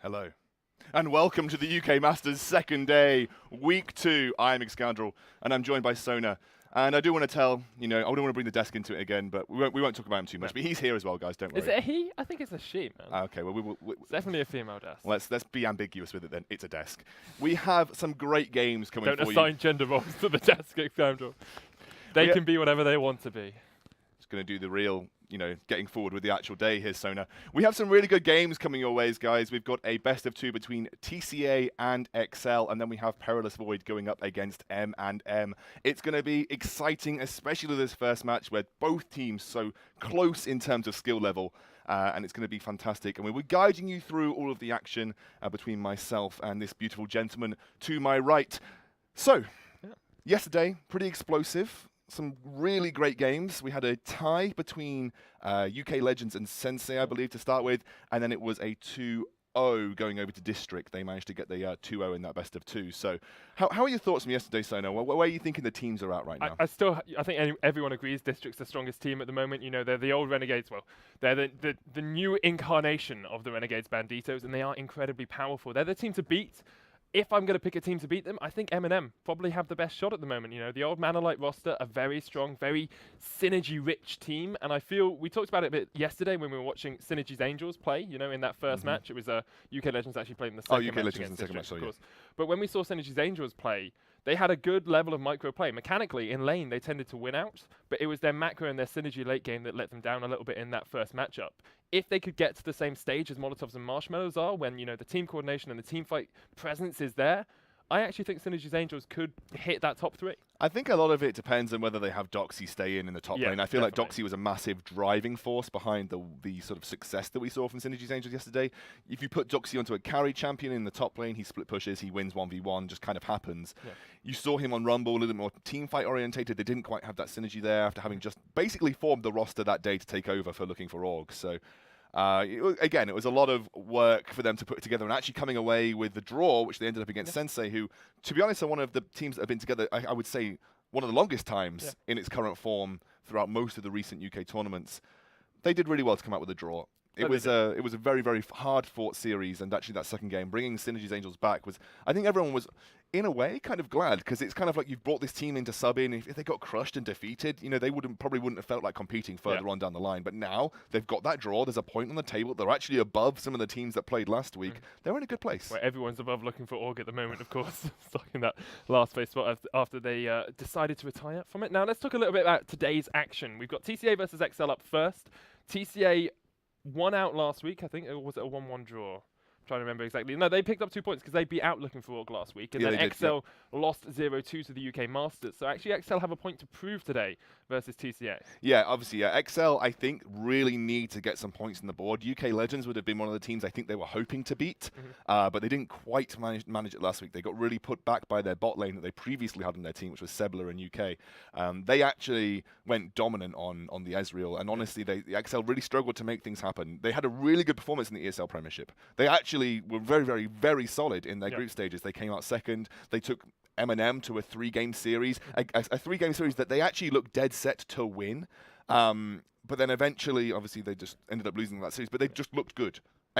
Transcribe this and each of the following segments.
Hello. And welcome to the UK Masters second day, week 2. I'm Xscoundrel, and I'm joined by Sona. And I do want to tell, I don't want to bring the desk into it again, but we won't talk about him too much. But he's here as well, guys, don't worry. Is it a he? I think it's a she, man. Okay, well, It's definitely a female desk. let's be ambiguous with it then. It's a desk. We have some great games coming Don't for you. assign gender roles to the desk, Xscoundrel. They can be whatever they want to be. Just going to do the real, getting forward with the actual day here, Sona. We have some really good games coming your ways, guys. We've got a best of 2 between TCA and XL, and then we have Perilous Void going up against M&M. It's going to be exciting, especially this first match where both teams so close in terms of skill level. And it's going to be fantastic. And we'll be guiding you through all of the action between myself and this beautiful gentleman to my right. So, yesterday, pretty explosive. Some really great games. We had a tie between UK Legends and Sensei, I believe, to start with, and then it was a 2-0 going over to District. They managed to get the 2-0 in that best of 2. So, how are your thoughts from yesterday, Sona? Where are you thinking the teams are at right now? I think everyone agrees District's the strongest team at the moment. They're the old Renegades. Well, they're the new incarnation of the Renegades Banditos, and they are incredibly powerful. They're the team to beat. If I'm going to pick a team to beat them, I think M&M probably have the best shot at the moment. The old Manalite roster, a very strong, very synergy-rich team. And I feel, we talked about it a bit yesterday when we were watching Synergy's Angels play, in that first match. It was UK Legends actually played in the second match. UK Legends in against the second match, District, of course. But when we saw Synergy's Angels play, they had a good level of micro play. Mechanically, in lane, they tended to win out, but it was their macro and their synergy late game that let them down a little bit in that first matchup. If they could get to the same stage as Molotovs and Marshmallows are, when the team coordination and the team fight presence is there, I actually think Synergy's Angels could hit that top 3. I think a lot of it depends on whether they have Doxy stay in the top lane. I feel like Doxy was a massive driving force behind the sort of success that we saw from Synergy's Angels yesterday. If you put Doxy onto a carry champion in the top lane, he split pushes, he wins 1v1, just kind of happens. Yeah. You saw him on Rumble, a little bit more team fight orientated. They didn't quite have that synergy there after having just basically formed the roster that day to take over for looking for orgs. So again, it was a lot of work for them to put together, and actually coming away with the draw, which they ended up against Sensei, who, to be honest, are one of the teams that have been together, I would say, one of the longest times in its current form throughout most of the recent UK tournaments. They did really well to come out with a draw. It was a very, very hard-fought series, and actually that second game, bringing Synergy's Angels back was, I think everyone was, in a way, kind of glad, because it's kind of like you've brought this team into sub-in. If they got crushed and defeated, they probably wouldn't have felt like competing further on down the line. But now they've got that draw. There's a point on the table. They're actually above some of the teams that played last week. They're in a good place. Where everyone's above looking for Org at the moment, of course, stuck in that last place spot after they decided to retire from it. Now let's talk a little bit about today's action. We've got TCA versus XL up first. TCA won out last week, I think, or was it a 1-1 draw? I'm trying to remember exactly. No, they picked up 2 points because they beat out looking for Org last week, and then XL lost 0-2 to the UK Masters. So actually, XL have a point to prove today versus TCA. Yeah, obviously, XL, I think, really need to get some points on the board. UK Legends would have been one of the teams I think they were hoping to beat, but they didn't quite manage it last week. They got really put back by their bot lane that they previously had on their team, which was Sebler in UK. They actually went dominant on the Ezreal, and honestly, the XL really struggled to make things happen. They had a really good performance in the ESL Premiership. They actually were very, very, very solid in their group stages. They came out second. They took M&M to a 3-game series, a 3-game series that they actually looked dead set to win. But then eventually, obviously, they just ended up losing that series. But they just looked good.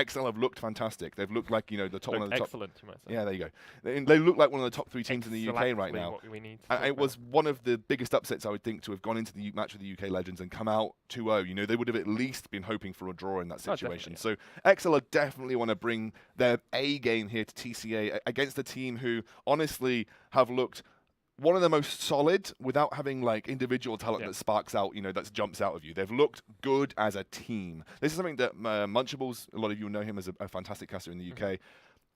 XL have looked fantastic. They've looked like, the top one of the top. Excellent, you might say. Yeah, there you go. They look like one of the top 3 teams in the UK right now. What we need and it was one of the biggest upsets, I would think, to have gone into the match with the UK Legends and come out 2-0. They would have at least been hoping for a draw in that situation. So XL definitely want to bring their A game here to TCA against a team who, honestly, have looked one of the most solid without having individual talent that sparks out, that jumps out of you. They've looked good as a team. This is something that Munchables, a lot of you know him as a fantastic caster in the UK.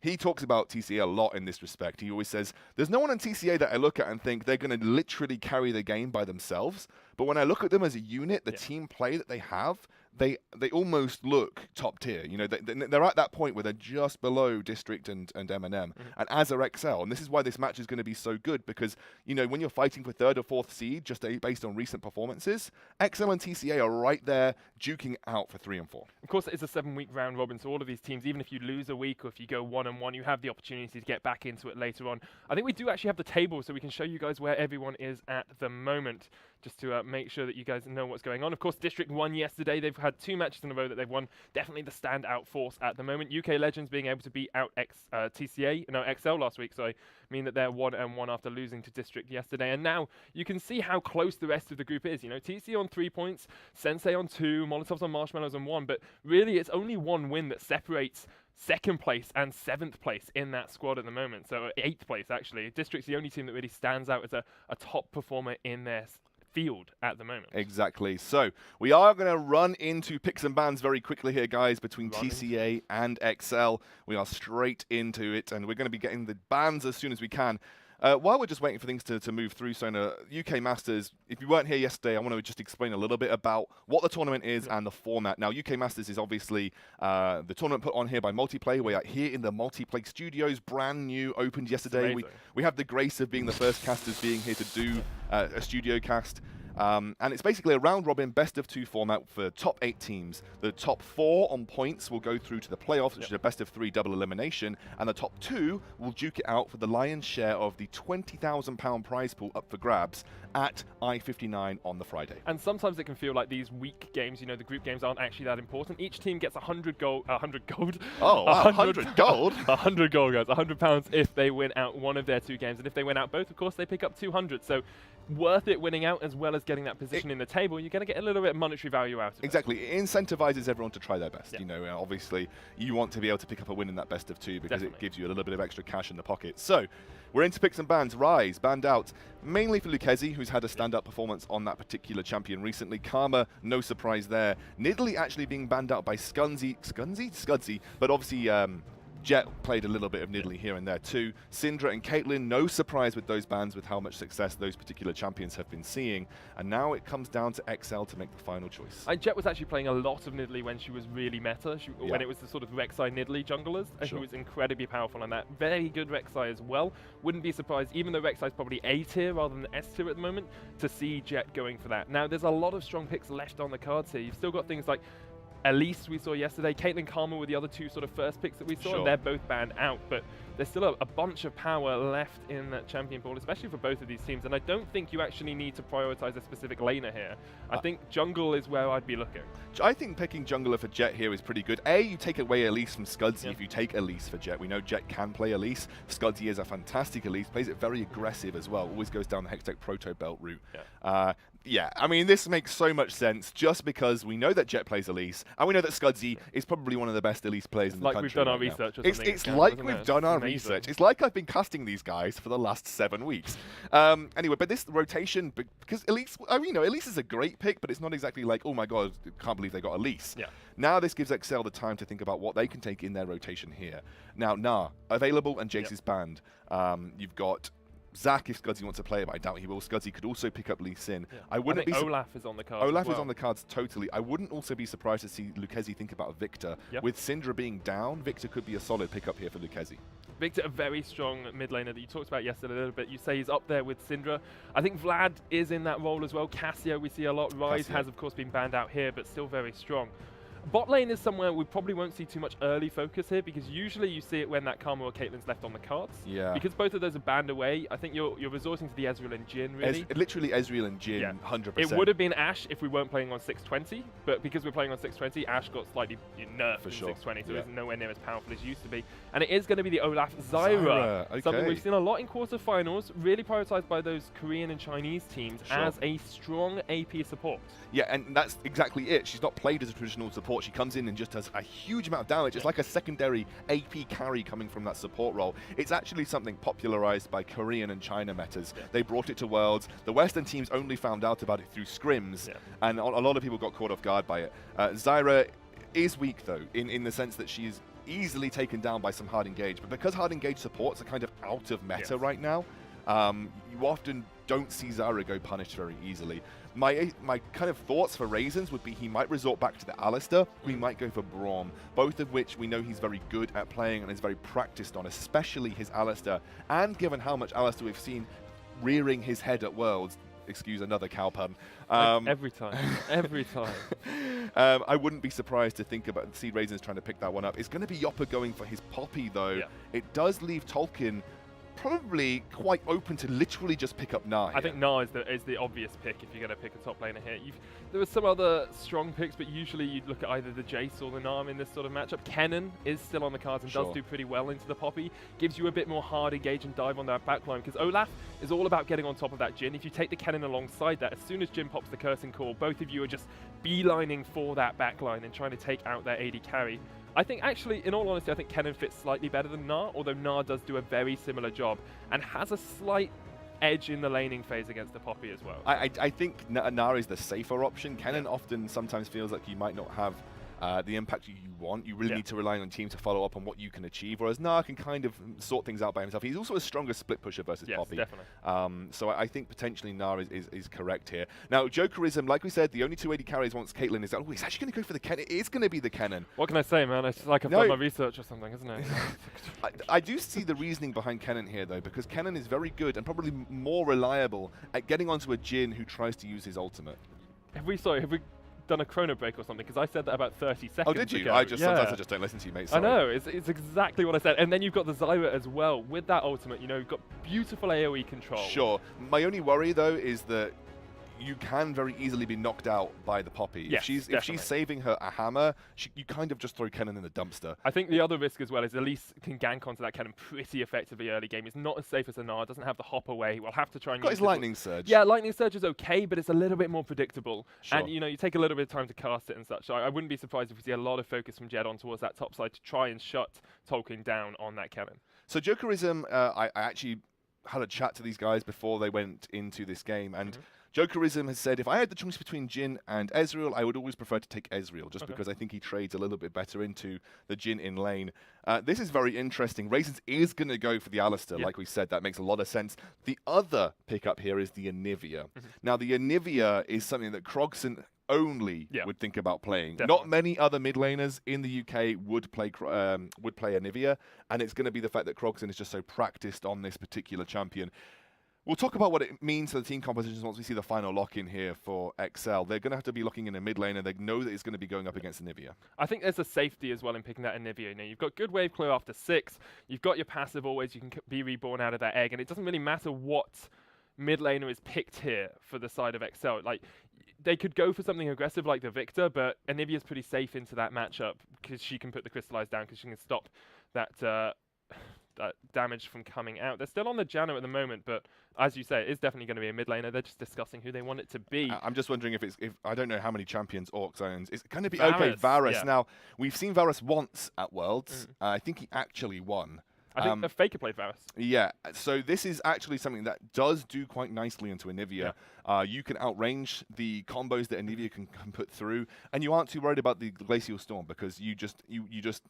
He talks about TCA a lot in this respect. He always says, there's no one in TCA that I look at and think they're going to literally carry the game by themselves. But when I look at them as a unit, the team play that they have, they almost look top tier. They're at that point where they're just below District and M&M, and as are XL. And this is why this match is going to be so good, because when you're fighting for 3rd or 4th seed, just based on recent performances, XL and TCA are right there duking out for 3 and 4. Of course, it is a 7-week round robin, so all of these teams, even if you lose a week or if you go 1-1, you have the opportunity to get back into it later on. I think we do actually have the table, so we can show you guys where everyone is at the moment. just to make sure that you guys know what's going on. Of course, District won yesterday. They've had 2 matches in a row that they've won. Definitely the standout force at the moment. UK Legends being able to beat out XL last week, so I mean that they're 1-1 after losing to District yesterday. And now you can see how close the rest of the group is. You know, TC on 3 points, Sensei on 2, Molotovs on Marshmallows on 1, but really it's only 1 win that separates 2nd place and 7th place in that squad at the moment. So 8th place, actually. District's the only team that really stands out as a top performer in their field at the moment. Exactly. So we are going to run into picks and bans very quickly here, guys, between TCA and XL. We are straight into it, and we're going to be getting the bans as soon as we can. While we're just waiting for things to move through, Sona, UK Masters, if you weren't here yesterday, I want to just explain a little bit about what the tournament is and the format. Now, UK Masters is obviously the tournament put on here by Multiplay. We are here in the Multiplay studios, brand new, opened yesterday. We have the grace of being the first casters being here to do a studio cast. And it's basically a round-robin best-of-2 format for top 8 teams. The top 4 on points will go through to the playoffs, which is a best-of-3 double elimination, and the top 2 will duke it out for the lion's share of the £20,000 prize pool up for grabs at I-59 on the Friday. And sometimes it can feel like these weak games, you know, the group games aren't actually that important. Each team gets 100 gold. Oh, wow, 100 gold? 100 gold, guys. £100 if they win out one of their 2 games. And if they win out both, of course, they pick up 200. So worth it winning out as well as getting that position in the table. You're going to get a little bit of monetary value out of it. Exactly. It incentivizes everyone to try their best. You know, obviously, you want to be able to pick up a win in that best of 2 because it gives you a little bit of extra cash in the pocket. So we're into picks and bans. Rise, banned out, mainly for Lucchesi, who's had a stand-up performance on that particular champion recently. Karma, no surprise there. Nidalee actually being banned out by Scudzy, but obviously Jet played a little bit of Nidalee here and there too. Syndra and Caitlyn, no surprise with those bans with how much success those particular champions have been seeing. And now it comes down to XL to make the final choice. And Jet was actually playing a lot of Nidalee when she was really meta, when it was the sort of Rek'Sai Nidalee junglers, and who was incredibly powerful on that. Very good Rek'Sai as well. Wouldn't be surprised, even though Rek'Sai is probably A tier rather than S tier at the moment, to see Jet going for that. Now, there's a lot of strong picks left on the cards here. You've still got things like Elise we saw yesterday, Caitlyn, Karma were the other 2 sort of first picks that we saw, and they're both banned out, but there's still a bunch of power left in that champion pool, especially for both of these teams, and I don't think you actually need to prioritize a specific laner here. I think jungle is where I'd be looking. I think picking jungler for Jet here is pretty good. You take away Elise from Scudzy if you take Elise for Jet. We know Jet can play Elise. Scudzy is a fantastic Elise, plays it very aggressive as well, always goes down the Hextech Proto Belt route. Yeah, I mean, this makes so much sense just because we know that Jet plays Elise, and we know that Scudzy is probably one of the best Elise players in the country. We've done our research or something. It's like we've done our research. It's like I've been casting these guys for the last 7 weeks. Anyway, but this rotation, because Elise, you know, Elise is a great pick, but it's not exactly like, oh my god, can't believe they got Elise. Now this gives XL the time to think about what they can take in their rotation here. Now, Nah, available, and Jace is banned. You've got Zac if Scudzy wants to play it, but I doubt he will. Scudzy could also pick up Lee Sin. I wouldn't be Olaf is on the cards. Olaf is on the cards totally. I wouldn't also be surprised to see Lucchesi think about Victor. With Syndra being down, Victor could be a solid pickup here for Lucchesi. Victor, a very strong mid laner that you talked about yesterday a little bit. You say he's up there with Syndra. I think Vlad is in that role as well. Cassio we see a lot. Rise has of course been banned out here, but still very strong. Bot lane is somewhere we probably won't see too much early focus here, because usually you see it when that Karma or Caitlyn's left on the cards. Because both of those are banned away, I think you're resorting to the Ezreal and Jhin, really. Literally Ezreal and Jhin, 100%. It would have been Ashe if we weren't playing on 620, but because we're playing on 620, Ashe got slightly nerfed in 620, so it's nowhere near as powerful as it used to be. And it is going to be the Olaf Zyra, something we've seen a lot in quarterfinals, really prioritized by those Korean and Chinese teams as a strong AP support. Yeah, and that's exactly it. She's not played as a traditional support. She comes in and just does a huge amount of damage. It's like a secondary AP carry coming from that support role. It's actually something popularized by Korean and China metas. They brought it to Worlds. The Western teams only found out about it through scrims, and a lot of people got caught off guard by it. Zyra is weak, though, in the sense that she's easily taken down by some hard engage. But because hard engage supports are kind of out of meta right now, you often don't see Zyra go punished very easily. My kind of thoughts for Raisins would be he might resort back to the Alistar, or he might go for Braum, both of which we know he's very good at playing and is very practiced on, especially his Alistar. And given how much Alistar we've seen rearing his head at Worlds, excuse another cow pun. Every time, every time. I wouldn't be surprised to see Raisins trying to pick that one up. It's going to be Yopper going for his Poppy, though. It does leave Tolkien probably quite open to literally just pick up Gnar here. I think Gnar is the obvious pick if you're going to pick a top laner here. There were some other strong picks, but usually you'd look at either the Jace or the Gnar in this sort of matchup. Kennen is still on the cards and does do pretty well into the Poppy. Gives you a bit more hard engage and dive on that backline, because Olaf is all about getting on top of that Jhin. If you take the Kennen alongside that, as soon as Jhin pops the Cursing Call, both of you are just beelining for that backline and trying to take out their AD carry. I think actually, in all honesty, I think Kennen fits slightly better than Gnar, although Gnar does do a very similar job and has a slight edge in the laning phase against the Poppy as well. I think Gnar is the safer option. Kennen often sometimes feels like you might not have the impact you want. You really need to rely on team to follow up on what you can achieve, whereas Gnar can kind of sort things out by himself. He's also a stronger split pusher versus Poppy. Definitely. So I think potentially Gnar is correct here. Now, Jokerism, like we said, the only 280 carries once Caitlyn is he's actually going to go for the Kennen. It is going to be the Kennen. What can I say, man? It's like I've done my research or something, isn't it? I do see the reasoning behind Kennen here, though, because Kennen is very good and probably more reliable at getting onto a Jhin who tries to use his ultimate. Have we done a chrono break or something? Because I said that about 30 seconds ago. Oh, did you? Ago. Sometimes I just don't listen to you, mate. Sorry. I know, it's exactly what I said. And then you've got the Zyra as well. With that ultimate, you've got beautiful AoE control. Sure. My only worry, though, is that you can very easily be knocked out by the Poppy. Yes, if she's saving her a hammer, you kind of just throw Kennen in the dumpster. I think the other risk as well is Elise can gank onto that Kennen pretty effectively early game. It's not as safe as Gnar, doesn't have the hop away. We'll have to try and got his Lightning Surge. Yeah, Lightning Surge is okay, but it's a little bit more predictable. Sure. And you take a little bit of time to cast it and such. So I wouldn't be surprised if we see a lot of focus from Jed on towards that top side to try and shut Tolkien down on that Kennen. So Jokerism, I actually had a chat to these guys before they went into this game, and Jokerism has said, if I had the choice between Jhin and Ezreal, I would always prefer to take Ezreal, just because I think he trades a little bit better into the Jhin in lane. This is very interesting. Raisins is going to go for the Alistar, like we said. That makes a lot of sense. The other pickup here is the Anivia. Now, the Anivia is something that Krogson only would think about playing. Definitely. Not many other mid laners in the UK would play Anivia, and it's going to be the fact that Krogson is just so practiced on this particular champion. We'll talk about what it means for the team compositions once we see the final lock-in here for XL. They're going to have to be locking in a mid laner. They know that it's going to be going up against Anivia. I think there's a safety as well in picking that Anivia. You've got good wave clear after 6. You've got your passive always. You can be reborn out of that egg. And it doesn't really matter what mid laner is picked here for the side of XL. Like, they could go for something aggressive like the Victor, but Anivia's pretty safe into that matchup because she can put the Crystallize down, because she can stop that that damage from coming out. They're still on the Janna at the moment, but as you say, it is definitely going to be a mid laner. They're just discussing who they want it to be. I'm just wondering if I don't know how many champions Orcs owns. It's going to be Varus, Varus. Yeah. Now, we've seen Varus once at Worlds. I think he actually won. I think Faker played Varus. Yeah, so this is actually something that does do quite nicely into Anivia. You can outrange the combos that Anivia can put through, and you aren't too worried about the Glacial Storm because you just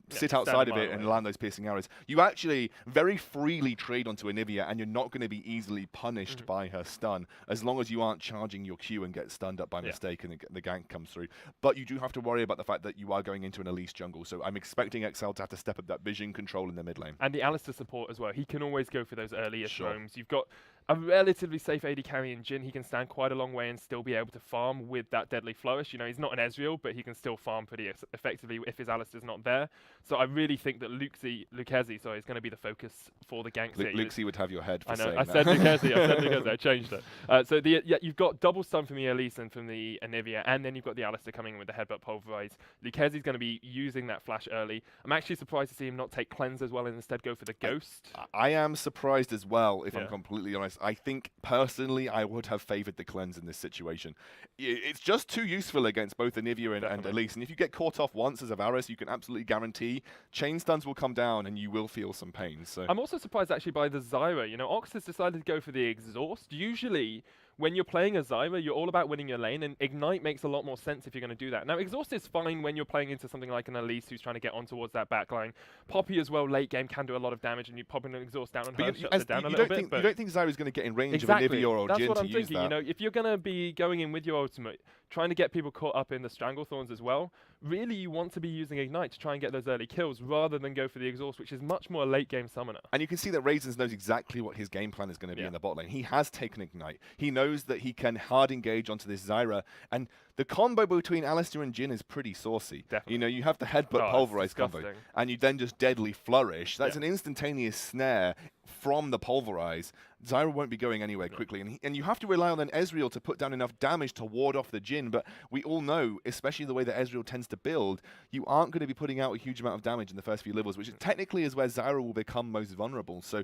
sit outside of it and land those piercing arrows. You actually very freely trade onto Anivia, and you're not going to be easily punished by her stun as long as you aren't charging your Q and get stunned up by mistake and the gank comes through. But you do have to worry about the fact that you are going into an Elise jungle, so I'm expecting XL to have to step up that vision control in the mid lane. And the Alistar support as well. He can always go for those earliest roams. You've got a relatively safe AD carry in Jhin. He can stand quite a long way and still be able to farm with that Deadly Flourish. He's not an Ezreal, but he can still farm pretty effectively if his Alistar's not there. So I really think that Lucchesi is going to be the focus for the ganks here. Lucchesi would have your head for saying that. I said Lucchesi. I changed it. So you've got double stun from the Elise and from the Anivia, and then you've got the Alistar coming in with the Headbutt Pulverize. Lucchesi's going to be using that flash early. I'm actually surprised to see him not take Cleanse as well and instead go for the Ghost. I am surprised as well, if I'm completely honest. I think, personally, I would have favoured the Cleanse in this situation. It's just too useful against both Anivia and Elise. And if you get caught off once as a Varus, you can absolutely guarantee chain stuns will come down and you will feel some pain. So I'm also surprised, actually, by the Zyra. Ox has decided to go for the Exhaust. Usually, when you're playing a Zyra, you're all about winning your lane, and Ignite makes a lot more sense if you're going to do that. Now, Exhaust is fine when you're playing into something like an Elise who's trying to get on towards that backline. Poppy as well, late game, can do a lot of damage, and you pop in an Exhaust down on her, shuts it down a little bit. You don't think Zyra's going to get in range exactly. of Anivia or Jhin to use that? That's what I'm thinking. If you're going to be going in with your ultimate, trying to get people caught up in the Stranglethorns as well, really you want to be using Ignite to try and get those early kills rather than go for the Exhaust, which is much more a late game summoner. And you can see that Raisins knows exactly what his game plan is going to be in the bot lane. He has taken Ignite. He knows knows that he can hard engage onto this Zyra, and the combo between Alistar and Jhin is pretty saucy. Definitely. You know, you have the headbutt pulverize combo, disgusting. and you then just deadly flourish. That's an instantaneous snare from the pulverize. Zyra won't be going anywhere quickly, and you have to rely on then Ezreal to put down enough damage to ward off the Jhin, but we all know, especially the way that Ezreal tends to build, you aren't going to be putting out a huge amount of damage in the first few levels, which technically is where Zyra will become most vulnerable. So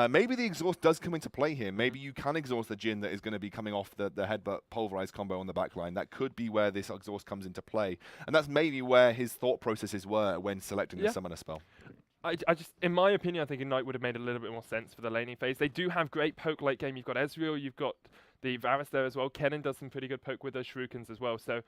maybe the exhaust does come into play here. Maybe you can exhaust the Jhin that is going to be coming off the headbutt pulverize combo on the backline. That could be where this exhaust comes into play, and that's maybe where his thought processes were when selecting the summoner spell. I just, in my opinion, I think Ignite would have made a little bit more sense for the laning phase. They do have great poke late game. You've got Ezreal, you've got the Varus there as well. Kennen does some pretty good poke with those Shurikens as well. So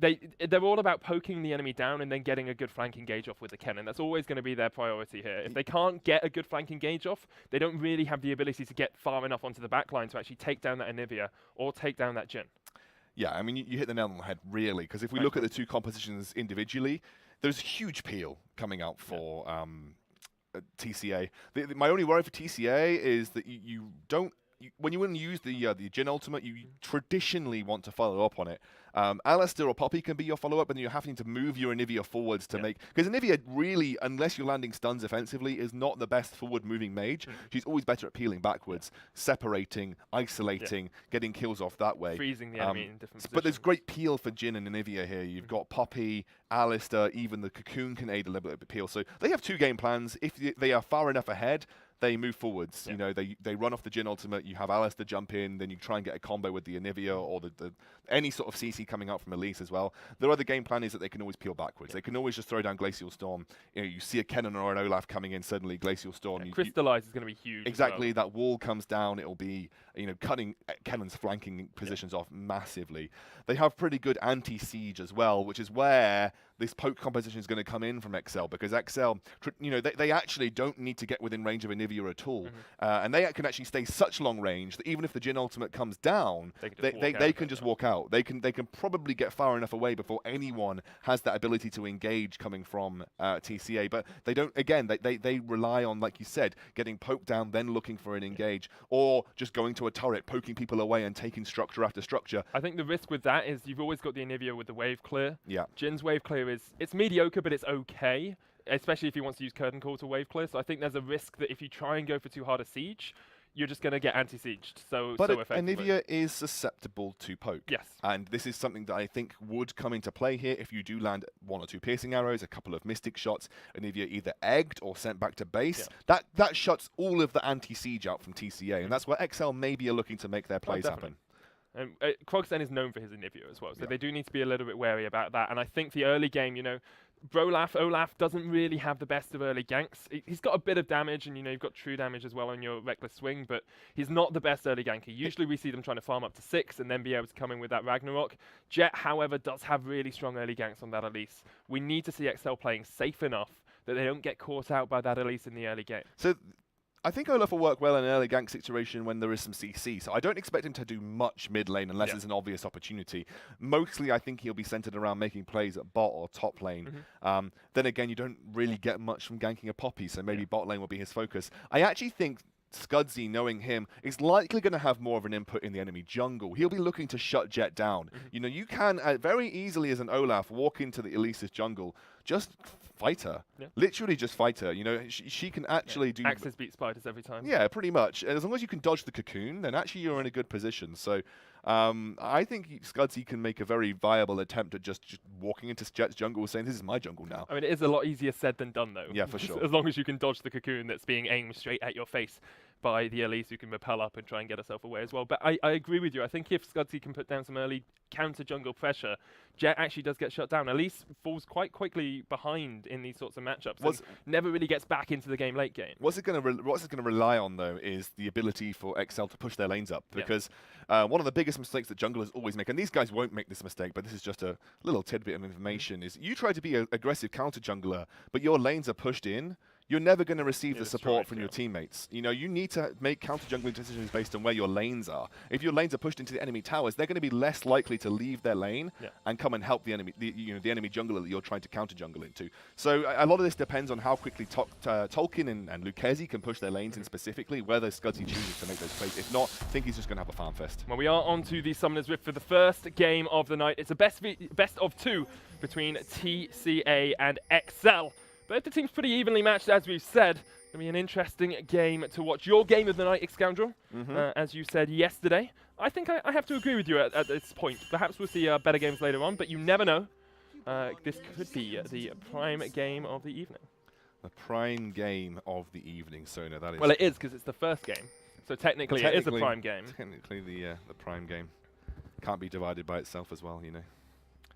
they're all about poking the enemy down and then getting a good flank engage off with the Kennen. That's always going to be their priority here. If they can't get a good flank engage off, they don't really have the ability to get far enough onto the backline to actually take down that Anivia or take down that Jhin. Yeah, I mean, you hit the nail on the head, really, because if we look at the two compositions individually, there's huge peel coming out for TCA. My only worry for TCA is that you don't, when you wouldn't use the Jhin ultimate, you traditionally want to follow up on it. Alistar or Poppy can be your follow-up, and you're having to move your Anivia forwards to make... Because Anivia really, unless you're landing stuns offensively, is not the best forward-moving mage. She's always better at peeling backwards, separating, isolating, getting kills off that way. Freezing the enemy in different positions. But there's great peel for Jhin and Anivia here. You've got Poppy, Alistar, even the Cocoon can aid a little bit of peel. So they have 2 game plans. If they are far enough ahead, they move forwards. You know, they run off the Jhin ultimate. You have Alistar jump in, then you try and get a combo with the Anivia or the any sort of CC coming out from Elise as well. Their other game plan is that they can always peel backwards. They can always just throw down Glacial Storm. You know, you see a Kennen or an Olaf coming in, suddenly Glacial Storm. Crystallize is going to be huge. Exactly, that wall comes down. It'll be, you know, cutting Kennen's flanking positions off massively. They have pretty good anti-siege as well, which is where this poke composition is going to come in from XL, because XL, you know, they actually don't need to get within range of Anivia at all, and they can actually stay such long range that even if the Jhin ultimate comes down, they can just walk out. They can probably get far enough away before anyone has that ability to engage coming from TCA. But they don't. Again, they rely on, like you said, getting poked down, then looking for an engage, or just going to a turret, poking people away, and taking structure after structure. I think the risk with that is you've always got the Anivia with the wave clear. Yeah. Jin's wave clear it's mediocre, but it's okay, especially if he wants to use Curtain Call to wave clear. So I think there's a risk that if you try and go for too hard a siege, you're just going to get anti-sieged so effectively. Anivia is susceptible to poke. Yes. And this is something that I think would come into play here if you do land 1 or 2 piercing arrows, a couple of mystic shots, Anivia either egged or sent back to base. That shuts all of the anti-siege out from TCA, and that's where XL maybe are looking to make their plays happen. And Kroxen is known for his Anivia as well, so they do need to be a little bit wary about that. And I think the early game, you know, Olaf doesn't really have the best of early ganks. He's got a bit of damage, and you know, you've got true damage as well on your Reckless Swing, but he's not the best early ganker. Usually we see them trying to farm up to 6 and then be able to come in with that Ragnarok. Jett, however, does have really strong early ganks on that Elise. We need to see XL playing safe enough that they don't get caught out by that Elise in the early game. So I think Olaf will work well in an early gank situation when there is some CC, so I don't expect him to do much mid lane unless it's an obvious opportunity. Mostly I think he'll be centered around making plays at bot or top lane. Then again, you don't really get much from ganking a Poppy, so maybe bot lane will be his focus. I actually think Scudzy, knowing him, is likely going to have more of an input in the enemy jungle. He'll be looking to shut Jett down. You know, you can very easily as an Olaf walk into the Elise's jungle, just fight her. Literally just fight her. You know, she can actually do... Axes beat spiders every time. Yeah, pretty much. And as long as you can dodge the cocoon, then actually you're in a good position. So I think Scudzy can make a very viable attempt at just walking into Jett's jungle saying, this is my jungle now. I mean, it is a lot easier said than done, though. Yeah, for sure. As long as you can dodge the cocoon that's being aimed straight at your face by the Elise, who can rappel up and try and get herself away as well. But I agree with you. I think if Scudzy can put down some early counter jungle pressure, Jett actually does get shut down. Elise falls quite quickly behind in these sorts of matchups and never really gets back into the game late game. What's it going to rely on, though, is the ability for XL to push their lanes up, because one of the biggest mistakes that junglers always make, and these guys won't make this mistake, but this is just a little tidbit of information, is you try to be an aggressive counter jungler, but your lanes are pushed in, you're never going to receive the support from your teammates. You know, you need to make counter-jungling decisions based on where your lanes are. If your lanes are pushed into the enemy towers, they're going to be less likely to leave their lane and come and help the enemy, the enemy jungler that you're trying to counter-jungle into. So a lot of this depends on how quickly Tolkien and Lucchesi can push their lanes in specifically, whether Scudzy chooses to make those plays. If not, I think he's just going to have a farm fest. Well, we are on to the Summoner's Rift for the first game of the night. It's a best of 2 between TCA and XL. Both the teams pretty evenly matched, as we've said. It's going to be an interesting game to watch. Your game of the night, Xscoundrel, as you said yesterday. I think I have to agree with you at this point. Perhaps we'll see better games later on, but you never know. This could be the prime game of the evening. The prime game of the evening, Sona, that is. Well, it is, because it's the first game. So technically it is a prime game. Technically the prime game. Can't be divided by itself as well, you know.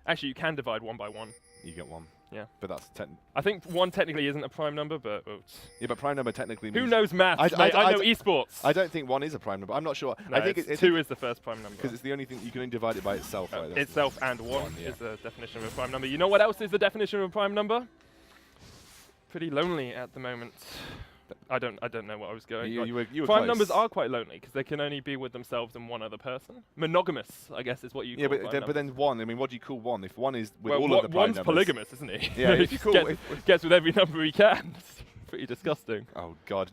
Actually, you can divide 1 by 1. You get 1. Yeah. But that's I think 1 technically isn't a prime number, but... yeah, but prime number technically means... Who knows maths, mate? I know esports. I don't think 1 is a prime number. I'm not sure. No, I think it's 2 is the first prime number. Because it's the only thing you can only divide it by itself. Right? Itself and 1 is the definition of a prime number. You know what else is the definition of a prime number? Pretty lonely at the moment. I don't know what I was going. You were prime close. numbers are quite lonely because they can only be with themselves and one other person. Monogamous, I guess, is what you call but then 1. I mean, what do you call 1? If 1 is with all of the prime numbers, 1's polygamous, isn't he? Yeah. If you call gets with every number he can. It's pretty disgusting. Oh God,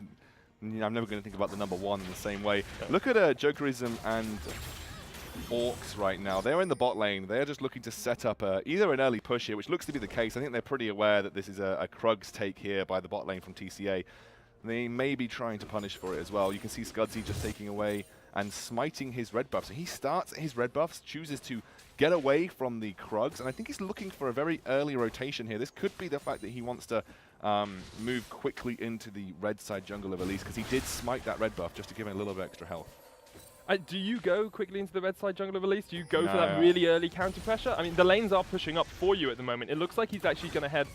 I'm never going to think about the number 1 in the same way. Yeah. Look at Jokerism and Orcs right now. They're in the bot lane. They're just looking to set up either an early push here, which looks to be the case. I think they're pretty aware that this is a Krugs take here by the bot lane from TCA. They may be trying to punish for it as well. You can see Scudzy just taking away and smiting his red buff. So he starts his red buffs, chooses to get away from the Krugs, and I think he's looking for a very early rotation here. This could be the fact that he wants to move quickly into the red side jungle of Elise, because he did smite that red buff just to give him a little bit extra health. Do you go quickly into the red side jungle of Elise? Do you go for that really early counter pressure? I mean, the lanes are pushing up for you at the moment. It looks like he's actually going to head...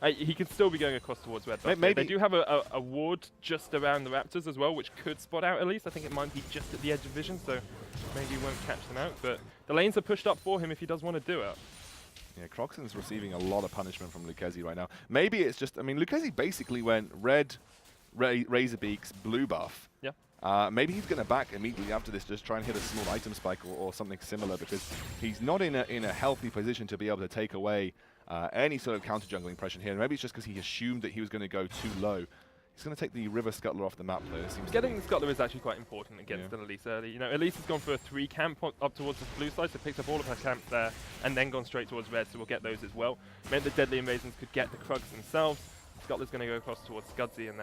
he can still be going across towards red buff. Maybe they do have a ward just around the Raptors as well, which could spot out Elise. I think it might be just at the edge of vision, so maybe he won't catch them out. But the lanes are pushed up for him if he does want to do it. Yeah, Croxon's receiving a lot of punishment from Lucchesi right now. Maybe it's just... I mean, Lucchesi basically went red, Razorbeak's blue buff. Yeah. Maybe he's going to back immediately after this, just try and hit a small item spike or something similar, because he's not in a healthy position to be able to take away any sort of counter-jungling pressure here. And maybe it's just because he assumed that he was going to go too low. He's going to take the River Scuttler off the map, though. Getting the Scuttler is actually quite important against Elise early. You know, Elise has gone for a 3 camp up towards the blue side, so picked up all of her camps there, and then gone straight towards red, so we'll get those as well. Meant that Deadly Invasions could get the Krugs themselves. Scuttler's going to go across towards Scudzy and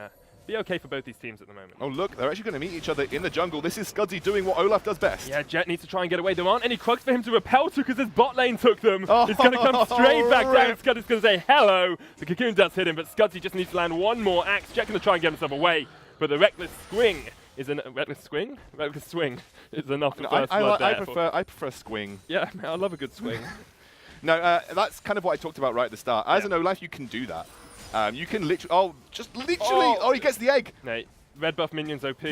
be okay for both these teams at the moment. Oh look, they're actually going to meet each other in the jungle. This is Scudzy doing what Olaf does best. Yeah, Jet needs to try and get away. There aren't any Krugs for him to repel to because his bot lane took them. He's going to come straight back down. Scudzy's going to say hello. The Cocoon does hit him, but Scudzy just needs to land one more axe. Jet going to try and get himself away, but the Reckless Swing is an Reckless Swing is enough for first blood there. I prefer Swing. Yeah, I love a good swing. No, that's kind of what I talked about right at the start. As an Olaf, you can do that. You can literally, he gets the egg. No, red buff minions OP.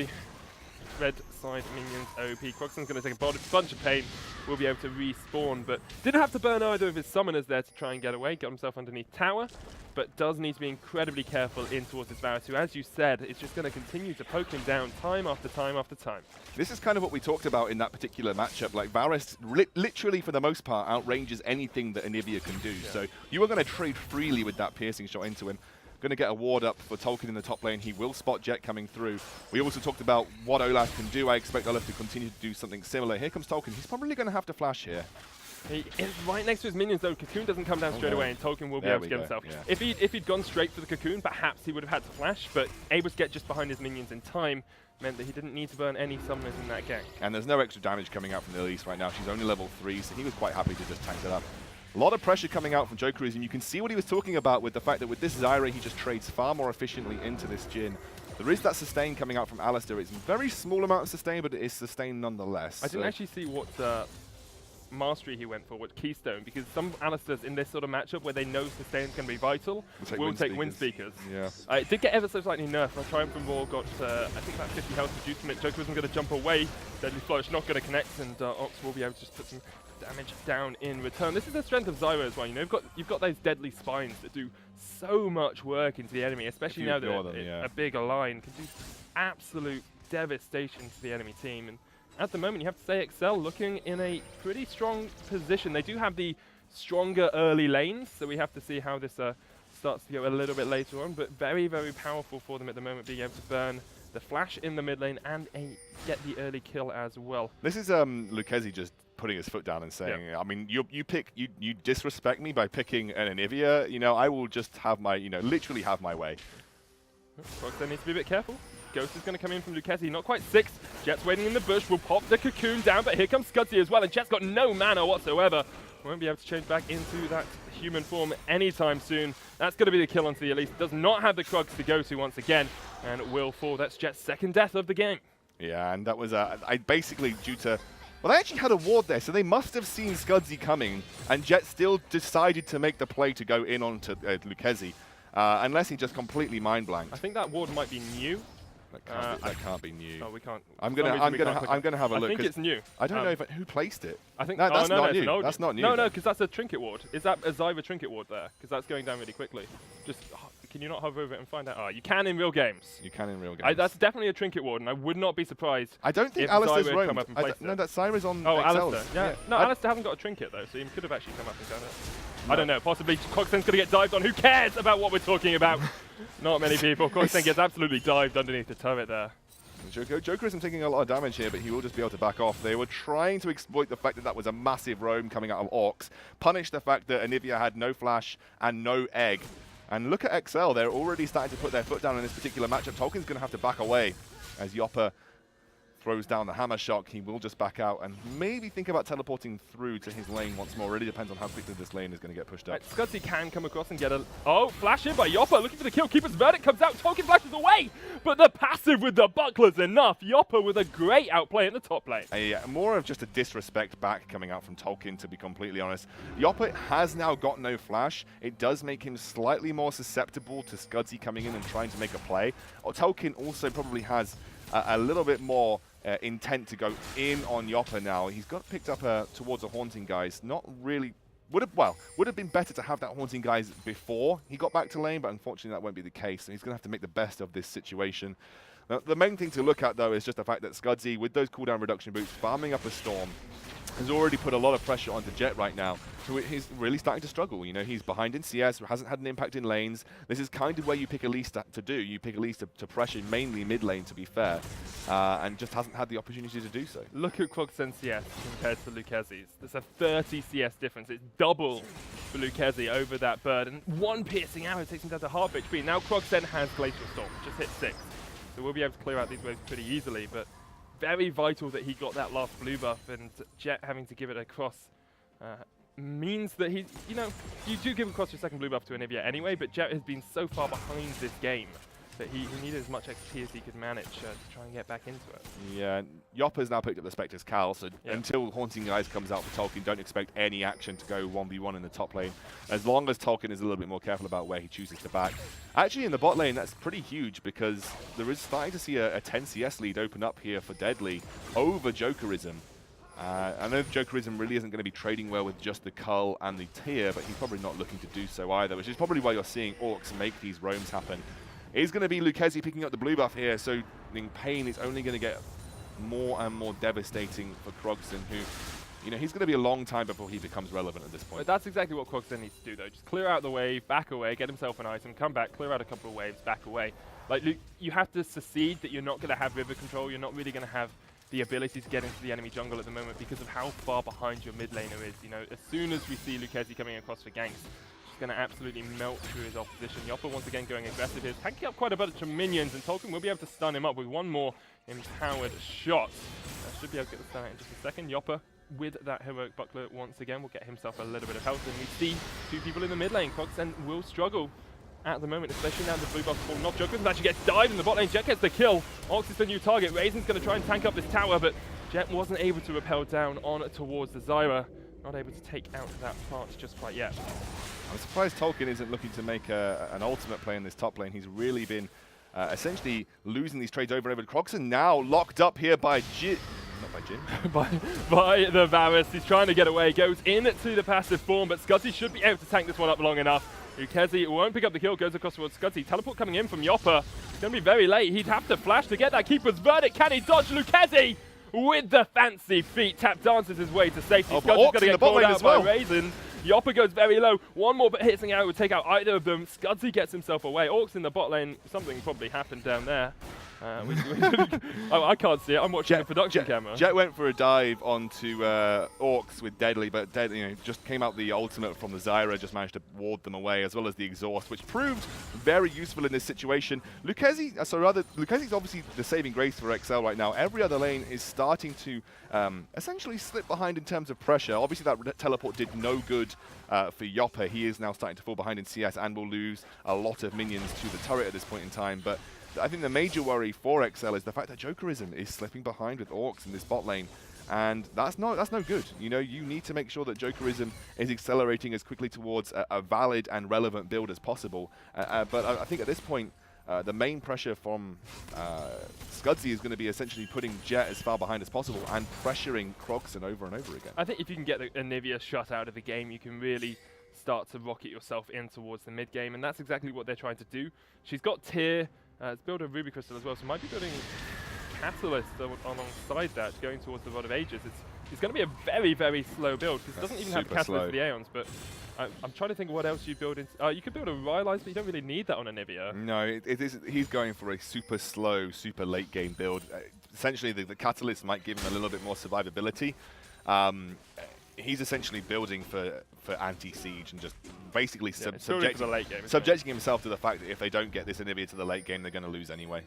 Red side minions OP. Croxon's going to take a bunch of pain. Will be able to respawn, but didn't have to burn either of his summoners there to try and get away. Got himself underneath tower, but does need to be incredibly careful in towards this Varus, who, as you said, is just going to continue to poke him down time after time after time. This is kind of what we talked about in that particular matchup. Like, Varus literally, for the most part, outranges anything that Anivia can do. So you are going to trade freely with that piercing shot into him. Going to get a ward up for Tolkien in the top lane. He will spot Jet coming through. We also talked about what Olaf can do. I expect Olaf to continue to do something similar. Here comes Tolkien. He's probably going to have to flash here. He is right next to his minions, though. Cocoon doesn't come down straight away, and Tolkien will be able to get himself. Yeah. If he'd gone straight for the Cocoon, perhaps he would have had to flash, but able to get just behind his minions in time meant that he didn't need to burn any summoners in that gank. And there's no extra damage coming out from the Elise right now. She's only level 3, so he was quite happy to just tank it up. A lot of pressure coming out from Jokerism, and you can see what he was talking about with the fact that with this Zyra, he just trades far more efficiently into this Jhin. There is that sustain coming out from Alistar. It's a very small amount of sustain, but it is sustain nonetheless. I didn't actually see what mastery he went for, what Keystone, because some Alistars in this sort of matchup where they know sustain is going to be vital will take Wind Speakers. Yeah. It did get ever so slightly nerfed. Triumph and Roar got, I think, about 50 health reduced from it. Joker isn't going to jump away. Deadly Flourish not going to connect, and Ox will be able to just put some damage down in return. This is the strength of Zyra as well. You know, you've got those deadly spines that do so much work into the enemy, especially now that them, a bigger line can do absolute devastation to the enemy team. And at the moment, you have to say Excel looking in a pretty strong position. They do have the stronger early lanes, so we have to see how this starts to go a little bit later on, but very, very powerful for them at the moment, being able to burn the flash in the mid lane and get the early kill as well. This is Lucchesi just putting his foot down and saying, I mean, you disrespect me by picking an Anivia. You know, I will just have my, literally have my way. Kroxen needs to be a bit careful. Ghost is going to come in from Lucchesi, not quite 6. Jet's waiting in the bush, will pop the cocoon down, but here comes Scudzy as well, and Jet's got no mana whatsoever. Won't be able to change back into that human form anytime soon. That's going to be the kill onto the Elise. Does not have the Krugs to go to once again, and will fall. That's Jet's second death of the game. Yeah, and that was basically due to... Well, they actually had a ward there, so they must have seen Scudzy coming, and Jet still decided to make the play to go in onto Lucchesi, unless he just completely mind-blanked. I think that ward might be new. That can't be new. Oh, we can't. I'm gonna have a look. I think it's new. I don't know who placed it. I think that's not new. That's not new. No, because that's a trinket ward. Is that a Zyva trinket ward there? Because that's going down really quickly. Just can you not hover over it and find out? Oh, you can in real games. You can in real games. That's definitely a trinket ward, and I would not be surprised. I don't think Alistair's roamed. No, that Syra's on. Oh, Alistair. Yeah. No, Alistair hasn't got a trinket though, so he could have actually come up and done it. No. I don't know. Possibly Kroxen's gonna get dived on. Who cares about what we're talking about? Not many people. Kroxen gets absolutely dived underneath the turret there. Joker isn't taking a lot of damage here, but he will just be able to back off. They were trying to exploit the fact that that was a massive roam coming out of Orcs, punish the fact that Anivia had no flash and no egg. And look at XL, they're already starting to put their foot down in this particular matchup. Tolkien's going to have to back away as Yopper throws down the hammer shock. He will just back out and maybe think about teleporting through to his lane once more. It really depends on how quickly this lane is going to get pushed up. Right, Scudzy can come across and get a... Oh, flash in by Yopper, looking for the kill. Keeper's Verdict comes out, Tolkien flashes away, but the passive with the buckler's enough. Yopper with a great outplay in the top lane. More of just a disrespect back coming out from Tolkien, to be completely honest. Yopper has now got no flash. It does make him slightly more susceptible to Scudzy coming in and trying to make a play. Tolkien also probably has a little bit more intent to go in on Yopper now. He's got picked up towards a Haunting Guise. Not really... Would have been better to have that Haunting Guise before he got back to lane, but unfortunately that won't be the case. So he's going to have to make the best of this situation. Now, the main thing to look at, though, is just the fact that Scudzy, with those cooldown reduction boots, farming up a Storm, has already put a lot of pressure onto Jet right now, who is really starting to struggle. You know, he's behind in CS, hasn't had an impact in lanes. This is kind of where you pick Elise to do. You pick Elise to pressure mainly mid lane, to be fair, and just hasn't had the opportunity to do so. Look at Kroxen CS compared to Lucchesi's. There's a 30 CS difference. It's double for Lucchesi over that bird, and one piercing arrow takes him down to half HP. Now Kroxen has Glacial Storm, just hit 6. So we'll be able to clear out these waves pretty easily, but very vital that he got that last blue buff, and Jet having to give it across means that he, you do give across your second blue buff to Anivia anyway, but Jet has been so far behind this game that he needed as much XP as he could manage to try and get back into it. Yeah, Yopper's now picked up the Spectre's Cal, so until Haunting Guise comes out for Tolkien, don't expect any action to go 1v1 in the top lane, as long as Tolkien is a little bit more careful about where he chooses to back. Actually, in the bot lane, that's pretty huge, because there is starting to see a 10 CS lead open up here for Deadly over Jokerism. I know Jokerism really isn't going to be trading well with just the Cull and the Tear, but he's probably not looking to do so either, which is probably why you're seeing Orcs make these roams happen. It's going to be Lucchesi picking up the blue buff here, so Pain is only going to get more and more devastating for Kroxen, who, he's going to be a long time before he becomes relevant at this point. But that's exactly what Kroxen needs to do, though. Just clear out the wave, back away, get himself an item, come back, clear out a couple of waves, back away. Like, you have to secede that you're not going to have river control, you're not really going to have the ability to get into the enemy jungle at the moment because of how far behind your mid laner is. As soon as we see Lucchesi coming across for ganks, going to absolutely melt through his opposition. Yopper once again going aggressive here, tanking up quite a bunch of minions, and Tolkien will be able to stun him up with one more empowered shot. Should be able to get the stun out in just a second. Yopper with that heroic buckler once again will get himself a little bit of health, and we see two people in the mid lane. Kroxen will struggle at the moment, especially now the blue buff's fallen off. Joker actually gets dived in the bot lane. Jet gets the kill. Orcs is the new target. Raisin's going to try and tank up this tower, but Jet wasn't able to rappel down on towards the Zyra. Not able to take out that part just quite yet. I'm surprised Tolkien isn't looking to make an ultimate play in this top lane. He's really been essentially losing these trades over and over. Kroxen now locked up here by Jin. Not by Jin. by the Varus. He's trying to get away. Goes into the passive form, but Scudzy should be able to tank this one up long enough. Lucchesi won't pick up the kill, goes across towards Scudzy. Teleport coming in from Yopper. It's going to be very late. He'd have to flash to get that Keeper's Verdict. Can he dodge Lucchesi with the fancy feet? Tap dances his way to safety. Scudzy's going to get called out by Raisin. Yopper goes very low. One more hitting arrow would take out either of them. Scudzy gets himself away. Orcs in the bot lane. Something probably happened down there. I can't see it. I'm watching the production camera. Jet went for a dive onto Orcs with Deadly, but Deadly just came out the ultimate from the Zyra, just managed to ward them away, as well as the exhaust, which proved very useful in this situation. Lucchesi's obviously the saving grace for XL right now. Every other lane is starting to essentially slip behind in terms of pressure. Obviously that teleport did no good for Yopper. He is now starting to fall behind in CS and will lose a lot of minions to the turret at this point in time. But I think the major worry for XL is the fact that Jokerism is slipping behind with Orcs in this bot lane, and that's no good. You know, you need to make sure that Jokerism is accelerating as quickly towards a valid and relevant build as possible. But I think at this point, the main pressure from Scudzy is going to be essentially putting Jet as far behind as possible and pressuring Krogson over and over again. I think if you can get Anivia shut out of the game, you can really start to rocket yourself in towards the mid game, and that's exactly what they're trying to do. She's got Tyr. It's built a Ruby Crystal as well, so might be building Catalyst alongside that, going towards the Rod of Ages. It's going to be a very, very slow build, because it doesn't even have the Catalyst for the Aeons, but I'm trying to think of what else you build into... you could build a Rylai's, but you don't really need that on Anivia. No, he's going for a super slow, super late game build. Essentially, the Catalyst might give him a little bit more survivability. He's essentially building for anti-siege and just basically subjecting himself to the fact that if they don't get this Anivia to the late game, they're going to lose anyway.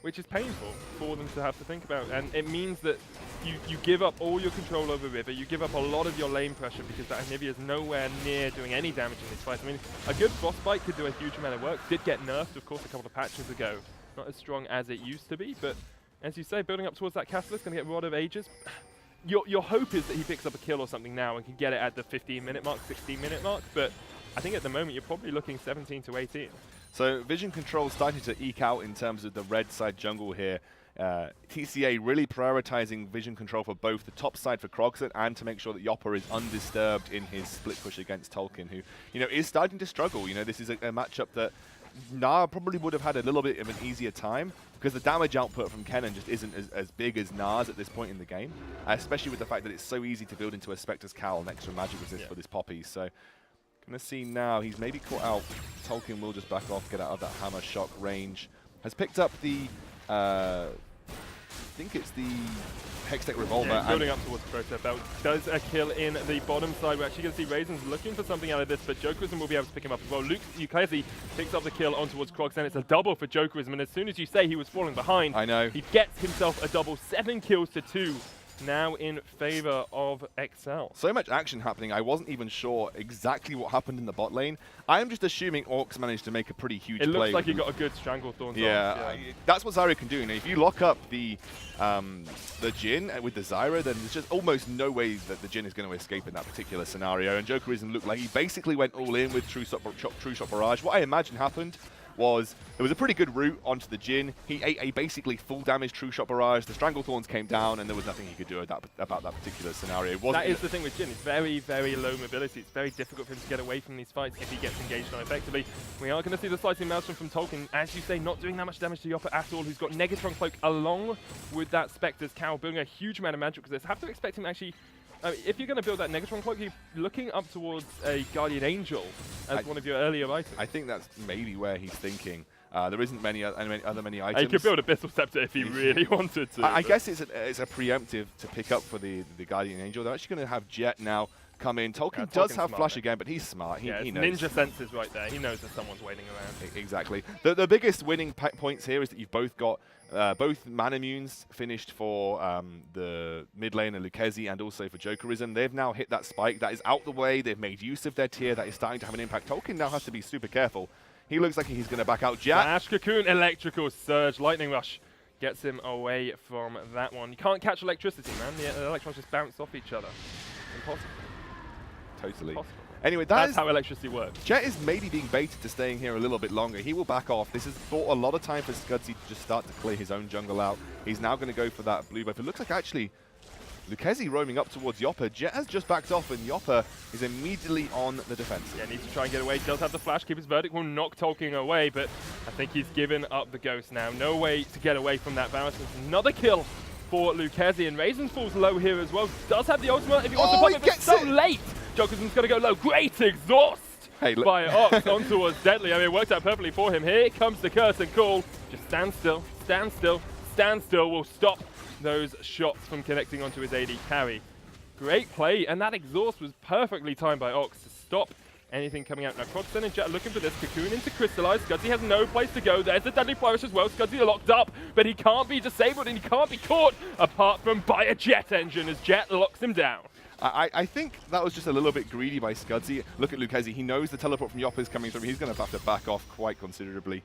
Which is painful for them to have to think about, and it means that you give up all your control over River, you give up a lot of your lane pressure because that Anivia is nowhere near doing any damage in this fight. I mean, a good Frostbite could do a huge amount of work, did get nerfed, of course, a couple of patches ago. Not as strong as it used to be, but as you say, building up towards that Catalyst, going to get Rod of Ages. Your hope is that he picks up a kill or something now and can get it at the 15-minute mark, 16-minute mark, but I think at the moment you're probably looking 17 to 18. So vision control starting to eke out in terms of the red side jungle here. TCA really prioritizing vision control for both the top side for Krogson and to make sure that Yopper is undisturbed in his split push against Tolkien, who is starting to struggle. This is a matchup that Gnar probably would have had a little bit of an easier time because the damage output from Kennen just isn't as big as Gnar's at this point in the game, especially with the fact that it's so easy to build into a Spectre's Cowl and extra magic resist for this Poppy. So going to see now, he's maybe caught out. Tolkien will just back off, get out of that Hammer Shock range. Has picked up the, I think it's the Hextech Revolver. Yeah, building up towards Protobelt. Does a kill in the bottom side. We're actually going to see Raisin's looking for something out of this, but Jokerism will be able to pick him up as well. Lucchesi picks up the kill on towards Krogson, and it's a double for Jokerism, and as soon as you say he was falling behind, I know, he gets himself a double. 7 kills to 2. Now in favor of XL. So much action happening, I wasn't even sure exactly what happened in the bot lane. I'm just assuming Orcs managed to make a pretty huge play. It looks like he got a good Stranglethorn. Yeah, that's what Zyra can do. If you lock up the Jhin with the Zyra, then there's just almost no way that the Jhin is going to escape in that particular scenario. And Jokerism looked like he basically went all in with True Shot Barrage. What I imagine happened was there was a pretty good route onto the Jhin. He ate a basically full damage True Shot Barrage. The Stranglethorns came down, and there was nothing he could do about that particular scenario. That is the thing with Jhin. It's very, very low mobility. It's very difficult for him to get away from these fights if he gets engaged on effectively. We are going to see the Slicing Maelstrom from Tolkien, as you say, not doing that much damage to Yopper at all, who's got Negatron Cloak along with that Spectre's Cowl, building a huge amount of magic resist. Have to expect him actually... if you're going to build that Negatron Cloak, you're looking up towards a Guardian Angel as one of your earlier items. I think that's maybe where he's thinking. There isn't many items. He could build Abyssal Scepter if he really wanted to. I guess it's a preemptive to pick up for the Guardian Angel. They're actually going to have Jet now come in. Tolkien does have Flash again, but he's smart. He knows. Ninja senses right there. He knows that someone's waiting around. Exactly. The biggest winning points here is that you've both got both Manimmunes finished for the mid lane and Lucchesi, and also for Jokerism. They've now hit that spike. That is out the way. They've made use of their tier. That is starting to have an impact. Tolkien now has to be super careful. He looks like he's going to back out. Flash Cocoon, Electrical Surge, Lightning Rush gets him away from that one. You can't catch electricity, man. The electrons just bounce off each other. Impossible. Totally. Impossible. Anyway, that's how electricity works. Jet is maybe being baited to staying here a little bit longer. He will back off. This has bought a lot of time for Scudzy to just start to clear his own jungle out. He's now going to go for that blue buff. It looks like actually Lucchesi roaming up towards Yopper. Jet has just backed off, and Yopper is immediately on the defensive. Yeah, needs to try and get away. Does have the flash. Keep his verdict. Will knock Tolkien away, but I think he's given up the ghost now. No way to get away from that Varus. Another kill for Lucchesi, and Raisins falls low here as well. Does have the ultimate if he wants to pop it, but so late. Jokerson's going to go low. Great exhaust by Ox on towards Deadly. I mean, it worked out perfectly for him. Here comes the curtain call. Just stand still, stand still, stand still. Will stop those shots from connecting onto his AD carry. Great play, and that exhaust was perfectly timed by Ox to stop anything coming out. Now, Croxton and Jet are looking for this. Cocoon into Crystallize. Scudzy has no place to go. There's the Deadly Flourish as well. Scudzy are locked up, but he can't be disabled and he can't be caught apart from by a Jet engine as Jet locks him down. I think that was just a little bit greedy by Scudzy. Look at Lucchesi. He knows the teleport from Yopper is coming through. He's going to have to back off quite considerably.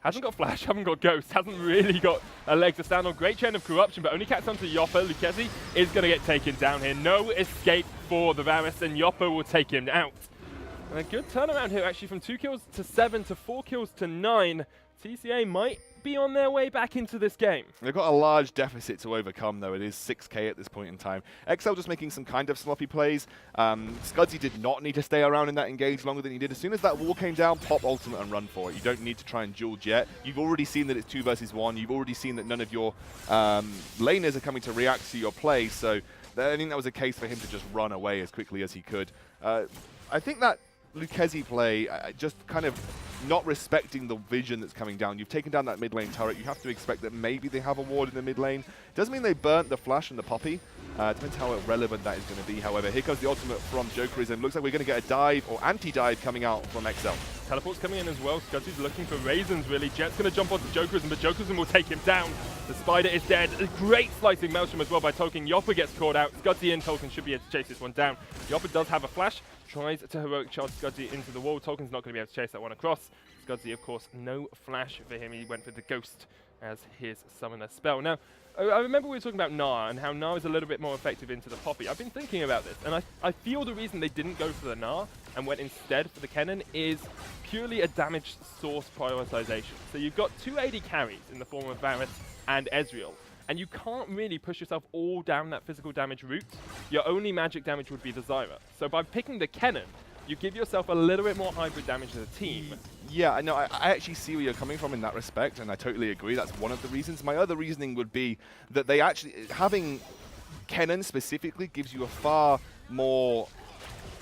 Hasn't got flash, haven't got ghost, hasn't really got a leg to stand on. Great chain of corruption, but only catch onto Yopper. Lucchesi is going to get taken down here. No escape for the Varus, and Yopper will take him out. And a good turnaround here, actually, from 2 kills to 7 to 4 kills to 9. TCA might be on their way back into this game. They've got a large deficit to overcome, though. It is 6k at this point in time. XL just making some kind of sloppy plays. Scudzy did not need to stay around in that engage longer than he did. As soon as that wall came down, pop ultimate and run for it. You don't need to try and duel Jet. You've already seen that it's 2 versus 1. You've already seen that none of your laners are coming to react to your play. So I think that was a case for him to just run away as quickly as he could. I think that Lucchesi play, just kind of not respecting the vision that's coming down. You've taken down that mid lane turret. You have to expect that maybe they have a ward in the mid lane. Doesn't mean they burnt the flash and the poppy. Depends how relevant that is going to be. However, here comes the ultimate from Jokerism. Looks like we're going to get a dive or anti-dive coming out from XL. Teleport's coming in as well. Scudzy's looking for Raisins, really. Jet's going to jump onto Jokerism, but Jokerism will take him down. The spider is dead. A great slicing Maelstrom as well by Tolkien. Yopper gets caught out. Scudzy and Tolkien should be able to chase this one down. Yopper does have a flash. Tries to heroic charge Scudzy into the wall. Tolkien's not going to be able to chase that one across. Scudzy, of course, no flash for him. He went for the Ghost as his summoner spell. Now, I remember we were talking about Gnar and how Gnar is a little bit more effective into the Poppy. I've been thinking about this, and I feel the reason they didn't go for the Gnar and went instead for the Kennen is purely a damage source prioritization. So you've got 2 AD carries in the form of Varus and Ezreal, and you can't really push yourself all down that physical damage route. Your only magic damage would be the Zyra. So by picking the Kennen, you give yourself a little bit more hybrid damage as a team. Yeah, no, I actually see where you're coming from in that respect, and I totally agree. That's one of the reasons. My other reasoning would be that they actually, having Kennen specifically gives you a far more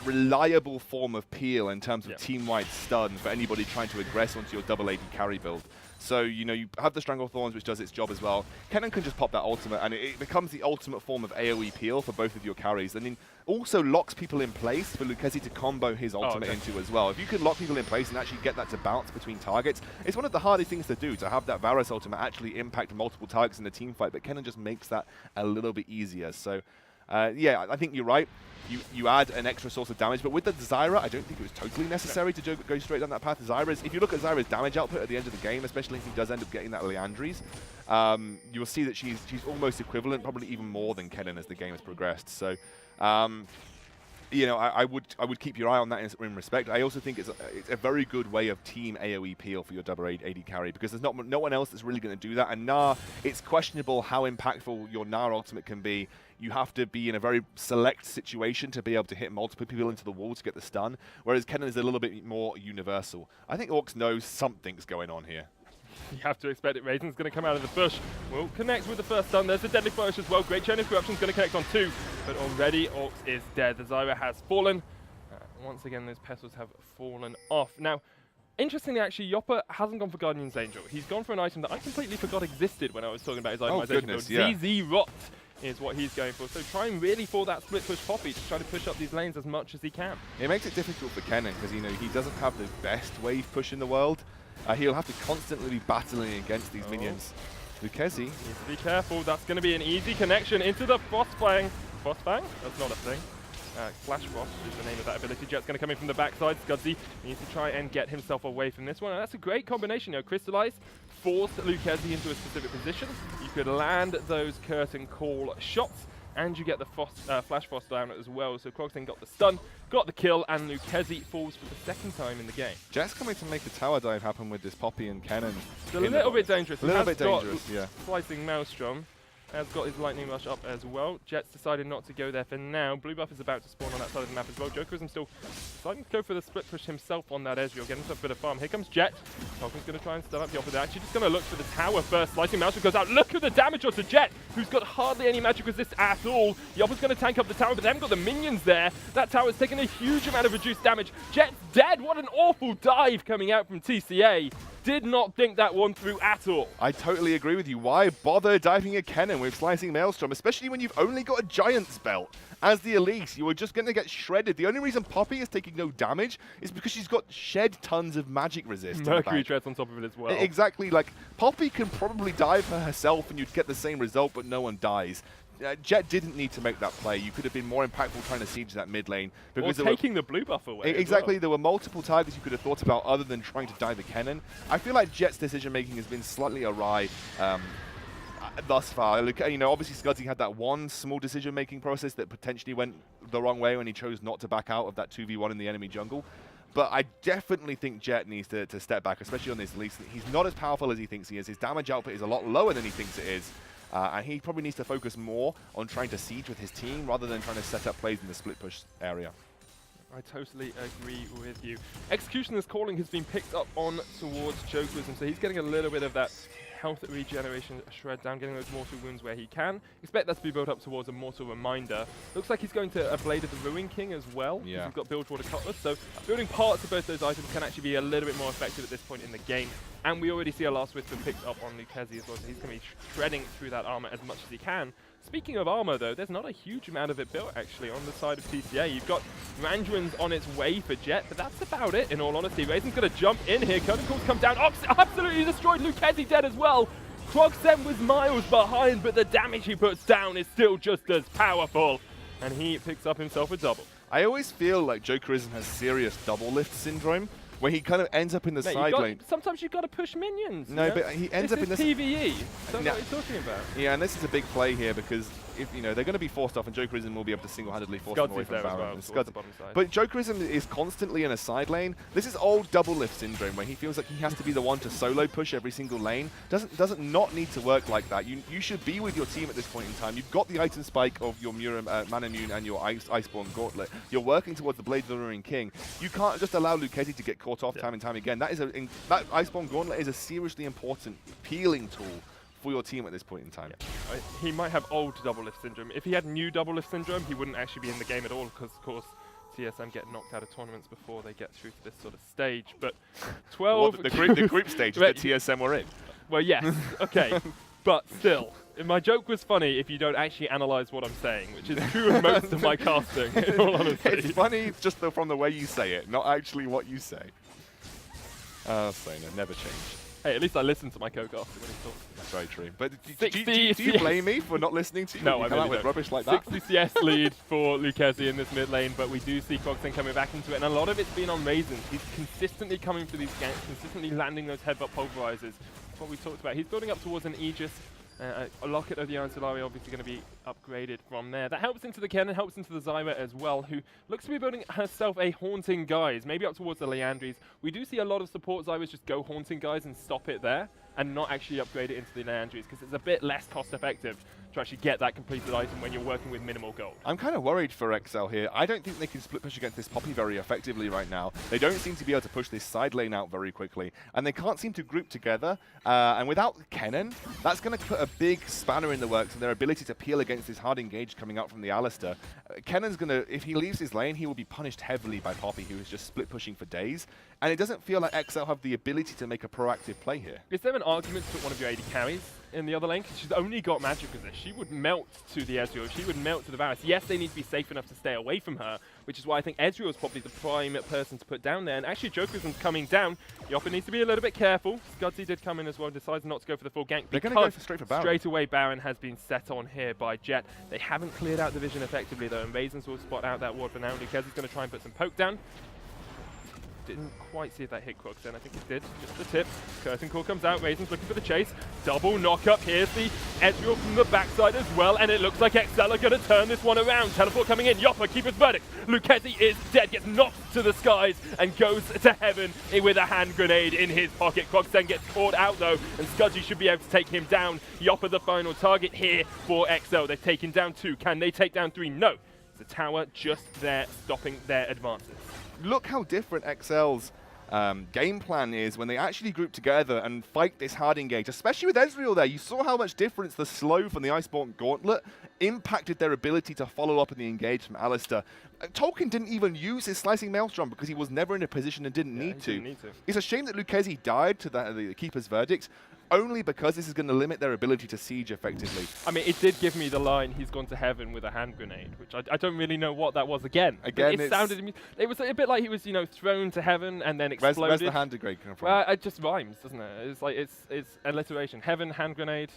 reliable form of peel in terms of team-wide stun for anybody trying to aggress onto your double AD carry build. So, you know, you have the Strangle Thorns, which does its job as well. Kennen can just pop that ultimate, and it becomes the ultimate form of AoE peel for both of your carries. And then also locks people in place for Lucchesi to combo his ultimate into as well. If you could lock people in place and actually get that to bounce between targets, it's one of the hardest things to do, to have that Varus ultimate actually impact multiple targets in the team fight, but Kennen just makes that a little bit easier. So, yeah, I think you're right. You add an extra source of damage, but with the Zyra, I don't think it was totally necessary to go straight down that path. Zyra's, if you look at Zyra's damage output at the end of the game, especially if he does end up getting that Liandry's, you'll see that she's almost equivalent, probably even more than Kennen as the game has progressed. So, you know, I would keep your eye on that in respect. I also think it's a very good way of team AoE peel for your double AD carry, because there's no one else that's really going to do that. And Gnar, it's questionable how impactful your Gnar ultimate can be. You have to be in a very select situation to be able to hit multiple people into the wall to get the stun, whereas Kennen is a little bit more universal. I think Orcs knows something's going on here. You have to expect it. Raisin's going to come out of the bush. Will connect with the first stun. There's the Deadly Flourish as well. Great Chain of Corruption's going to connect on 2, but already Orcs is dead. The Zyra has fallen. Once again, those petals have fallen off. Now, interestingly, actually, Yopper hasn't gone for Guardian's Angel. He's gone for an item that I completely forgot existed when I was talking about his itemization build. Yeah. ZZ Rot is what he's going for. So trying really for that split push Poppy to try to push up these lanes as much as he can. It makes it difficult for Kennen because, you know, he doesn't have the best wave push in the world. He'll have to constantly be battling against these minions. Lucchesi needs to be careful. That's going to be an easy connection into the Frostfang. Frostfang? That's not a thing. Flash Frost is the name of that ability. Jet's going to come in from the backside. Scudzy needs to try and get himself away from this one. And that's a great combination. You know, Crystallize, force Lucchesi into a specific position. You could land those curtain call shots, and you get the Flash Frost down as well. So Croxton got the stun, got the kill, and Lucchesi falls for the second time in the game. Jet's coming to make the tower dive happen with this Poppy and Kennen. It's a little bit dangerous. A little bit dangerous, yeah. Slicing Maelstrom. has got his Lightning Rush up as well. Jet's decided not to go there for now. Blue buff is about to spawn on that side of the map as well. Jokerism still deciding to go for the split push himself on that Ezreal, getting himself a bit of farm. Here comes Jet. Falcon's going to try and stun up the offer. They're actually just going to look for the tower first. Slicing Mouse goes out. Look at the damage onto Jet, who's got hardly any magic resist at all. The Oppa's going to tank up the tower, but they haven't got the minions there. That tower's taken a huge amount of reduced damage. Jet's dead. What an awful dive coming out from TCA. Did not think that one through at all. I totally agree with you. Why bother diving a Kennen with Slicing Maelstrom, especially when you've only got a Giant's Belt? As the Elise, you are just going to get shredded. The only reason Poppy is taking no damage is because she's got shed tons of magic resist. Mercury Treads on top of it as well. Exactly. Like, Poppy can probably dive for herself and you'd get the same result, but no one dies. Jet didn't need to make that play. You could have been more impactful trying to siege that mid lane. Or taking the blue buff away. Exactly. There were multiple targets you could have thought about other than trying to dive a Kennen. I feel like Jet's decision making has been slightly awry thus far. Look, you know, obviously Scudzy had that one small decision making process that potentially went the wrong way when he chose not to back out of that 2v1 in the enemy jungle. But I definitely think Jet needs to step back, especially on this Elise. He's not as powerful as he thinks he is. His damage output is a lot lower than he thinks it is. And he probably needs to focus more on trying to siege with his team rather than trying to set up plays in the split push area. I totally agree with you. Executioner's Calling has been picked up on towards Jokerism, so he's getting a little bit of that health regeneration shred down, getting those mortal wounds where he can. Expect that to be built up towards a mortal reminder. Looks like he's going to a Blade of the Ruin King as well. Yeah. He's got Bilgewater Cutlass, so building parts of both those items can actually be a little bit more effective at this point in the game. And we already see a Last Whisper picked up on Lucchesi as well, so he's going to be shredding through that armor as much as he can. Speaking of armor though, there's not a huge amount of it built actually on the side of TCA. You've got Randuin's on its way for Jet, but that's about it in all honesty. Raisin's going to jump in here. Curtain Calls come down. Ox absolutely destroyed. Lucchesi dead as well. Croxen was miles behind, but the damage he puts down is still just as powerful. And he picks up himself a double. I always feel like Jokerism has serious double lift syndrome, where he kind of ends up in the side lane. Sometimes you've got to push minions. No, but he ends up in this PvE. That's what you're talking about. Yeah, and this is a big play here because if you know they're going to be forced off, and Jokerism will be able to single-handedly force them away from Baron. But Jokerism is constantly in a side lane. This is old double lift syndrome, where he feels like he has to be the one to solo push every single lane. Doesn't not need to work like that. You should be with your team at this point in time. You've got the item spike of your Manamune and your Iceborne Gauntlet. You're working towards the Blade of the Ruin King. You can't just allow Lucchesi to get caught off time and time again. That Iceborne Gauntlet is a seriously important peeling tool for your team at this point in time. Yeah. He might have old double lift syndrome. If he had new double lift syndrome, he wouldn't actually be in the game at all because, of course, TSM get knocked out of tournaments before they get through to this sort of stage. But 12... Well, the group stage that TSM were in. Well, yes. Okay. But still, my joke was funny if you don't actually analyze what I'm saying, which is true of most of my casting, in all honesty. It's funny just from the way you say it, not actually what you say. Sainer, never change. Hey, at least I listen to my co-caster when he talks. That's very true. But do you blame me for not listening to you? No, I really don't. With rubbish like that? 60 CS lead for Lucchesi in this mid lane, but we do see Croxen coming back into it, and a lot of it's been on Raisins. He's consistently coming for these ganks, consistently landing those headbutt pulverizers. That's what we talked about. He's building up towards an Aegis. A Locket of the Iron Solari obviously going to be upgraded from there. That helps into the Kennen, helps into the Zyra as well, who looks to be building herself a Haunting Guise, maybe up towards the Liandry's. We do see a lot of support Zyras just go Haunting Guise and stop it there, and not actually upgrade it into the Liandry's, because it's a bit less cost effective to actually get that completed item when you're working with minimal gold. I'm kind of worried for XL here. I don't think they can split push against this Poppy very effectively right now. They don't seem to be able to push this side lane out very quickly, and they can't seem to group together. And without Kennen, that's going to put a big spanner in the works in their ability to peel against this hard engage coming out from the Alistar. Kennen's going to, if he leaves his lane, he will be punished heavily by Poppy, who is just split pushing for days. And it doesn't feel like XL have the ability to make a proactive play here. Is there an argument to put one of your AD carries in the other lane? Because she's only got magic resist. She would melt to the Ezreal. She would melt to the Varus. Yes, they need to be safe enough to stay away from her, which is why I think Ezreal is probably the prime person to put down there. And actually, Jokerism's coming down. Yoppa needs to be a little bit careful. Scudzy did come in as well, decides not to go for the full gank. They're going to go straight for Baron. Straight away, Baron has been set on here by Jet. They haven't cleared out the vision effectively, though, and Raisins will spot out that ward for now. Lucchesi's going to try and put some poke down. Didn't quite see if that hit Crux then. I think it did. Just the tip. Curtain Call comes out. Raizen's looking for the chase. Double knock up. Here's the Ezreal from the backside as well. And it looks like XL are going to turn this one around. Teleport coming in. Yopper, keep his verdict. Lucchesi is dead. Gets knocked to the skies and goes to heaven with a hand grenade in his pocket. Crux then gets caught out though. And Scudgy should be able to take him down. Yopper the final target here for XL. They've taken down 2. Can they take down 3? No. The tower just there stopping their advances. Look how different XL's game plan is when they actually group together and fight this hard engage, especially with Ezreal there. You saw how much difference the slow from the Iceborne Gauntlet impacted their ability to follow up in the engage from Alistar. Tolkien didn't even use his Slicing Maelstrom because he was never in a position and didn't need to. It's a shame that Lucchesi died to the Keeper's Verdict, only because this is going to limit their ability to siege effectively. I mean, it did give me the line, he's gone to heaven with a hand grenade, which I don't really know what that was again. It sounded, it was a bit like he was, you know, thrown to heaven and then exploded. Where's the hand grenade come from? Well, it just rhymes, doesn't it? It's like, it's alliteration. Heaven, hand grenade,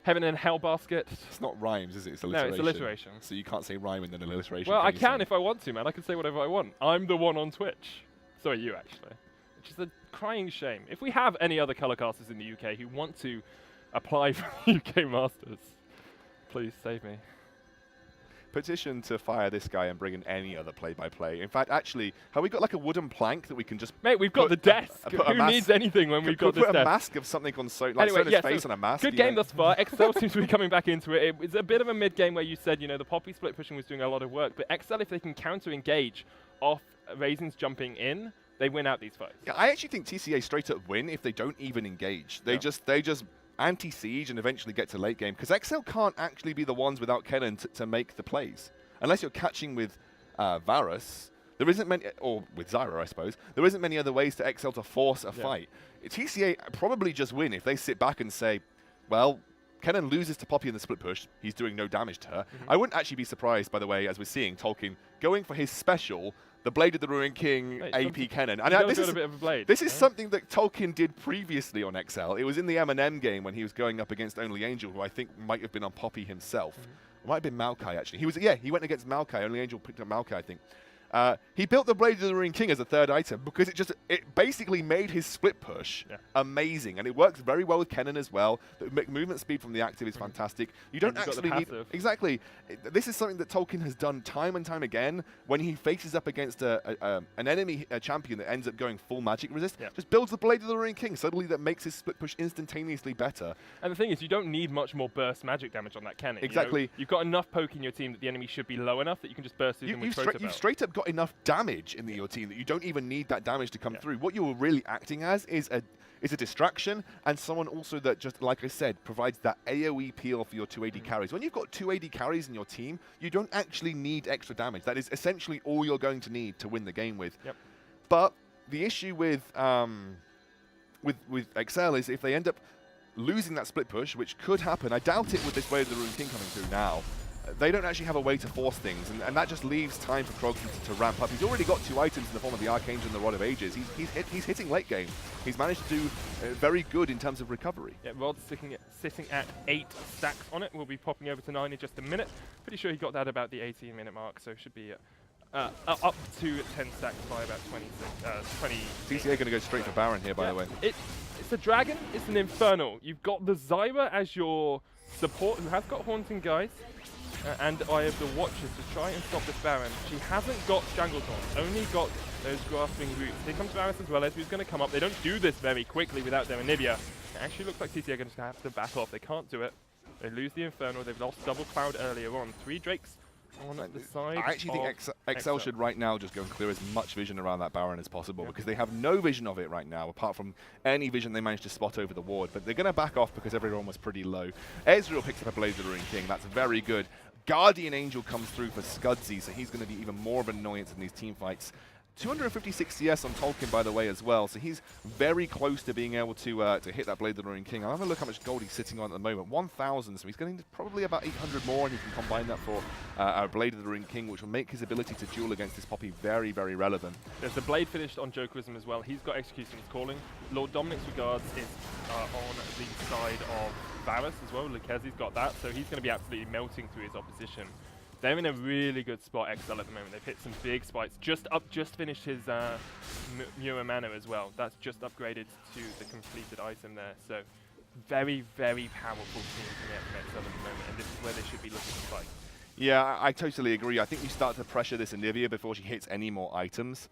heaven and hell basket. It's not rhymes, is it? It's alliteration. No, it's alliteration. So you can't say rhyme and then alliteration. Well, I can if I want to, man. I can say whatever I want. I'm the one on Twitch. So are you, actually. Which is a crying shame. If we have any other colour casters in the UK who want to apply for the UK Masters, please save me. Petition to fire this guy and bring in any other play-by-play. In fact, actually, have we got like a wooden plank that we can just... Mate, we've got the desk. Who needs anything when we've got this desk? Put a mask of something on Sona's face on a mask. Good game thus far. XL seems to be coming back into it. It was a bit of a mid-game where you said, you know, the Poppy split pushing was doing a lot of work, but XL, if they can counter-engage off Raizen's jumping in, they win out these fights. Yeah, I actually think TCA straight up win if they don't even engage. They just anti-siege and eventually get to late game, because XL can't actually be the ones without Kennen to make the plays. Unless you're catching with Varus, there isn't many, or with Zyra, I suppose, there isn't many other ways to XL to force a fight. TCA probably just win if they sit back and say, well, Kennen loses to Poppy in the split push. He's doing no damage to her. I wouldn't actually be surprised, by the way, as we're seeing Tolkien going for his special, the Blade of the Ruined King AP Kennen. And this is something that Tolkien did previously on XL. It was in the M&M game when he was going up against Only Angel, who I think might have been on Poppy himself. It might have been Maokai, actually. He went against Maokai. Only Angel picked up Maokai, I think. He built the Blade of the Ruined King as a third item because it basically made his split push amazing, and it works very well with Kennen as well. The movement speed from the active is fantastic. You don't actually need This is something that Tolkien has done time and time again when he faces up against an enemy champion that ends up going full magic resist. Just builds the Blade of the Ruined King. Suddenly that makes his split push instantaneously better. And the thing is, you don't need much more burst magic damage on that Kennen. Exactly. You know, you've got enough poke in your team that the enemy should be low enough that you can just burst through them with Protobelt. You've straight up got enough damage in your team that you don't even need that damage to come through. What you're really acting as is a distraction, and someone also that, just like I said, provides that AoE peel for your 2AD carries. When you've got 2AD carries in your team, you don't actually need extra damage. That is essentially all you're going to need to win the game with. But the issue with XL is if they end up losing that split push, which could happen. I doubt it with this Blade of the Ruined King coming through now. They don't actually have a way to force things, and that just leaves time for Krog to ramp up. He's already got 2 items in the form of the Archangel and the Rod of Ages. He's hitting late game. He's managed to do very good in terms of recovery. Yeah, Rod's sitting at 8 stacks on it. We'll be popping over to 9 in just a minute. Pretty sure he got that about the 18-minute mark, so should be up to 10 stacks by about 20. TCA going to go straight for Baron here, by the way. It's a dragon. It's an Infernal. You've got the Zyra as your support, who has got Haunting Guys. And Eye of the Watchers to try and stop this Baron. She hasn't got Strangleton, only got those grasping roots. Here comes Varus as well, as who's going to come up. They don't do this very quickly without their Anivia. It actually looks like TCA are going to have to back off. They can't do it. They lose the Infernal. They've lost Double Cloud earlier on. 3 Drakes on the side. I actually think XL should right now just go and clear as much vision around that Baron as possible, because they have no vision of it right now, apart from any vision they managed to spot over the ward. But they're going to back off because everyone was pretty low. Ezreal picks up a Blade of the Ruined King. That's very good. Guardian Angel comes through for Scudzy, so he's going to be even more of an annoyance in these team fights. 256 CS on Tolkien, by the way, as well, so he's very close to being able to hit that Blade of the Ruined King. I'll have a look how much gold he's sitting on at the moment. 1,000, so he's getting probably about 800 more, and he can combine that for our Blade of the Ruined King, which will make his ability to duel against this Poppy very, very relevant. There's the Blade finished on Jokerism as well. He's got Execution's Calling. Lord Dominic's Regards is on the side of Varus as well. Lucchezi's got that, so he's going to be absolutely melting through his opposition. They're in a really good spot, XL, at the moment. They've hit some big spikes. Just finished his Mura Mana as well. That's just upgraded to the completed item there. So very, very powerful team from XL at the moment, and this is where they should be looking to fight. Yeah, I totally agree. I think you start to pressure this Anivia before she hits any more items.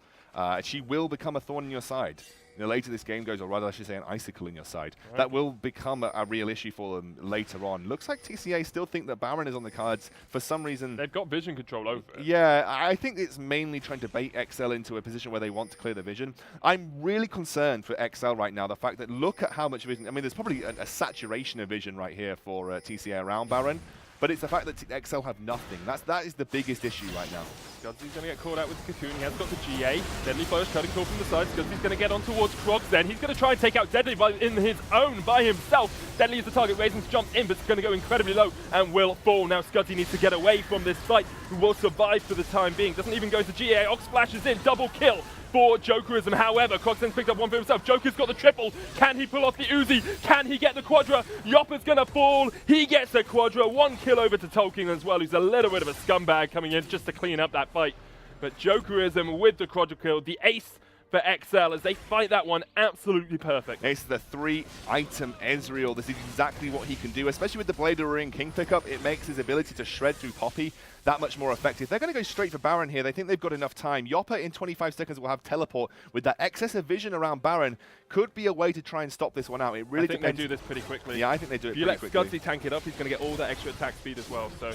She will become a thorn in your side. The later this game goes, or rather I should say an icicle in your side, right. That will become a real issue for them later on. Looks like TCA still think that Baron is on the cards for some reason. They've got vision control over it. Yeah, I think it's mainly trying to bait XL into a position where they want to clear the vision. I'm really concerned for XL right now, the fact that look at how much vision, I mean there's probably a saturation of vision right here for TCA around Baron. But it's the fact that XL have nothing. That is the biggest issue right now. Scudzy's going to get caught out with the Cocoon. He has got the GA. Deadly Flash cutting call from the side. Scudzy's going to get on towards Krogs then. He's going to try and take out Deadly by himself. Deadly is the target. Raisins jumps in, but it's going to go incredibly low and will fall. Now Scudzy needs to get away from this fight, who will survive for the time being. Doesn't even go to GA. Ox splashes in. Double kill for Jokerism. However, Krogs picked up one for himself. Joker's got the triple. Can he pull off the Uzi? Can he get the Quadra? Yopper's going to fall. He gets the Quadra. One kill over to Tolkien as well, who's a little bit of a scumbag coming in just to clean up that fight. But Jokerism with the Quadra kill, the ace for XL as they fight that one absolutely perfect. It's the 3-item Ezreal. This is exactly what he can do, especially with the Blade of Ring King pickup. It makes his ability to shred through Poppy that much more effective. They're going to go straight for Baron here. They think they've got enough time. Yopper in 25 seconds will have teleport. With that excess of vision around Baron, could be a way to try and stop this one out. It really depends. I think they do this pretty quickly. Yeah, I think they do it pretty quickly. If you let Scudzy tank it up, he's going to get all that extra attack speed as well. So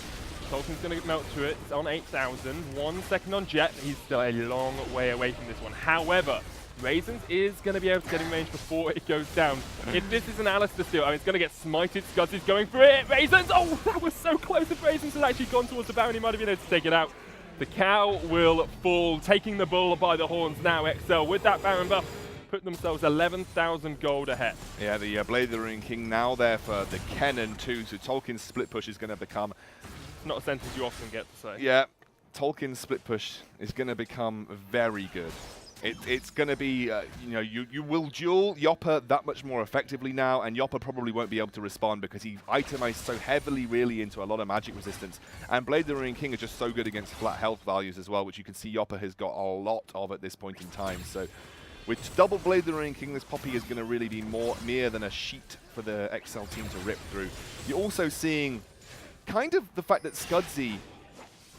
Tolkien's going to melt to it. It's on 8,000. 1 second on Jet. He's still a long way away from this one. However, Raisins is going to be able to get in range before it goes down. If this is an Alistar steal, I mean, it's going to get smited. Scudzy's going for it. Raisins! Oh, that was so close. If Raisins had actually gone towards the Baron, he might have been able to take it out. The cow will fall, taking the bull by the horns now. XL with that Baron buff put themselves 11,000 gold ahead. Yeah, the Blade of the Ring King now there for the Kennen too. So Tolkien's split push is going to become... It's not a sentence you often get to say. Yeah, Tolkien's split push is going to become very good. It's going to be, you will duel Yopper that much more effectively now, and Yopper probably won't be able to respond because he itemized so heavily really into a lot of magic resistance. And Blade of the Ring King are just so good against flat health values as well, which you can see Yopper has got a lot of at this point in time. So with double Blade of the Ring King, this Poppy is going to really be more near than a sheet for the XL team to rip through. You're also seeing kind of the fact that Scudzy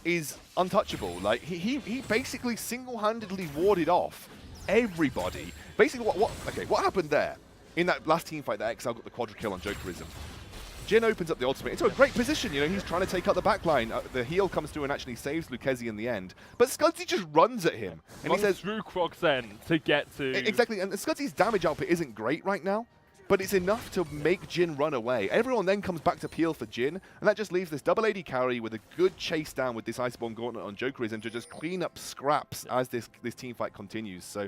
is untouchable. Like he basically single-handedly warded off everybody. Basically, what happened there in that last team fight that XL got the Quadra kill on Jokerism? Jhin opens up the ultimate into a great position. You know, he's trying to take out the backline. The heal comes through and actually saves Lucchesi in the end. But Scudzy just runs at him and he says through Croxen to get to exactly. And Scudzy's damage output isn't great right now, but it's enough to make Jhin run away. Everyone then comes back to peel for Jhin, and that just leaves this double AD carry with a good chase down with this Iceborne Gauntlet on Jokerism to just clean up scraps as this team fight continues. So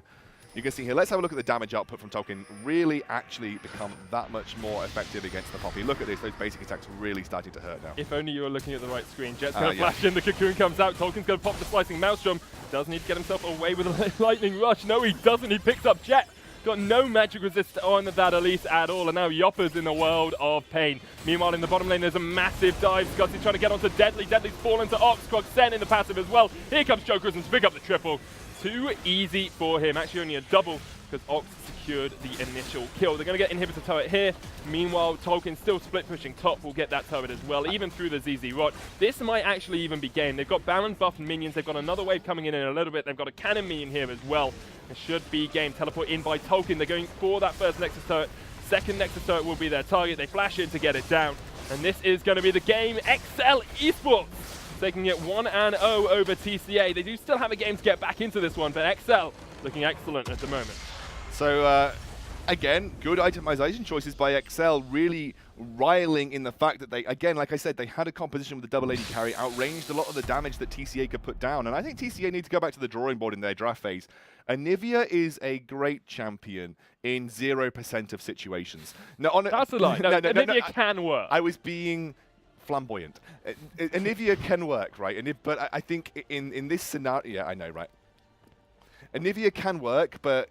you can see here, let's have a look at the damage output from Tolkien. Really actually become that much more effective against the Poppy. Look at this, those basic attacks really starting to hurt now. If only you were looking at the right screen. Jet's going to flash in, the Cocoon comes out, Tolkien's going to pop the Slicing Maelstrom. Does need to get himself away with a Lightning Rush. No, he doesn't, he picks up Jet. Got no magic resist on that Elise at all, and now Yopper's in the world of pain. Meanwhile, in the bottom lane, there's a massive dive. Scudzy's trying to get onto Deadly. Deadly's fallen to Ox. Kroxen in the passive as well. Here comes Jokerism to pick up the triple. Too easy for him. Actually, only a double because Ox secured the initial kill. They're going to get Inhibitor Turret here. Meanwhile, Tolkien still split pushing top. Will get that turret as well, even through the ZZ Rot. This might actually even be game. They've got Baron buff and minions. They've got another wave coming in a little bit. They've got a cannon minion here as well. It should be game. Teleport in by Tolkien. They're going for that first Nexus turret. Second Nexus turret will be their target. They flash in to get it down. And this is going to be the game. XL Esports taking it 1-0 over TCA. They do still have a game to get back into this one, but XL looking excellent at the moment. So, again, good itemization choices by XL, really riling in the fact that they, again, like I said, they had a composition with the double AD carry, outranged a lot of the damage that TCA could put down. And I think TCA need to go back to the drawing board in their draft phase. Anivia is a great champion in 0% of situations. No, that's a lie. Anivia can work. I was being flamboyant. Anivia can work, right? But I think in this scenario, yeah, I know, right? Anivia can work, but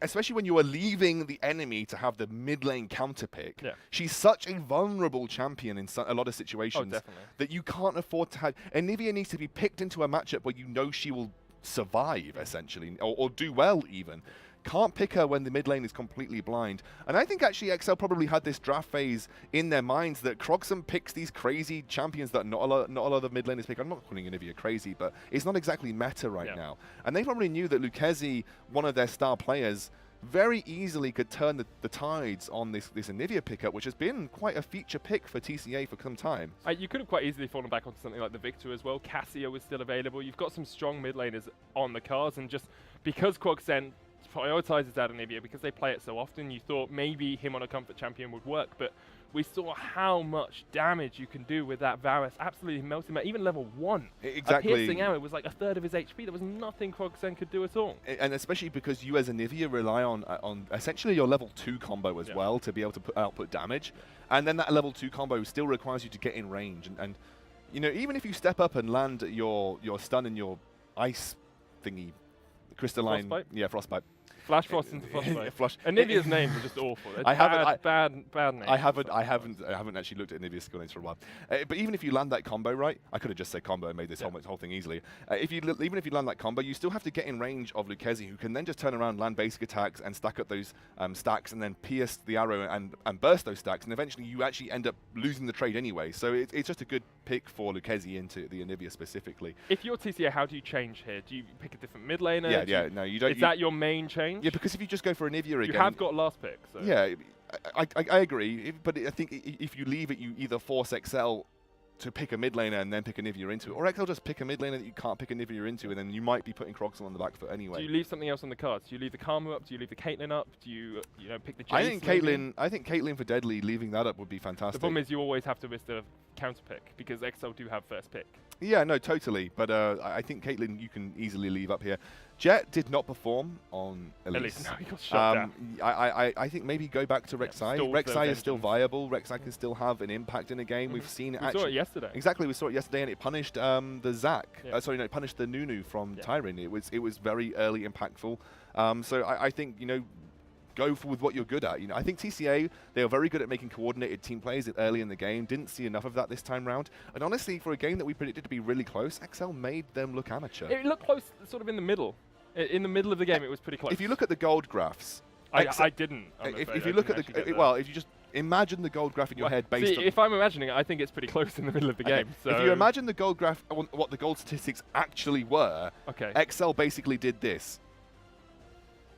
especially when you are leaving the enemy to have the mid lane counter pick. Yeah. She's such a vulnerable champion in a lot of situations that you can't afford to have. Anivia needs to be picked into a matchup where you know she will survive, essentially, or do well even. Can't pick her when the mid lane is completely blind. And I think actually XL probably had this draft phase in their minds that Croxum picks these crazy champions that not a lot of the mid laners pick. I'm not calling Anivia crazy, but it's not exactly meta right now. And they probably knew that Lucchesi, one of their star players, very easily could turn the tides on this Anivia pickup, which has been quite a feature pick for TCA for some time. You could have quite easily fallen back onto something like the Victor as well. Cassia was still available. You've got some strong mid laners on the cards, and just because Quogsent prioritizes that Anivia, because they play it so often, you thought maybe him on a comfort champion would work, but we saw how much damage you can do with that Varus, absolutely melting him. Even level 1, exactly. A piercing arrow was like a third of his HP. There was nothing Quogsent could do at all. And especially because you as Anivia rely on essentially your level 2 combo as well to be able to output damage. And then that level 2 combo still requires you to get in range. And you know, even if you step up and land your stun and your ice thingy, crystalline, frostbite. Flash Frost into Frostbite. Anivia's names are just awful. Bad names. I haven't actually looked at Anivia's skill names for a while. But even if you land that combo right, I could have just said combo and made this whole thing easily. Even if you land that combo, you still have to get in range of Lucchesi, who can then just turn around, land basic attacks, and stack up those stacks, and then pierce the arrow and burst those stacks, and eventually you actually end up losing the trade anyway. So it's just a good pick for Lucchesi into the Anivia specifically. If you're TCA, how do you change here? Do you pick a different mid laner? No, you don't. Is that your main change? Yeah, because if you just go for Anivia again... You have got last pick. So. Yeah, I agree, but I think if you leave it, you either force XL to pick a mid laner and then pick Anivia into it, or XL just pick a mid laner that you can't pick Anivia into, and then you might be putting Croxel on the back foot anyway. Do you leave something else on the cards? Do you leave the Karma up? Do you leave the Caitlyn up? Do you pick the Jace? I think Caitlyn for Deadly, leaving that up would be fantastic. The problem is you always have to risk the counter pick, because XL do have first pick. Yeah, no, totally. But I think Caitlyn you can easily leave up here. Jet did not perform on Elise. No, he got shut down. I think maybe go back to Rek'Sai. Rek'Sai is still viable. Rek'Sai can still have an impact in a game. We've seen it. We saw it yesterday. Exactly, we saw it yesterday, and it punished the Zac. It punished the Nunu from Tyrion. It was very early impactful. So I think go with what you're good at. I think TCA, they are very good at making coordinated team plays early in the game. Didn't see enough of that this time round. And honestly, for a game that we predicted to be really close, XL made them look amateur. It looked close, sort of in the middle. In the middle of the game, it was pretty close. If you look at the gold graphs, I didn't. If you look at if you just imagine the gold graph in your head based on... if I'm imagining it, I think it's pretty close in the middle of the game. So if you imagine the gold graph, what the gold statistics actually were, XL basically did this.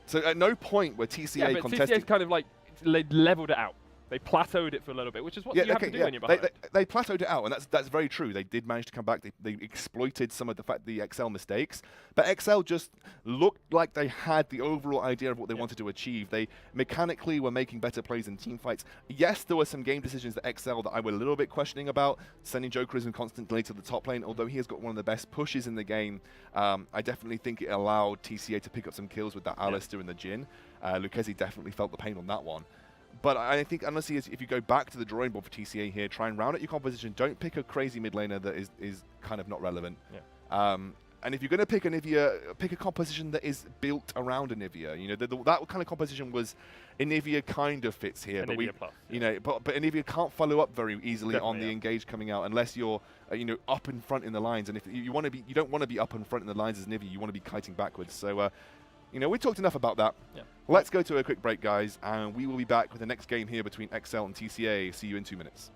So at no point were TCA contesting... TCA's kind of like leveled it out. They plateaued it for a little bit, which is what you have to do when you're behind. They plateaued it out, and that's very true. They did manage to come back. They exploited some of the XL mistakes, but XL just looked like they had the overall idea of what they wanted to achieve. They mechanically were making better plays in team fights. Yes, there were some game decisions that XL that I were a little bit questioning about, sending Jokerism constantly to the top lane, although he has got one of the best pushes in the game. I definitely think it allowed TCA to pick up some kills with that Alistar and the Jhin. Lucchesi definitely felt the pain on that one. But I think, honestly, if you go back to the drawing board for TCA here, try and round out your composition. Don't pick a crazy mid laner that is kind of not relevant. And if you're going to pick Anivia, pick a composition that is built around Anivia. That kind of composition was Anivia kind of fits here. Anivia but but Anivia can't follow up very easily on the engage coming out unless you're up in front in the lines. And if you want to be, you don't want to be up in front in the lines as Anivia. You want to be kiting backwards. So. We talked enough about that. Let's go to a quick break, guys, and we will be back with the next game here between XL and TCA. See you in 2 minutes.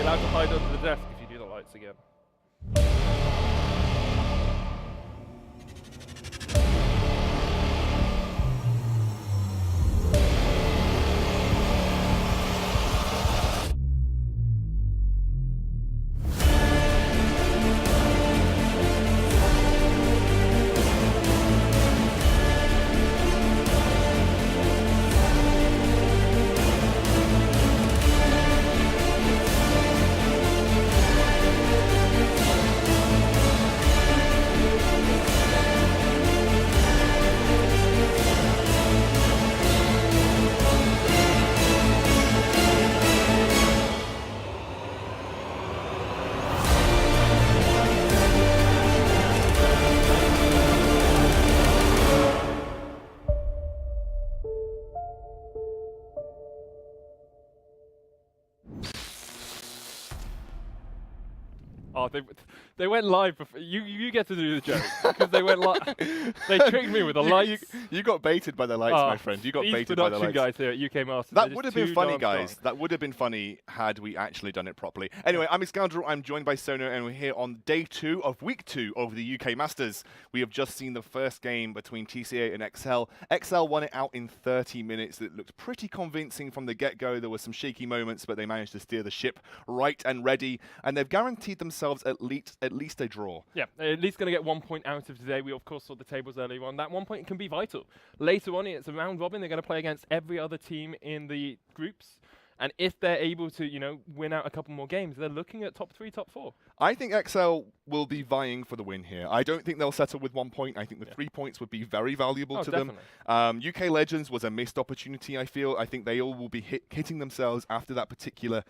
Allowed to hide under the desk if you do the lights again. Oh, they went live before. You get to do the joke because they went live. They tricked me with the lights. You got baited by the lights, my friend. You got baited by the lights. These production guys here at UK Masters. That would have been funny, guys. That would have been funny had we actually done it properly. Anyway, I'm Scoundrel. I'm joined by Sono, and we're here on day 2 of week 2 of the UK Masters. We have just seen the first game between TCA and XL. XL won it out in 30 minutes. It looked pretty convincing from the get-go. There were some shaky moments, but they managed to steer the ship right and ready, and they've guaranteed themselves at least a draw. Yeah, at least going to get 1 point out of today. We, of course, saw the tables earlier on. That 1 point can be vital. Later on, it's a round robin. They're going to play against every other team in the groups. And if they're able to, win out a couple more games, they're looking at top 3, top 4. I think XL will be vying for the win here. I don't think they'll settle with 1 point. I think the 3 points would be very valuable to them. UK Legends was a missed opportunity, I feel. I think they all will be hitting themselves after that particular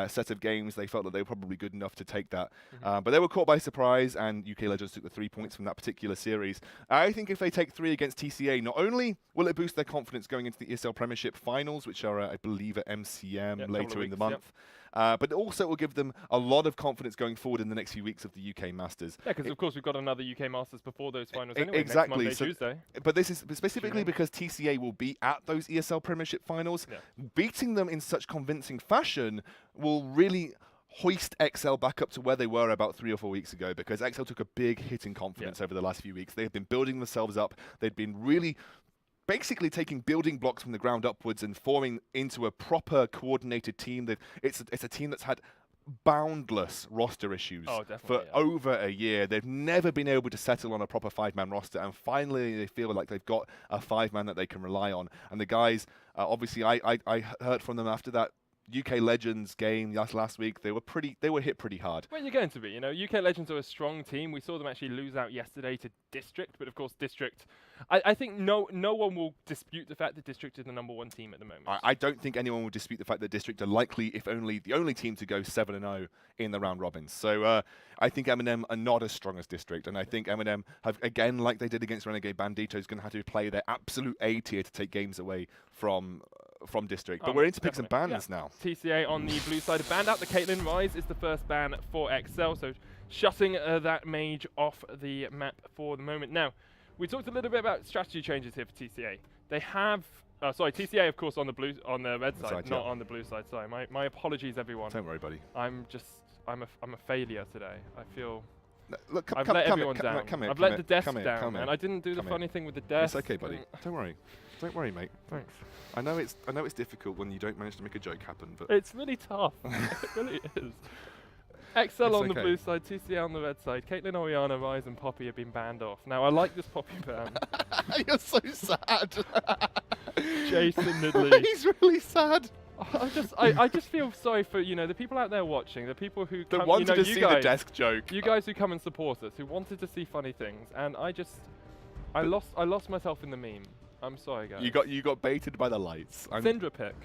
set of games. They felt that they were probably good enough to take that. But they were caught by surprise, and UK Legends took the 3 points from that particular series. I think if they take 3 against TCA, not only will it boost their confidence going into the ESL Premiership Finals, which are, I believe, at MCM later in the month, but also it will give them a lot of confidence going forward in the next few weeks of the UK Masters. Yeah, because of course we've got another UK Masters before those finals anyway. Exactly. Next Monday, Tuesday. But this is specifically because TCA will be at those ESL Premiership Finals. Beating them in such convincing fashion will really hoist XL back up to where they were about 3 or 4 weeks ago, because XL took a big hit in confidence over the last few weeks. They have been building themselves up. They've been really basically taking building blocks from the ground upwards and forming into a proper coordinated team. It's a team that's had boundless roster issues for over a year. They've never been able to settle on a proper 5-man roster, and finally they feel like they've got a 5-man that they can rely on. And the guys, obviously I heard from them after that UK Legends game last week. They were hit pretty hard. Well, you're going to be. UK Legends are a strong team. We saw them actually lose out yesterday to District, but of course District, I think no one will dispute the fact that District is the #1 team at the moment. I don't think anyone will dispute the fact that District are likely, if only, the only team to go 7-0 in the round robins. So I think M&M are not as strong as District, and I think M&M have, again, like they did against Renegade Bandito, is going to have to play their absolute A tier to take games away from District. But we're into picks and bans now. TCA on the blue side. Banned out the Caitlyn. Rise is the first ban for XL, so shutting that mage off the map for the moment. Now, we talked a little bit about strategy changes here for TCA. They have, TCA of course on the red side, not on the blue side. Sorry, my apologies, everyone. Don't worry, buddy. I'm a failure today. I feel. Look, I've let everyone down. I've let the desk down, and I didn't do the funny thing with the desk. It's okay, buddy. Don't worry. Don't worry, mate. Thanks. I know it's difficult when you don't manage to make a joke happen, but it's really tough. It really is. XL on the blue side, TCA on the red side. Caitlyn, Oriana, Rise, and Poppy have been banned off. Now, I like this Poppy ban. You're so sad. Jason Midley. He's really sad. I just feel sorry for the people out there watching, the people who wanted to see the desk joke. You guys who come and support us, who wanted to see funny things, and I lost myself in the meme. I'm sorry, guys. You got baited by the lights. Syndra pick.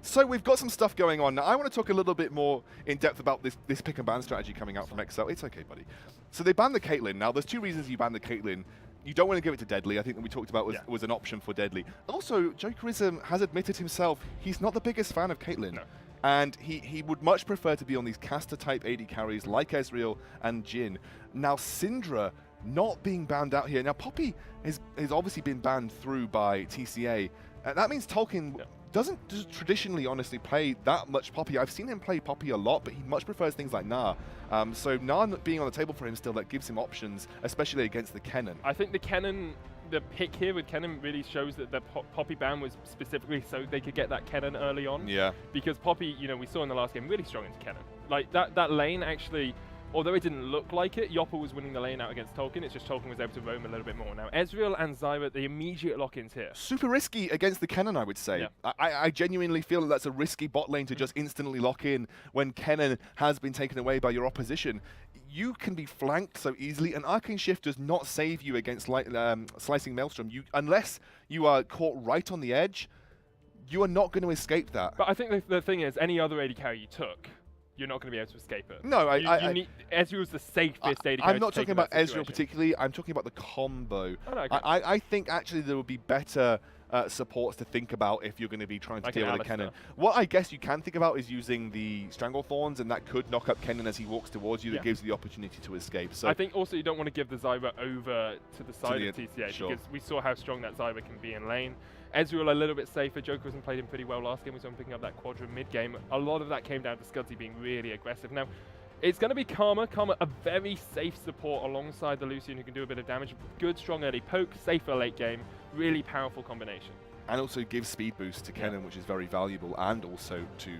So we've got some stuff going on now. I want to talk a little bit more in depth about this pick and ban strategy coming out from XL. It's okay, buddy. So they banned the Caitlyn. Now, there's 2 reasons you ban the Caitlyn. You don't want to give it to Deadly. I think that we talked about was an option for Deadly. Also, Jokerism has admitted himself he's not the biggest fan of Caitlyn. No. And he would much prefer to be on these caster-type AD carries like Ezreal and Jhin. Now, Syndra not being banned out here. Now, Poppy has obviously been banned through by TCA. That means Tolkien doesn't traditionally, honestly, play that much Poppy. I've seen him play Poppy a lot, but he much prefers things like Gnar. So Gnar being on the table for him still, that gives him options, especially against the Kennen. I think the pick here with Kennen really shows that the Poppy ban was specifically so they could get that Kennen early on. Yeah. Because Poppy, we saw in the last game, really strong into Kennen. Like, that lane actually, although it didn't look like it, Yopper was winning the lane out against Tolkien. It's just Tolkien was able to roam a little bit more. Now, Ezreal and Zyra, the immediate lock-ins here. Super risky against the Kennen, I would say. Yeah. I genuinely feel that's a risky bot lane to just instantly lock in when Kennen has been taken away by your opposition. You can be flanked so easily, and Arcane Shift does not save you against Slicing Maelstrom. Unless you are caught right on the edge, you are not going to escape that. But I think the thing is, any other AD carry you took, you're not going to be able to escape it. No, Ezreal's the safest AD carry. I'm not talking about Ezreal particularly. I'm talking about the combo. Oh, no, I think actually there would be better supports to think about if you're going to be trying to Like deal with a Kennen. What I guess you can think about is using the Stranglethorns, and that could knock up Kennen as he walks towards you. That gives you the opportunity to escape. So I think also you don't want to give the Zyra over to the side of TCA because we saw how strong that Zyra can be in lane. Ezreal a little bit safer. Jokerism played him pretty well last game. We saw him picking up that Quadra mid-game. A lot of that came down to Scudzy being really aggressive. Now, it's going to be Karma. Karma, a very safe support alongside the Lucian who can do a bit of damage. Good, strong early poke, safer late game. Really powerful combination. And also gives speed boost to Kennen, which is very valuable, and also to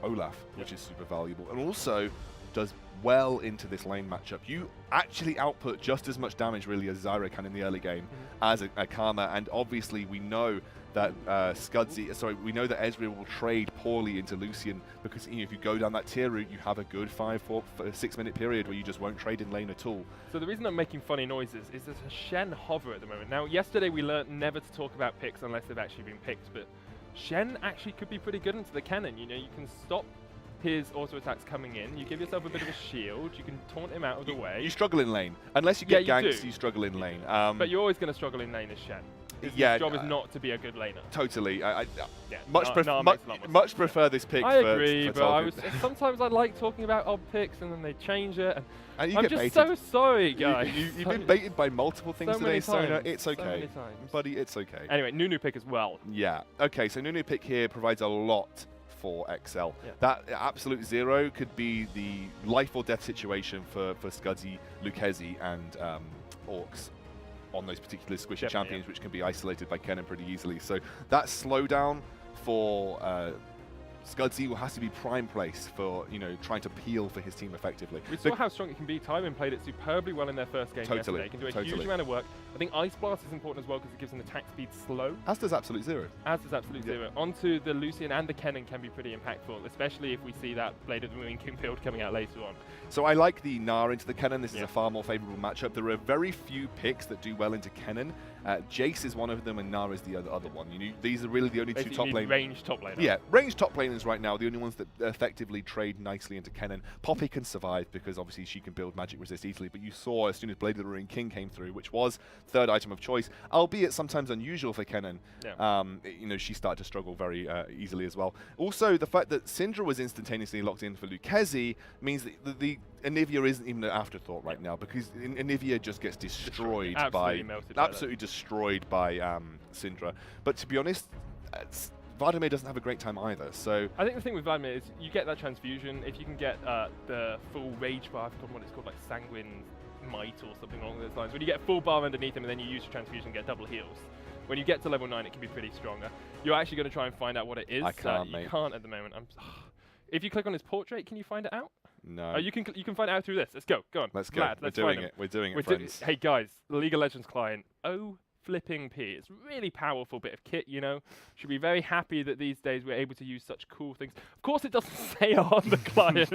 Olaf, which is super valuable. And also does well into this lane matchup. You actually output just as much damage really as Zyra can in the early game as a Karma, and obviously we know that we know that Ezreal will trade poorly into Lucian because if you go down that tier route, you have a good 5-6 minute period where you just won't trade in lane at all. So the reason I'm making funny noises is there's a Shen hover at the moment. Now, yesterday we learned never to talk about picks unless they've actually been picked, but Shen actually could be pretty good into the Kennen. You know, you can stop his auto attacks coming in, you give yourself a bit of a shield, you can taunt him out of the way. You struggle in lane. Unless you get ganks, you struggle in lane. But you're always going to struggle in lane as Shen. His job is not to be a good laner. Totally. Much prefer this pick. I agree, but sometimes I like talking about odd picks and then they change it. And you I'm get just baited. so sorry, guys. You've been baited by multiple things today, Sona. It's okay. So many times. Buddy, it's okay. Anyway, Nunu pick as well. Yeah. Okay, so Nunu pick here provides a lot for XL. That absolute zero could be the life or death situation for Scudzy, Lucchesi, and Orcs on those particular squishy champions, which can be isolated by Kennen pretty easily. So that slowdown for Scudzy will have to be prime place for, trying to peel for his team effectively. We saw how strong it can be. Tywin played it superbly well in their first game yesterday. It can do a huge amount of work. I think Ice Blast is important as well because it gives an attack speed slow. As does Absolute Zero. As does Absolute Zero. Onto the Lucian and the Kennen can be pretty impactful, especially if we see that Blade of the Moon King build coming out later on. So I like the Gnar into the Kennen. This is a far more favorable matchup. There are very few picks that do well into Kennen. Jace is one of them, and Gnar is the other one. These are really the only two top laners. Range top laners. Yeah, range top laners right now. The only ones that effectively trade nicely into Kennen. Poppy can survive because obviously she can build magic resist easily. But you saw as soon as Blade of the Ruined King came through, which was third item of choice, albeit sometimes unusual for Kennen. She started to struggle very easily as well. Also, the fact that Syndra was instantaneously locked in for Lucchesi means that the Anivia isn't even an afterthought right now because Anivia just gets destroyed absolutely destroyed by Syndra. But to be honest, Vladimir doesn't have a great time either. So I think the thing with Vladimir is you get that transfusion. If you can get the full rage bar, I've forgotten what it's called, like Sanguine Might or something along those lines. When you get full bar underneath him and then you use your transfusion and get double heals. When you get to level 9, it can be pretty stronger. You're actually going to try and find out what it is. I can't, mate. You can't at the moment. If you click on his portrait, can you find it out? No. You can find it out through this. Let's go. Go on. Let's go. Lad, We're doing it. We're doing it, friends. Hey, guys. The League of Legends client. Flipping P. It's a really powerful bit of kit, Should be very happy that these days we're able to use such cool things. Of course, it doesn't say on the client.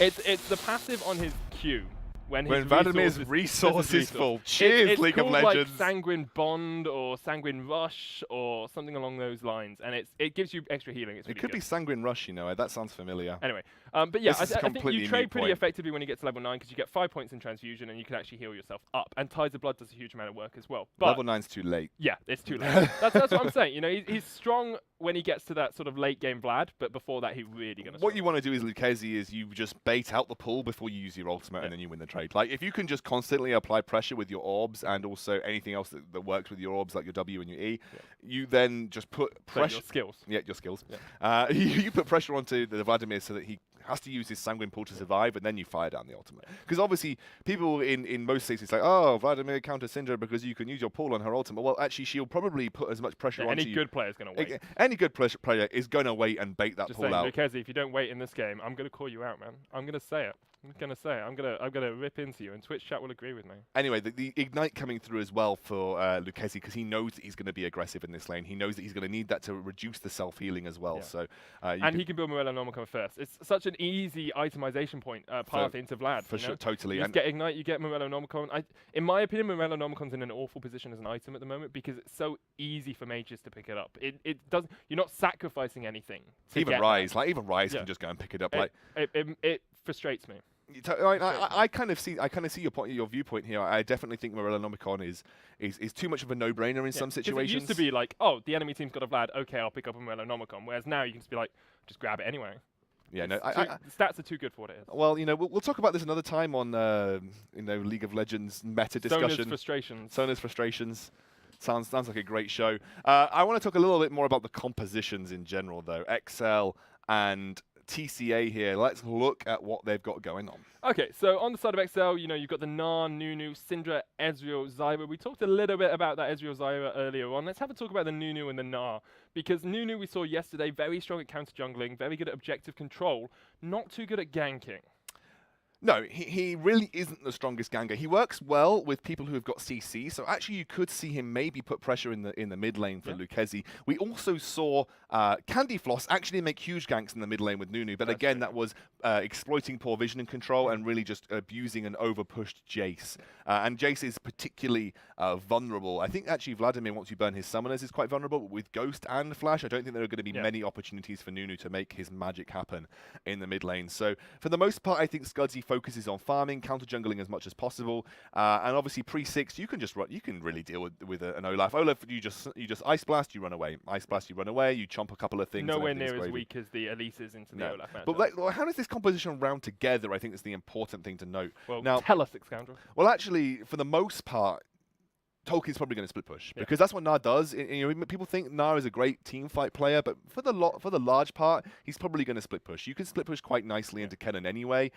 It's the passive on his Q. When Vladimir's resource is full. Cheers, League of Legends. Like Sanguine Bond or Sanguine Rush or something along those lines, and it gives you extra healing. It could be Sanguine Rush, that sounds familiar. Anyway, but yeah, I think you trade pretty effectively when you get to level 9 because you get 5 points in transfusion and you can actually heal yourself up. And Tides of Blood does a huge amount of work as well. But level 9's too late. Yeah, it's too late. That's what I'm saying. He's strong when he gets to that sort of late game Vlad, but before that, he's really going to. What you want to do as Lucchesi is you just bait out the pull before you use your ultimate and then you win the trade. Like, if you can just constantly apply pressure with your orbs and also anything else that works with your orbs, like your W and your E, you then just put pressure. Your skills. Yeah, your skills. Yeah. You put pressure onto the Vladimir so that he has to use his Sanguine Pull to survive, and then you fire down the ultimate. Because obviously, people in most cases say, oh, Vladimir counter Syndra because you can use your pull on her ultimate. Well, actually, she'll probably put as much pressure onto you. Any good player is going to wait. Any good player is going to wait and bait that Just pull saying, out. Lucchesi, if you don't wait in this game, I'm going to call you out, man. I'm going to say it. I'm gonna rip into you, and Twitch chat will agree with me. Anyway, the Ignite coming through as well for Lucchesi because he knows that he's going to be aggressive in this lane. He knows that he's going to need that to reduce the self-healing as well. So, he can build Morello Normicon first. It's such an easy itemization point path into Vlad. For sure, totally. You just get Ignite, you get Morello Normicon. In my opinion, Morello Normicon's in an awful position as an item at the moment because it's so easy for mages to pick it up. It does. You're not sacrificing anything. Even Ryze, even Ryze can just go and pick it up. It frustrates me. I kind of see your viewpoint here. I definitely think Morellonomicon is too much of a no-brainer in some situations. It used to be like, oh, the enemy team's got a Vlad, okay, I'll pick up a Morellonomicon. Whereas now you can just be like, just grab it anyway. Yeah, no, the stats are too good for what it is. Well, we'll talk about this another time on League of Legends meta discussion. Sona's frustrations. Sounds like a great show. I want to talk a little bit more about the compositions in general, though. XL and TCA here. Let's look at what they've got going on. Okay, so on the side of XL, you've got the Gnar, Nunu, Syndra, Ezreal, Zyra. We talked a little bit about that Ezreal Zyra earlier on. Let's have a talk about the Nunu and the Gnar. Because Nunu, we saw yesterday, very strong at counter jungling, very good at objective control, not too good at ganking. No, he really isn't the strongest ganger. He works well with people who have got CC, so actually you could see him maybe put pressure in the mid lane for Lucchesi. We also saw Candyfloss actually make huge ganks in the mid lane with Nunu, but again, that was exploiting poor vision and control and really just abusing an over-pushed Jace. And Jace is particularly vulnerable. I think actually Vladimir, once you burn his summoners, is quite vulnerable, but with Ghost and Flash, I don't think there are going to be many opportunities for Nunu to make his magic happen in the mid lane. So for the most part, I think Scudzy focuses on farming, counter jungling as much as possible, and obviously pre-6 you can really deal with an Olaf. Olaf, you just Ice Blast, you run away. Ice Blast, you run away. You chomp a couple of things. Nowhere near as weak as the Elises into the Olaf match. But how does this composition round together? I think is the important thing to note. Well, now tell us, Scoundrel. Well, actually, for the most part, Tolkien's probably going to split push because that's what Gnar does. People think Gnar is a great team fight player, but for the large part, he's probably going to split push. You can split push quite nicely into Kennen anyway,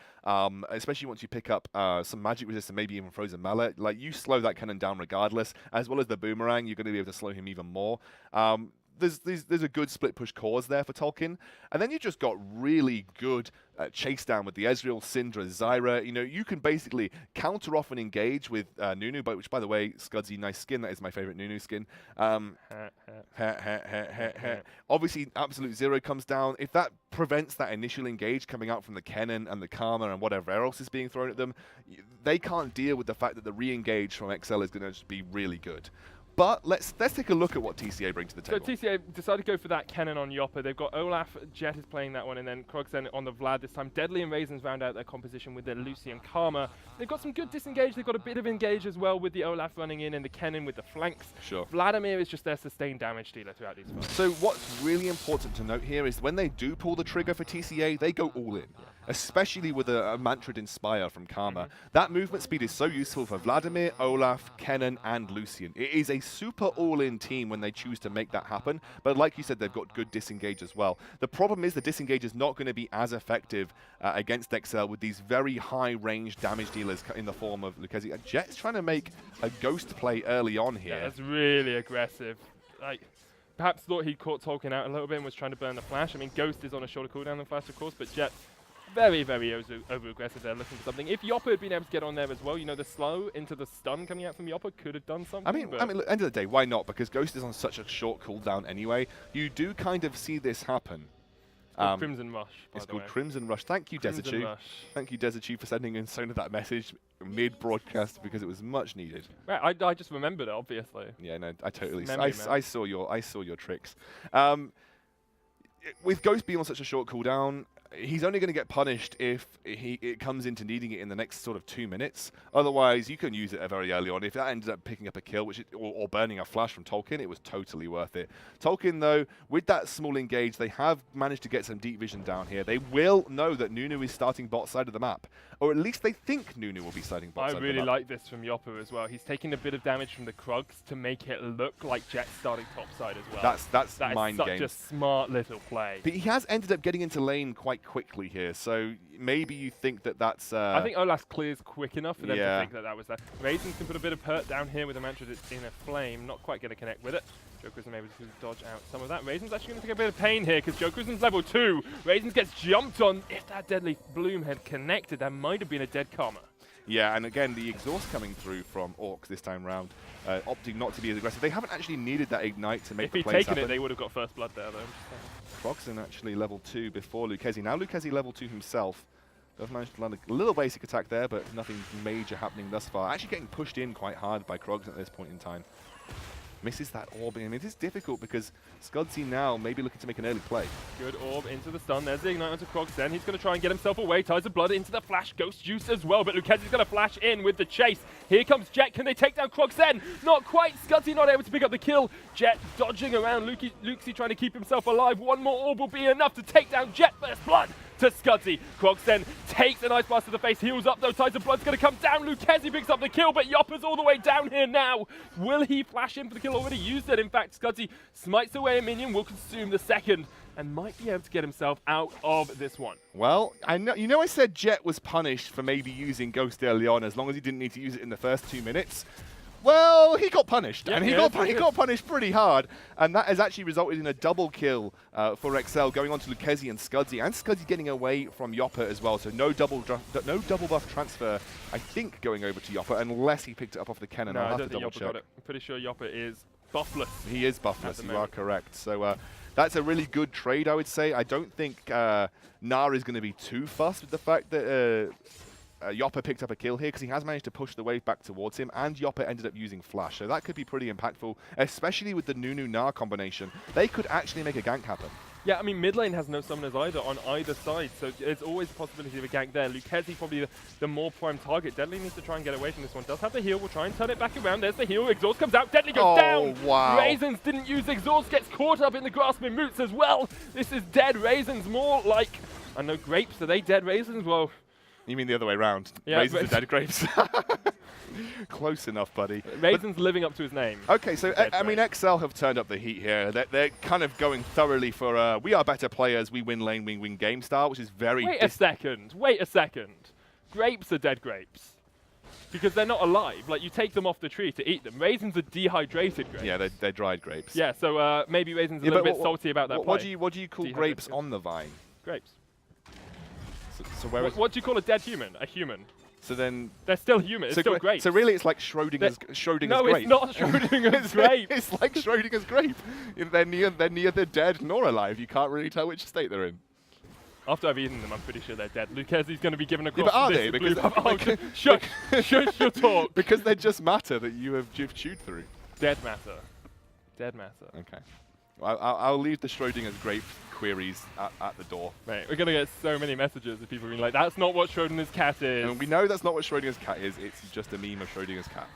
especially once you pick up some magic resist and maybe even Frozen Mallet. Like, you slow that Kennen down regardless, as well as the boomerang. You're going to be able to slow him even more. There's a good split push cause there for Tolkien, and then you just got really good chase down with the Ezreal, Syndra, Zyra. You can basically counter off and engage with Nunu, which, by the way, Scudzy, nice skin. That is my favorite Nunu skin. Obviously, Absolute Zero comes down. If that prevents that initial engage coming out from the Kennen and the Karma and whatever else is being thrown at them, they can't deal with the fact that the re-engage from XL is going to just be really good. But let's take a look at what TCA bring to the table. So TCA decided to go for that Kennen on Yopper. They've got Olaf, Jet is playing that one, and then Krogsen on the Vlad this time. Deadly and Raisins round out their composition with their Lucy and Karma. They've got some good disengage. They've got a bit of engage as well with the Olaf running in and the Kennen with the flanks. Sure. Vladimir is just their sustained damage dealer throughout these fights. So what's really important to note here is when they do pull the trigger for TCA, they go all in. Especially with a Mantrid Inspire from Karma. That movement speed is so useful for Vladimir, Olaf, Kennen, and Lucian. It is a super all-in team when they choose to make that happen, but like you said, they've got good disengage as well. The problem is the disengage is not going to be as effective against XL with these very high-range damage dealers in the form of Lucchesi. Jet's trying to make a ghost play early on here. Yeah, that's really aggressive. Perhaps thought he caught Tolkien out a little bit and was trying to burn the Flash. I mean, Ghost is on a shorter cooldown than Flash, of course, but Jet very, very over-aggressive there, looking for something. If Yopper had been able to get on there as well, the slow into the stun coming out from Yopper could have done something. I mean, look, end of the day, why not? Because Ghost is on such a short cooldown anyway. You do kind of see this happen. It's called Crimson Rush. It's called Crimson Rush. Thank you, Desertu. Thank you, Desertu, for sending in Sona that message mid-broadcast because it was much needed. Right, I just remembered it, obviously. Yeah, no, I totally. I saw your tricks. With Ghost being on such a short cooldown, he's only going to get punished if it comes into needing it in the next sort of 2 minutes. Otherwise, you can use it very early on. If that ended up picking up a kill, or burning a flash from Tolkien, it was totally worth it. Tolkien, though, with that small engage, they have managed to get some deep vision down here. They will know that Nunu is starting bot side of the map, or at least they think Nunu will be starting bot side of the map. I really like this from Yopper as well. He's taking a bit of damage from the Krugs to make it look like Jet starting top side as well. That's mind game. Such a smart little play. But he has ended up getting into lane quite quickly here, so maybe you think that's... I think Olaf clears quick enough for them to think that was that. Raisins can put a bit of hurt down here with a Mantra in a flame, not quite going to connect with it. Jokerism able to dodge out some of that. Raisins actually going to take a bit of pain here because Jokerism's level 2. Raisins gets jumped on. If that Deadly Bloom had connected, that might have been a dead Karma. Yeah, and again, the exhaust coming through from Orcs this time round, opting not to be as aggressive. They haven't actually needed that Ignite to make the plays happen. If he'd taken it, they would have got first blood there, though. Krogsen actually level 2 before Lucchesi. Now Lucchesi level 2 himself. Does manage to land a little basic attack there, but nothing major happening thus far. Actually getting pushed in quite hard by Krogsen at this point in time. Misses that orb. I mean, it is difficult because Scudzy now maybe looking to make an early play. Good orb into the stun. There's the ignite onto Kroxen. He's going to try and get himself away. Ties of blood into the flash. Ghost juice as well, but Lucchezi's going to flash in with the chase. Here comes Jet. Can they take down Kroxen? Not quite. Scudzy not able to pick up the kill. Jet dodging around. Luxie trying to keep himself alive. One more orb will be enough to take down Jet. First blood to Scudzy. Kroxen takes an ice blast to the face. Heals up though. Ties of blood's going to come down. Lucchezi picks up the kill, but Yopper's all the way down here now. Will he flash in for the kill? Already used it. In fact, Scudzy smites away a minion, will consume the second, and might be able to get himself out of this one. Well, I know. I said Jet was punished for maybe using Ghost early on, as long as he didn't need to use it in the first 2 minutes. Well, he got punished, and he got punished pretty hard, and that has actually resulted in a double kill for Excel, going on to Lucchezi and Scudzy getting away from Yopper as well. So no double buff transfer, I think, going over to Yopper, unless he picked it up off the cannon. No, I'll I have don't to think double Yopper check. got it. I'm pretty sure Yopper is buffless. He is buffless, you are correct. So that's a really good trade, I would say. I don't think Nara is going to be too fussed with the fact that Yopper picked up a kill here, because he has managed to push the wave back towards him, and Yopper ended up using Flash. So that could be pretty impactful, especially with the Nunu-Gnar combination. They could actually make a gank happen. Yeah, I mean, mid lane has no summoners either on either side, so there's always a possibility of a gank there. Lucchezi probably the more prime target. Deadly needs to try and get away from this one. Does have the heal, will try and turn it back around. There's the heal, Exhaust comes out, Deadly goes down! Wow. Raisins didn't use Exhaust, gets caught up in the grasping roots as well. This is dead Raisins, more like, I know, grapes. Are they dead Raisins? Well... You mean the other way around? Yeah, Raisins are dead grapes. Close enough, buddy. Raisins living up to his name. Okay, so I mean, XL have turned up the heat here. They're kind of going thoroughly for we are better players, we win lane, we win game style, which is very... Wait a second. Grapes are dead grapes. Because they're not alive. Like, you take them off the tree to eat them. Raisins are dehydrated grapes. Yeah, they're dried grapes. Yeah, so maybe Raisins are a little bit salty about that play. What do you call grapes on the vine? Grapes. So where is... What do you call a dead human? A human. So then... They're still human. It's still grapes. So really it's like Schrodinger's grape. No, it's not Schrodinger's grape. It's like Schrodinger's grape. They're neither dead nor alive. You can't really tell which state they're in. After I've eaten them, I'm pretty sure they're dead. Lucchezi's going to be given a cross. Yeah, but are they? Because shush your talk. Because they're just matter that you've chewed through. Dead matter. Dead matter. Okay. Well, I'll leave the Schrodinger's grape queries at the door. Mate, we're going to get so many messages of people being like, that's not what Schrodinger's cat is. And we know that's not what Schrodinger's cat is. It's just a meme of Schrodinger's cat.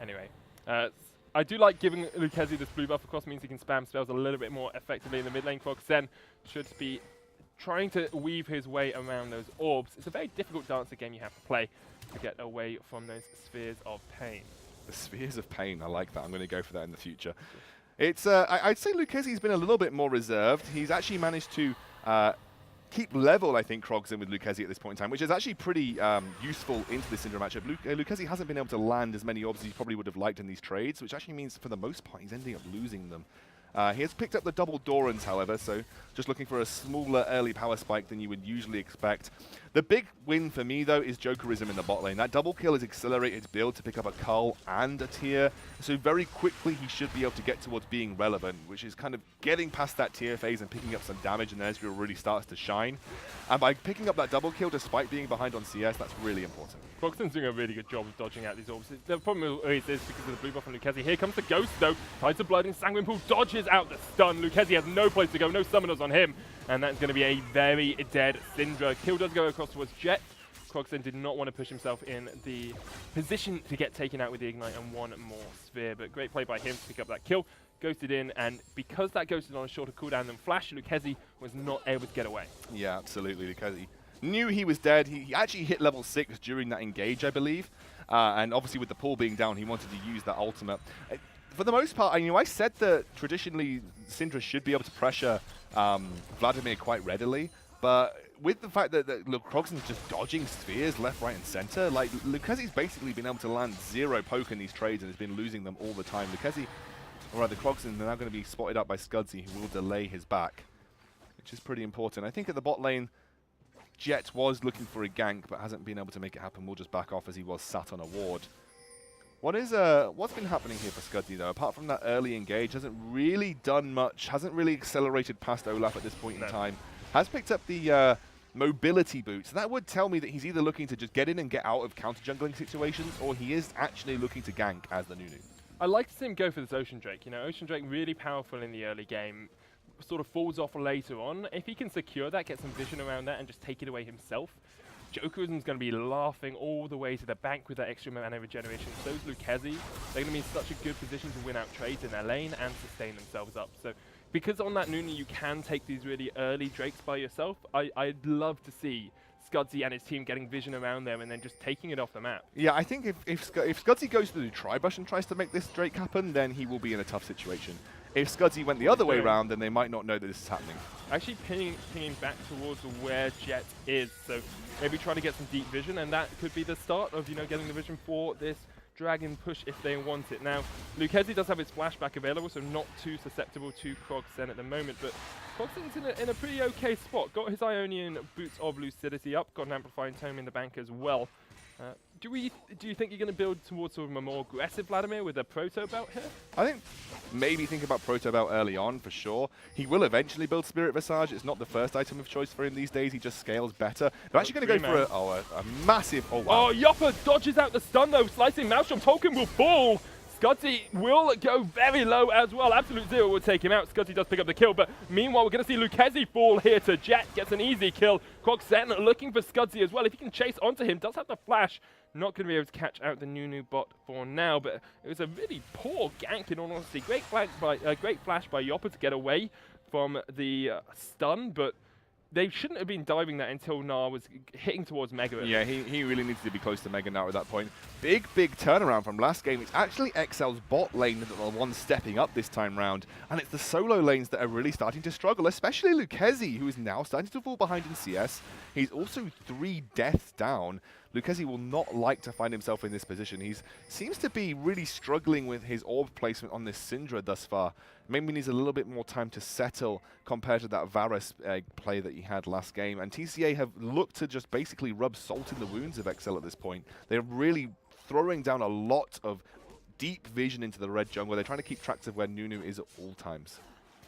Anyway, I do like giving Lucchezi this blue buff across, means he can spam spells a little bit more effectively in the mid lane. Kroxen should be trying to weave his way around those orbs. It's a very difficult dancer game you have to play to get away from those spheres of pain. The spheres of pain, I like that. I'm going to go for that in the future. It's I'd say Lucchezi's been a little bit more reserved. He's actually managed to keep level, I think, Kroxen with Lucchezi at this point in time, which is actually pretty useful into the Syndra matchup. Lucchezi hasn't been able to land as many orbs as he probably would have liked in these trades, which actually means, for the most part, he's ending up losing them. He has picked up the double Dorans, however, so just looking for a smaller early power spike than you would usually expect. The big win for me, though, is Jokerism in the bot lane. That double kill has accelerated his build to pick up a Cull and a Tear, so very quickly he should be able to get towards being relevant, which is kind of getting past that Tear phase and picking up some damage, and Ezreal really starts to shine. And by picking up that double kill, despite being behind on CS, that's really important. Kroxen's doing a really good job of dodging out these orbs. The problem is because of the blue buff on Lucchezi. Here comes the Ghost, though. Tides of Blood and Sanguine Pool dodges out the stun. Lucchezi has no place to go, no summoners on him. And that's going to be a very dead Syndra. Kill does go across towards Jet. Kroxen did not want to push himself in the position to get taken out with the Ignite and one more sphere. But great play by him to pick up that kill. Ghosted in, and because that ghosted on a shorter cooldown than Flash, Lucchezi was not able to get away. Yeah, absolutely. Lucchezi knew he was dead. He actually hit level 6 during that engage, I believe. And obviously with the pool being down, he wanted to use that ultimate. For the most part, I said that traditionally Syndra should be able to pressure Vladimir quite readily, but with the fact that Kroxen's just dodging spheres left, right, and center, like Lucchezi's basically been able to land 0 poke in these trades and has been losing them all the time. Lucchezi, or rather Kroxen, are now going to be spotted up by Scudzy, who will delay his back, which is pretty important. I think at the bot lane, Jet was looking for a gank, but hasn't been able to make it happen. We'll just back off as he was sat on a ward. What's been happening here for Scudzy, though? Apart from that early engage, hasn't really done much, hasn't really accelerated past Olaf at this point in time. Has picked up the mobility boots. That would tell me that he's either looking to just get in and get out of counter jungling situations, or he is actually looking to gank as the Nunu. I like to see him go for this Ocean Drake. You know, Ocean Drake really powerful in the early game, sort of falls off later on. If he can secure that, get some vision around that, and just take it away himself, Jokerism's going to be laughing all the way to the bank with that extra mana regeneration. So's Lucchesi. They're going to be in such a good position to win out trades in their lane and sustain themselves up. So, because on that Nunu you can take these really early Drakes by yourself, I'd love to see Scudzy and his team getting vision around them and then just taking it off the map. Yeah, I think if Scudzy goes to the Tribush and tries to make this Drake happen, then he will be in a tough situation. If Scudzy went the other way around, then they might not know that this is happening. Actually pinging back towards where Jet is, so maybe try to get some deep vision, and that could be the start of, you know, getting the vision for this Dragon push if they want it. Now, Lucchesi does have his flashback available, so not too susceptible to Krogsen at the moment, but Krogsen's in a pretty okay spot. Got his Ionian Boots of Lucidity up, got an Amplifying Tome in the bank as well. Do you think you're going to build towards sort of a more aggressive Vladimir with a Proto Belt here? I think maybe think about Proto Belt early on for sure. He will eventually build Spirit Visage. It's not the first item of choice for him these days. He just scales better. They're actually going to go for a massive. Oh wow! Oh, Yopper dodges out the stun though. Slicing Maelstrom. Tolkien will fall. Scudzy will go very low as well. Absolute Zero will take him out. Scudzy does pick up the kill, but meanwhile, we're going to see Lucchesi fall here to Jet. Gets an easy kill. Krogsen looking for Scudzy as well. If he can chase onto him, does have the flash. Not going to be able to catch out the Nunu bot for now, but it was a really poor gank in all honesty. Great flash by Yopper to get away from the stun, but they shouldn't have been diving that until Gnar was hitting towards Mega. Yeah, he really needs to be close to Mega now at that point. Big turnaround from last game. It's actually XL's bot lane that are the ones stepping up this time round, and it's the solo lanes that are really starting to struggle, especially Lucchesi, who is now starting to fall behind in CS. He's also 3 deaths down. Lucchesi will not like to find himself in this position. He seems to be really struggling with his orb placement on this Syndra thus far. Maybe needs a little bit more time to settle compared to that Varus play that he had last game. And TCA have looked to just basically rub salt in the wounds of XL at this point. They're really throwing down a lot of deep vision into the red jungle. They're trying to keep track of where Nunu is at all times.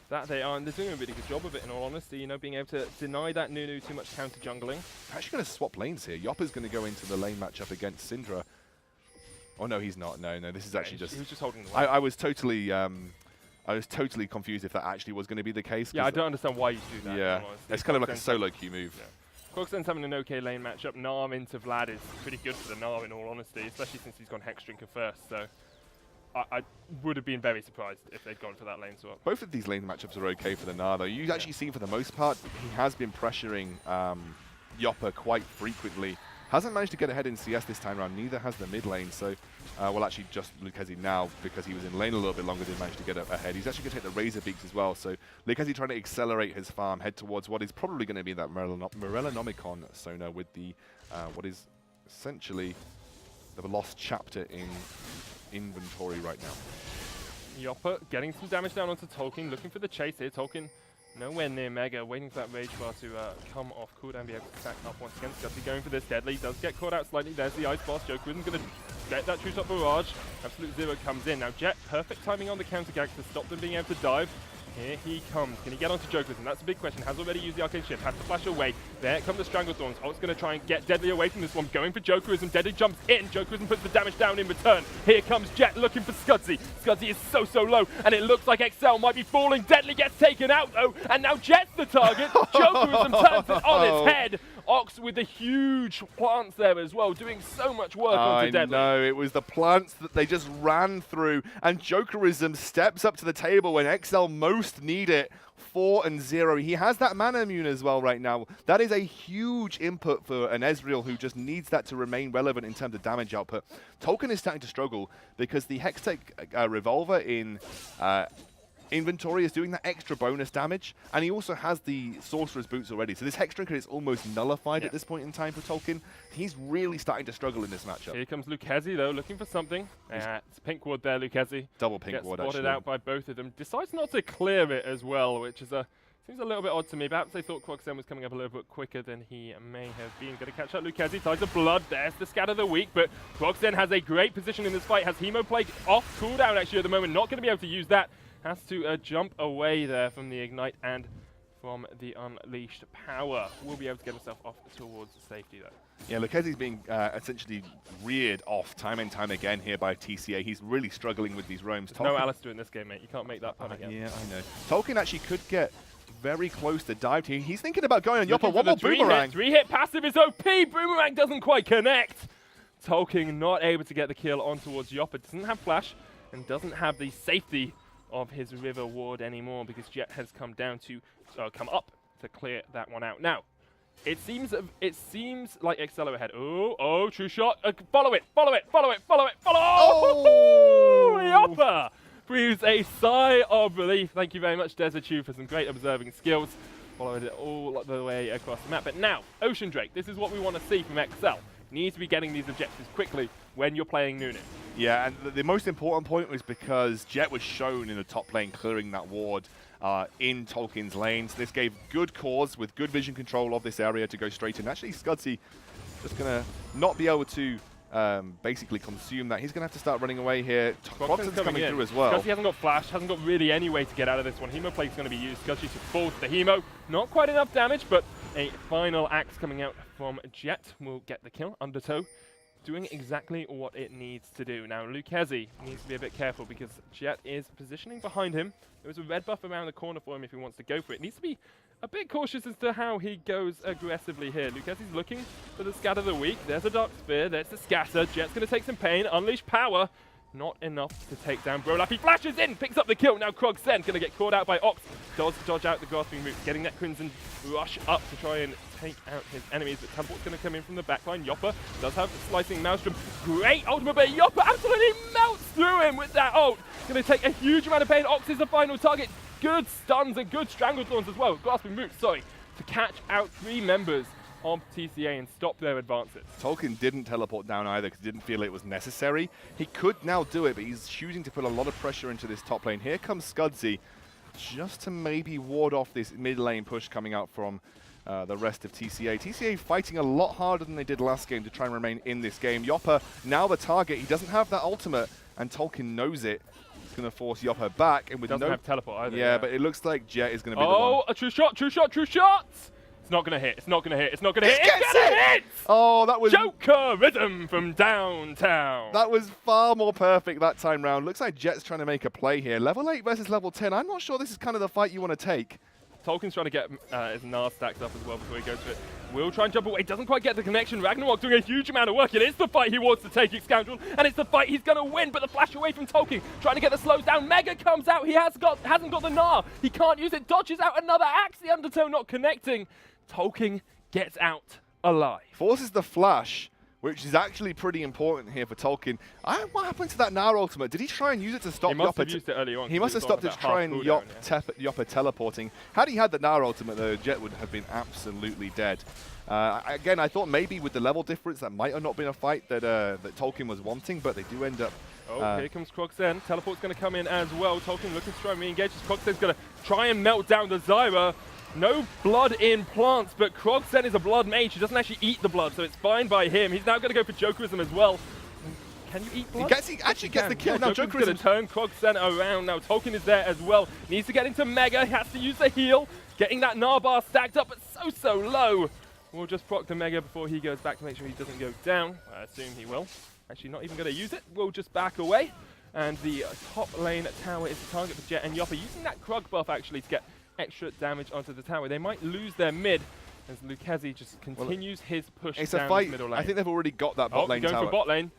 That they are, and they're doing a really good job of it in all honesty, you know, being able to deny that Nunu too much counter jungling. Actually going to swap lanes here. Yopper's going to go into the lane matchup against Syndra. Oh no, he's not. No, this is actually just... He was just holding the line. I was totally confused if that actually was going to be the case. Yeah, I don't understand why you do that. Yeah, it's kind of like a solo queue move. Yeah. Krogsen's having an okay lane matchup. Gnar into Vlad is pretty good for the Gnar in all honesty, especially since he's gone Hexdrinker first, so I would have been very surprised if they'd gone for that lane swap. Both of these lane matchups are okay for the Gnar, though. You actually see, for the most part, he has been pressuring Yopper quite frequently. Hasn't managed to get ahead in CS this time around, neither has the mid lane, so, well, actually just Lucchesi now, because he was in lane a little bit longer, did manage to get ahead. He's actually going to take the Razor Beaks as well, so Lucchesi trying to accelerate his farm, head towards what is probably going to be that Morellonomicon Sona with the, what is essentially the lost chapter in inventory right now. Yopper getting some damage down onto Tolkien, looking for the chase here. Tolkien nowhere near Mega, waiting for that Rage Bar to come off cooldown, be able to stack up once again. Scudzy going for this Deadly, does get caught out slightly. There's the Ice Boss. Jokerism's going to get that True Top Barrage. Absolute Zero comes in. Now Jet, perfect timing on the counter gank to stop them being able to dive. Here he comes. Can he get onto Jokerism? That's a big question. Has already used the Arcane Shift. Has to flash away. There come the Stranglethorns. Hulk's going to try and get Deadly away from this one. Going for Jokerism. Deadly jumps in. Jokerism puts the damage down in return. Here comes Jet looking for Scudzy. Scudzy is so low, and it looks like XL might be falling. Deadly gets taken out, though, and now Jet's the target. Jokerism turns it on its head. Ox with the huge plants there as well, doing so much work onto Deadly. I know, it was the plants that they just ran through, and Jokerism steps up to the table when XL most need it. 4 and 0. He has that mana immune as well right now. That is a huge input for an Ezreal who just needs that to remain relevant in terms of damage output. Tolkien is starting to struggle because the Hextech Revolver in inventory is doing that extra bonus damage, and he also has the Sorcerer's Boots already. So this Hexdrinker is almost nullified at this point in time for Tolkien. He's really starting to struggle in this matchup. Here comes Lucchesi, though, looking for something. It's pink ward there, Lucchesi. Double pink ward, spotted out by both of them. Decides not to clear it as well, which is seems a little bit odd to me. Perhaps they thought Krogsen was coming up a little bit quicker than he may have been. Going to catch up Lucchesi, Ties of Blood. There's the Scatter the Weak, but Krogsen has a great position in this fight. Has Hemoplague off cooldown actually at the moment. Not going to be able to use that. Has to jump away there from the Ignite and from the Unleashed Power. Will be able to get himself off towards safety though. Yeah, Lucchese's being essentially reared off time and time again here by TCA. He's really struggling with these roams. No Alistair in this game, mate. You can't make that pun again. Yeah, I know. Tolkien actually could get very close to dive here. He's thinking about going on Yopper. One more boomerang. Three-hit passive is OP. Boomerang doesn't quite connect. Tolkien not able to get the kill on towards Yopper. Doesn't have flash and doesn't have the safety of his river ward anymore because Jet has come up to clear that one out. Now, it seems like Excello ahead. Oh, true shot. Follow it. Oh! Yopper breathes a sigh of relief. Thank you very much, Desertu, for some great observing skills. Followed it all the way across the map. But now, Ocean Drake, this is what we want to see from Excel. Needs to be getting these objectives quickly when you're playing Nunu. Yeah, and the most important point was because Jet was shown in the top lane clearing that ward in Tolkien's lanes. This gave good cause with good vision control of this area to go straight in. Actually, Scudzy just going to not be able to basically consume that. He's going to have to start running away here. Croxen's coming through as well. Scudzy hasn't got flash, hasn't got really any way to get out of this one. Hemo Plague's going to be used. Scudzy should fall to the Hemo. Not quite enough damage, but a final axe coming out from Jet will get the kill. Undertow doing exactly what it needs to do. Now, Lucchese needs to be a bit careful because Jet is positioning behind him. There's a red buff around the corner for him if he wants to go for it. Needs to be a bit cautious as to how he goes aggressively here. Lucchese's looking for the scatter of the weak. There's a Dark Spear, there's the scatter. Jet's going to take some pain, unleash power. Not enough to take down Brolap. He flashes in, picks up the kill. Now Krogsen going to get caught out by Ox. Does dodge out the Grasping Roots, getting that Crimson rush up to try and take out his enemies. But Teleport's going to come in from the backline. Yopper does have the Slicing Maelstrom. Great ultimate, but Yopper absolutely melts through him with that ult. Going to take a huge amount of pain. Ox is the final target. Good stuns and good Strangle Thorns as well. Grasping Roots, sorry, to catch out 3 members of TCA and stop their advances. Tolkien didn't teleport down either because he didn't feel it was necessary. He could now do it, but he's choosing to put a lot of pressure into this top lane. Here comes Scudzy, just to maybe ward off this mid lane push coming out from the rest of TCA. TCA fighting a lot harder than they did last game to try and remain in this game. Yopper now the target. He doesn't have that ultimate, and Tolkien knows it. He's going to force Yopper back, and with doesn't have teleport either. Yeah, but it looks like Jet is going to be the one. Oh, a true shot! It's not going to hit. It's not going to hit. It's not going to hit. It's going to hit! Oh, that was Joker Rhythm from downtown. That was far more perfect that time round. Looks like Jet's trying to make a play here. Level 8 versus level 10. I'm not sure this is kind of the fight you want to take. Tolkien's trying to get his Gnar stacked up as well before he goes for it. Will try and jump away. Doesn't quite get the connection. Ragnarok doing a huge amount of work. It is the fight he wants to take, Scoundrel, and it's the fight he's going to win. But the flash away from Tolkien, trying to get the slows down. Mega comes out. He hasn't got the Gnar. He can't use it. Dodges out another axe. The Undertow not connecting. Tolkien gets out alive. Forces the flash, which is actually pretty important here for Tolkien. What happened to that Gnar ultimate? Did he try and use it to stop Yopper? He must have used it early on. He must have stopped it to try and Yopper teleporting. Had he had the Gnar ultimate, though, Jet would have been absolutely dead. Again, I thought maybe with the level difference, that might have not been a fight that Tolkien was wanting, but they do end up... Oh, here comes Krogsen. Teleport's going to come in as well. Tolkien looking to try and re-engage. Krogsen's going to try and melt down the Zyra. No blood in plants, but Krogsen is a blood mage. He doesn't actually eat the blood, so it's fine by him. He's now going to go for Jokerism as well. Can you eat blood? He actually gets the kill. Yeah, now Jokerism's going to turn Krogsen around. Now Tolkien is there as well. Needs to get into Mega. He has to use the heal. Getting that Gnar bar stacked up, but so low. We'll just proc the Mega before he goes back to make sure he doesn't go down. I assume he will. Actually, not even going to use it. We'll just back away. And the top lane tower is the target for Jet and Yopper. Using that Krug buff, actually, to get extra damage onto the tower. They might lose their mid as Lucchese just continues his push down the middle lane. I think they've already got that bot lane tower. Going for bot lane.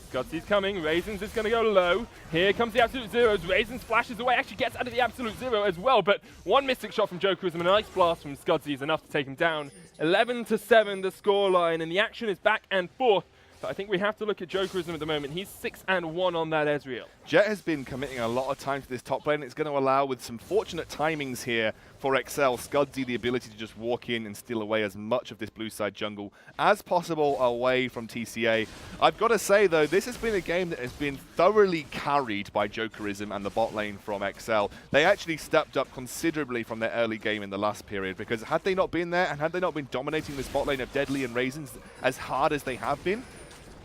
Scudzy's coming. Raisins is going to go low. Here comes the Absolute Zeros. Raisins flashes away. Actually gets out of the Absolute Zero as well. But one Mystic Shot from Jokerism and an Ice Blast from Scudzy is enough to take him down. 11-7 the scoreline, and the action is back and forth. But I think we have to look at Jokerism at the moment. He's 6-1 on that Ezreal. Jet has been committing a lot of time to this top lane. It's going to allow, with some fortunate timings here for Excel, Scudzy the ability to just walk in and steal away as much of this blue side jungle as possible away from TCA. I've got to say, though, this has been a game that has been thoroughly carried by Jokerism and the bot lane from Excel. They actually stepped up considerably from their early game in the last period, because had they not been there and had they not been dominating this bot lane of Deadly and Raisins as hard as they have been,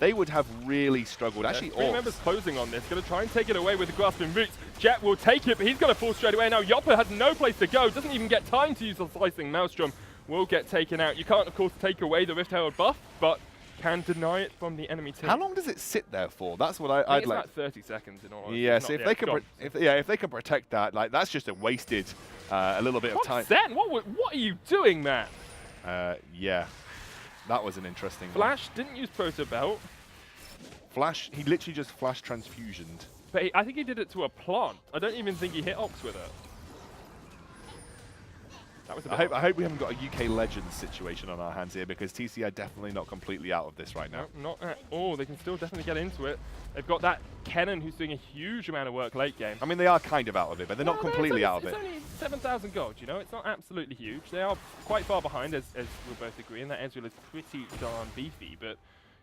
they would have really struggled. Actually, three members closing on this. Going to try and take it away with the Grasping Roots. Jet will take it, but he's going to fall straight away. Now Yopper has no place to go. Doesn't even get time to use the Slicing Maelstrom. will get taken out. You can't, of course, take away the Rift Herald buff, but can deny it from the enemy team. How long does it sit there for? That's what I'd like. It's about 30 seconds in all honesty. Yeah, so if they can, if they can protect that, like that's just a wasted a little bit of time. Zen, what are you doing, man? Yeah, that was an interesting Flash one. didn't use Proto Belt. Flash, he literally just Flash transfusioned. But I think he did it to a plant. I don't even think he hit Ox with it. That was I hope we haven't got a UK Legends situation on our hands here, because TCI are definitely not completely out of this right now. No, not at all. They can still definitely get into it. They've got that Kennen who's doing a huge amount of work late game. I mean, they are kind of out of it, but they're not completely out of it. It's only 7,000 gold, you know? It's not absolutely huge. They are quite far behind, as we'll both agree, and that Ezreal is pretty darn beefy, but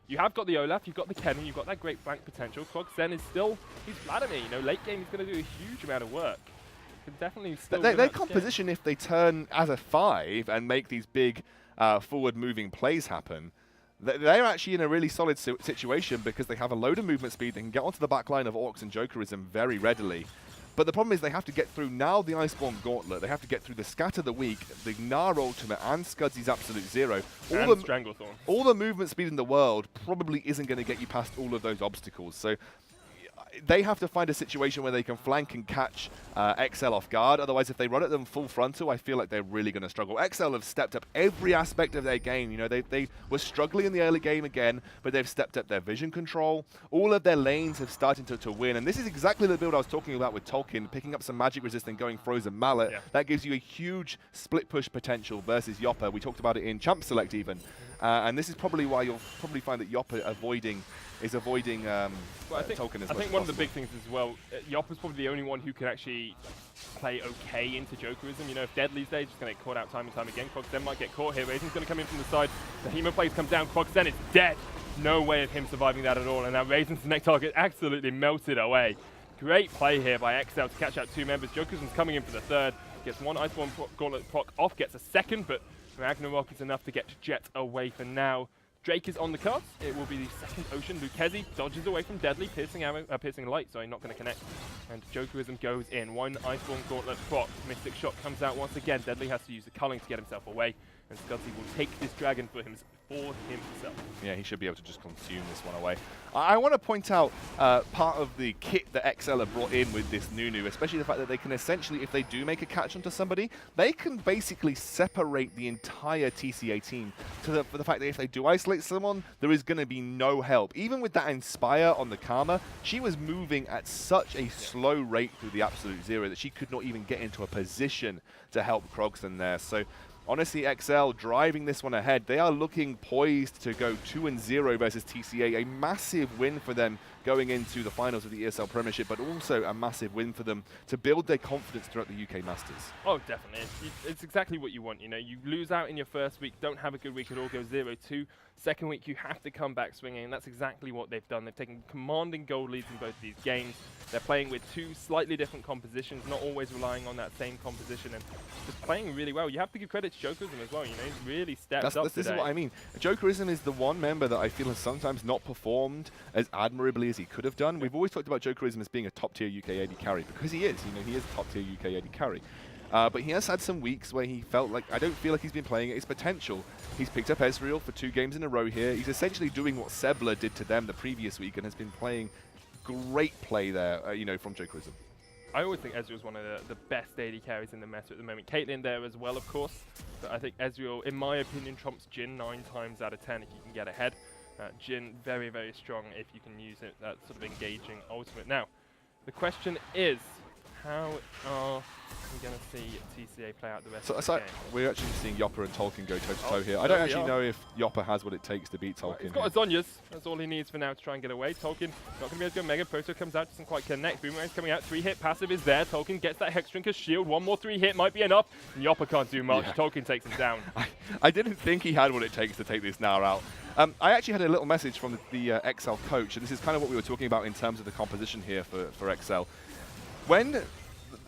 you have got the Olaf, you've got the Kennen, you've got that great flank potential. Krogsen is still, he's Vladimir, you know, late game he's going to do a huge amount of work. Can definitely still they composition if they turn as a 5 and make these big forward-moving plays happen. They're actually in a really solid situation, because they have a load of movement speed. They can get onto the back line of Orcs and Jokerism very readily. But the problem is they have to get through now the Iceborne Gauntlet. They have to get through the Scatter the Weak, the Gnar Ultimate, and Scudzy's Absolute Zero. All the movement speed in the world probably isn't going to get you past all of those obstacles. So they have to find a situation where they can flank and catch XL off guard. Otherwise, if they run at them full frontal, I feel like they're really going to struggle. XL have stepped up every aspect of their game. You know, they were struggling in the early game again, but they've stepped up their vision control. All of their lanes have started to win, and this is exactly the build I was talking about with Tolkien, picking up some magic resist and going Frozen Mallet. Yeah. That gives you a huge split push potential versus Yopper. We talked about it in Champ Select even. And this is probably why you'll probably find that Yopper is avoiding Tolkien as much. I think one of the big things as well, Yopper's probably the only one who can actually play okay into Jokerism. You know, if Deadly's there, he's just going to get caught out time and time again. Krogsen might get caught here. Raisin's going to come in from the side. The Hemoplays come down. Krogsen is dead. No way of him surviving that at all. And now Raisin's next target absolutely melted away. Great play here by XL to catch out 2 members. Jokerism's coming in for the 3rd. Gets 1 Iceborne Gauntlet proc off, gets a 2nd, but Ragnarok is enough to get Jet away for now. Drake is on the cards. It will be the 2nd Ocean. Lucchesi dodges away from Deadly. Piercing light, sorry, not going to connect. And Jokerism goes in. 1 Iceborne Gauntlet proc. Mystic Shot comes out once again. Deadly has to use the culling to get himself away. And Scudzy will take this dragon for himself. Yeah, he should be able to just consume this one away. I want to point out part of the kit that XL have brought in with this Nunu, especially the fact that they can essentially, if they do make a catch onto somebody, they can basically separate the entire TCA team for the fact that if they do isolate someone, there is going to be no help. Even with that Inspire on the Karma, she was moving at such a slow rate through the Absolute Zero that she could not even get into a position to help Krogsen there. So honestly, XL driving this one ahead. They are looking poised to go 2-0 versus TCA. A massive win for them going into the finals of the ESL Premiership, but also a massive win for them to build their confidence throughout the UK Masters. Oh, definitely. It's exactly what you want. You know, you lose out in your first week, don't have a good week at all, go 0-2. Second week, you have to come back swinging, and that's exactly what they've done. They've taken commanding goal leads in both these games. They're playing with 2 slightly different compositions, not always relying on that same composition, and just playing really well. You have to give credit to Jokerism as well. You know, he's really stepped up today. This is what I mean. Jokerism is the one member that I feel has sometimes not performed as admirably as he could have done. We've always talked about Jokerism as being a top-tier UK AD carry, because he is. You know, he is a top-tier UK AD carry. But he has had some weeks where he felt like, I don't feel like he's been playing at his potential. He's picked up Ezreal for 2 games in a row here. He's essentially doing what Sebla did to them the previous week and has been playing great play there, you know, from Jokerism. I always think Ezreal's one of the best AD carries in the meta at the moment. Caitlyn there as well, of course. But I think Ezreal, in my opinion, trumps Jhin 9 times out of 10 if you can get ahead. Jhin, very, very strong if you can use it, that sort of engaging ultimate. Now, the question is, how are we going to see TCA play out the rest of the game? We're actually seeing Yopper and Tolkien go toe-to-toe here. I don't actually know if Yopper has what it takes to beat Tolkien. He's got Azonias. That's all he needs for now to try and get away. Tolkien not going to be able to go Mega. Proto comes out, doesn't quite connect. Boomerang's coming out. 3-hit passive is there. Tolkien gets that Hexdrinker's shield. 1 more 3-hit might be enough. And Yopper can't do much. Yeah. Tolkien takes him down. I didn't think he had what it takes to take this Gnar out. I actually had a little message from the XL coach, and this is kind of what we were talking about in terms of the composition here for XL. When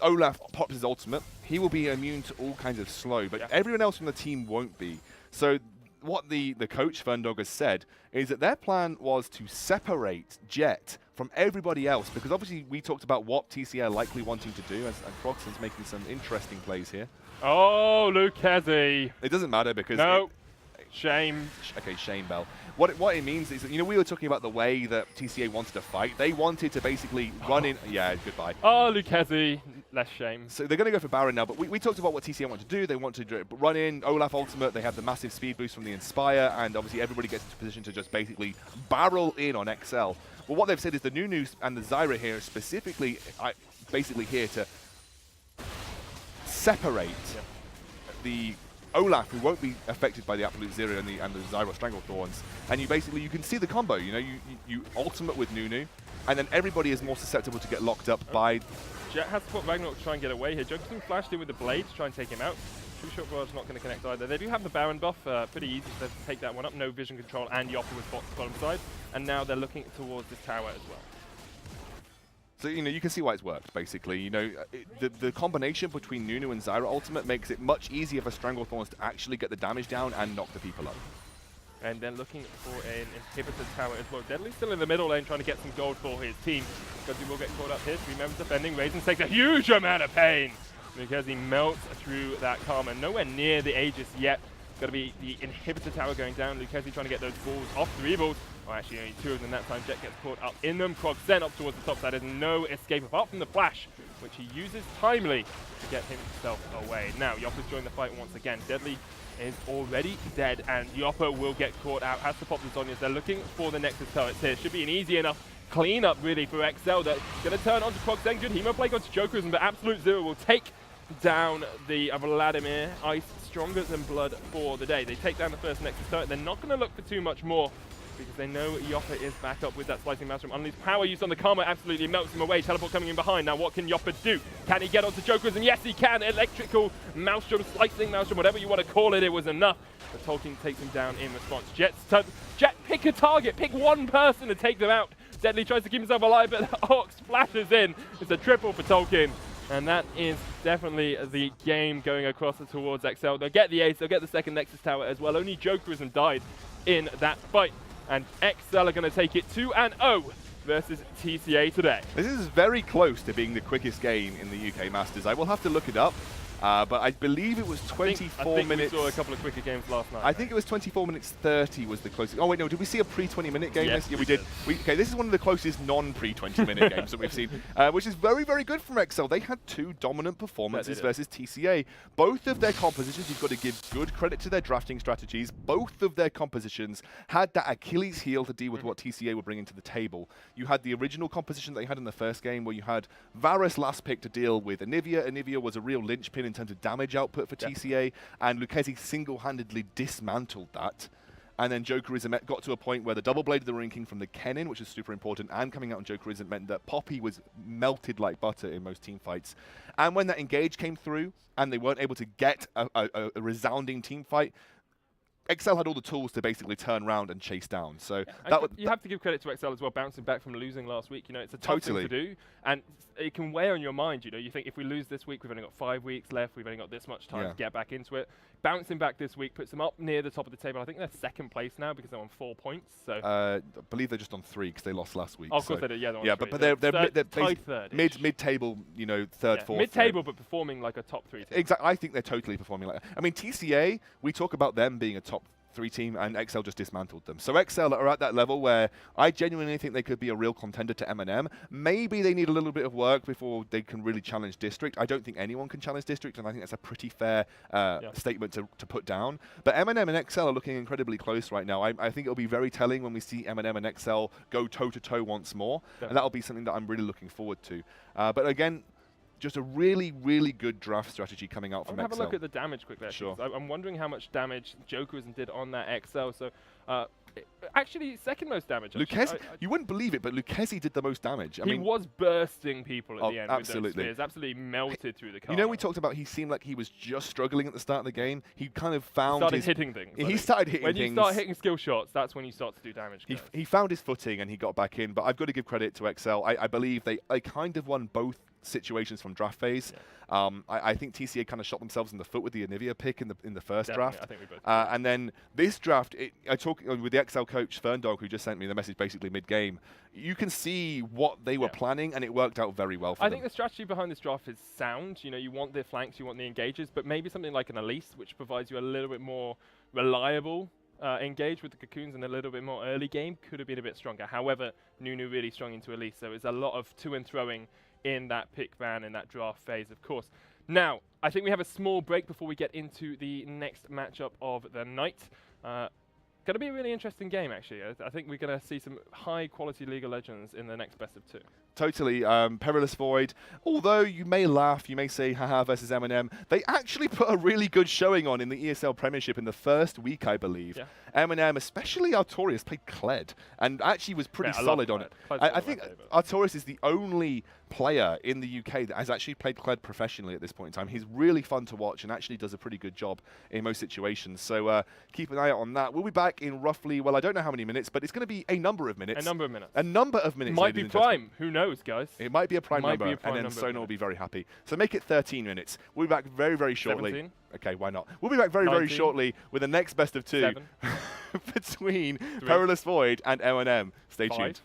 Olaf pops his ultimate, he will be immune to all kinds of slow, but everyone else from the team won't be. So what the coach, Ferndog, has said is that their plan was to separate Jet from everybody else, because obviously we talked about what TCA are likely wanting to do, and Krogson's making some interesting plays here. Oh, Lucchesi. It doesn't matter because... No. Shame. Okay, Shane Bell. What it means is that, you know, we were talking about the way that TCA wanted to fight. They wanted to basically run in... Yeah, goodbye. Oh, Lucchesi. Less shame. So they're going to go for Baron now, but we talked about what TCA want to do. They want to run in, Olaf ultimate, they have the massive speed boost from the Inspire, and obviously everybody gets into position to just basically barrel in on XL. Well, what they've said is the Nunu and the Zyra here specifically basically here to separate the Olaf, who won't be affected by the Absolute Zero and the Zyra Stranglethorns, and you can see the combo. You know, you ultimate with Nunu, and then everybody is more susceptible to get locked up by... Jet has to put Ragnarok to try and get away here. Jokerson flashed in with the blade to try and take him out. True Shot Barrage not going to connect either. They do have the Baron buff, pretty easy for them to take that one up. No vision control, and Yopper with bots bottom side, and now they're looking towards this tower as well. So, you know, you can see why it's worked, basically. You know, the combination between Nunu and Zyra Ultimate makes it much easier for Stranglethorns to actually get the damage down and knock the people up. And then looking for an inhibitor tower as well. Deadly still in the middle lane trying to get some gold for his team, because he will get caught up here. 3 members defending. Razen takes a huge amount of pain because he melts through that Karma. Nowhere near the Aegis yet. Got to be the inhibitor tower going down. Lucchesi trying to get those balls off 3 balls. Oh, actually only 2 of them that time. Jet gets caught up in them. Krog sent up towards the top side. There's no escape apart from the flash, which he uses timely to get himself away. Now, Yopper's joined the fight once again. Deadly is already dead, and Yopper will get caught out. Has to pop the Zhonya's. They're looking for the Nexus turrets here. Should be an easy enough cleanup, really, for XL. They're going to turn onto Krogseng. Good Hemo Plague onto Jokerism, but Absolute Zero will take down the Vladimir. Ice stronger than blood for the day. They take down the first Nexus turret. They're not going to look for too much more, because they know Yopper is back up with that Slicing Maelstrom. Unleashed power used on the Karma absolutely melts him away. Teleport coming in behind. Now what can Yopper do? Can he get onto Jokers? And yes, he can. Electrical Maelstrom, Slicing Maelstrom, whatever you want to call it, it was enough. But Tolkien takes him down in response. Jet, pick a target. Pick one person to take them out. Deadly tries to keep himself alive, but Orc splashes in. It's a triple for Tolkien. And that is definitely the game going across towards XL. They'll get the ace, they'll get the second Nexus Tower as well. Only Jokerism died in that fight. And XL are going to take it 2-0 versus TCA today. This is very close to being the quickest game in the UK Masters. I will have to look it up. But I believe it was 24 minutes. We saw a couple of quicker games last night. I think it was 24 minutes 30 was the closest. Oh wait, no, did we see a pre-20-minute game? Yes, yeah, we did. Okay, this is one of the closest non-pre-20-minute games that we've seen, which is very, very good from XL. They had 2 dominant performances versus TCA. Both of their compositions, you've got to give good credit to their drafting strategies. Both of their compositions had that Achilles heel to deal with what TCA were bringing to the table. You had the original composition that they had in the first game, where you had Varus last pick to deal with Anivia. Anivia was a real linchpin in terms of damage output for TCA, and Lucchesi single-handedly dismantled that. And then Jokerism got to a point where the double blade of the Ruin King from the Kennen, which is super important, and coming out on Jokerism meant that Poppy was melted like butter in most team fights. And when that engage came through, and they weren't able to get a resounding team fight, XL had all the tools to basically turn around and chase down. So you have to give credit to XL as well, bouncing back from losing last week. You know, it's a tough thing to do, and it can weigh on your mind. You know, you think if we lose this week, we've only got 5 weeks left. We've only got this much time to get back into it. Bouncing back this week puts them up near the top of the table. I think they're second place now because they're on 4 points. So I believe they're just on 3 because they lost last week. Oh, of course they did. Yeah, yeah, but they're third, mid-table, you know, third, fourth. Mid-table, but performing like a top 3 team. Exactly. I think they're totally performing like that. I mean, TCA, we talk about them being a top 3 team, and XL just dismantled them. So XL are at that level where I genuinely think they could be a real contender to M&M. Maybe they need a little bit of work before they can really challenge District. I don't think anyone can challenge District, and I think that's a pretty fair statement to put down. But M&M and XL are looking incredibly close right now. I think it'll be very telling when we see M&M and XL go toe-to-toe once more, and that'll be something that I'm really looking forward to. But again, just a really, really good draft strategy coming out from XL. Have a look at the damage quickly. Sure. I'm wondering how much damage Jokerism did on that XL. So, actually, second most damage. Lucchesi, you wouldn't believe it, but Lucchesi did the most damage. He was bursting people at the end absolutely. with those spears. Absolutely melted through the car. You know, we talked about he seemed like he was just struggling at the start of the game. He kind of found started hitting things. He started hitting things. When you start hitting skill shots, that's when you start to do damage. He found his footing and he got back in. But I've got to give credit to XL. I believe they kind of won both situations from draft phase. I think TCA kind of shot themselves in the foot with the Anivia pick in the first draft. I think we both and then this draft, with the XL coach Ferndog, who just sent me the message basically mid-game, you can see what they were planning, and it worked out very well for them. I think the strategy behind this draft is sound. You know, you want the flanks, you want the engagers, but maybe something like an Elise, which provides you a little bit more reliable engage with the Cocoons and a little bit more early game, could have been a bit stronger. However, Nunu really strong into Elise, so it's a lot of to and throwing in that pick ban in that draft phase, of course. Now, I think we have a small break before we get into the next matchup of the night. Going to be a really interesting game, actually. I think we're going to see some high-quality League of Legends in the next best of 2. Totally. Perilous Void, although you may laugh, you may say, haha, versus M&M, they actually put a really good showing on in the ESL Premiership in the first week, I believe. Yeah. M&M, especially Artorias, played Kled, and actually was pretty solid on it. I think Artorias is the only player in the UK that has actually played Kled professionally at this point in time. He's really fun to watch and actually does a pretty good job in most situations. So keep an eye out on that. We'll be back in roughly, well, I don't know how many minutes, but it's going to be a number of minutes. A number of minutes. A number of minutes. Might be Prime. Who knows, guys? It might be a Prime number, and then Sona will be very happy. So make it 13 minutes. We'll be back very, very shortly. 17? Okay, why not? We'll be back very, 19? very shortly with the next best of 2 between 3. Perilous Void and M&M. Stay 5. tuned.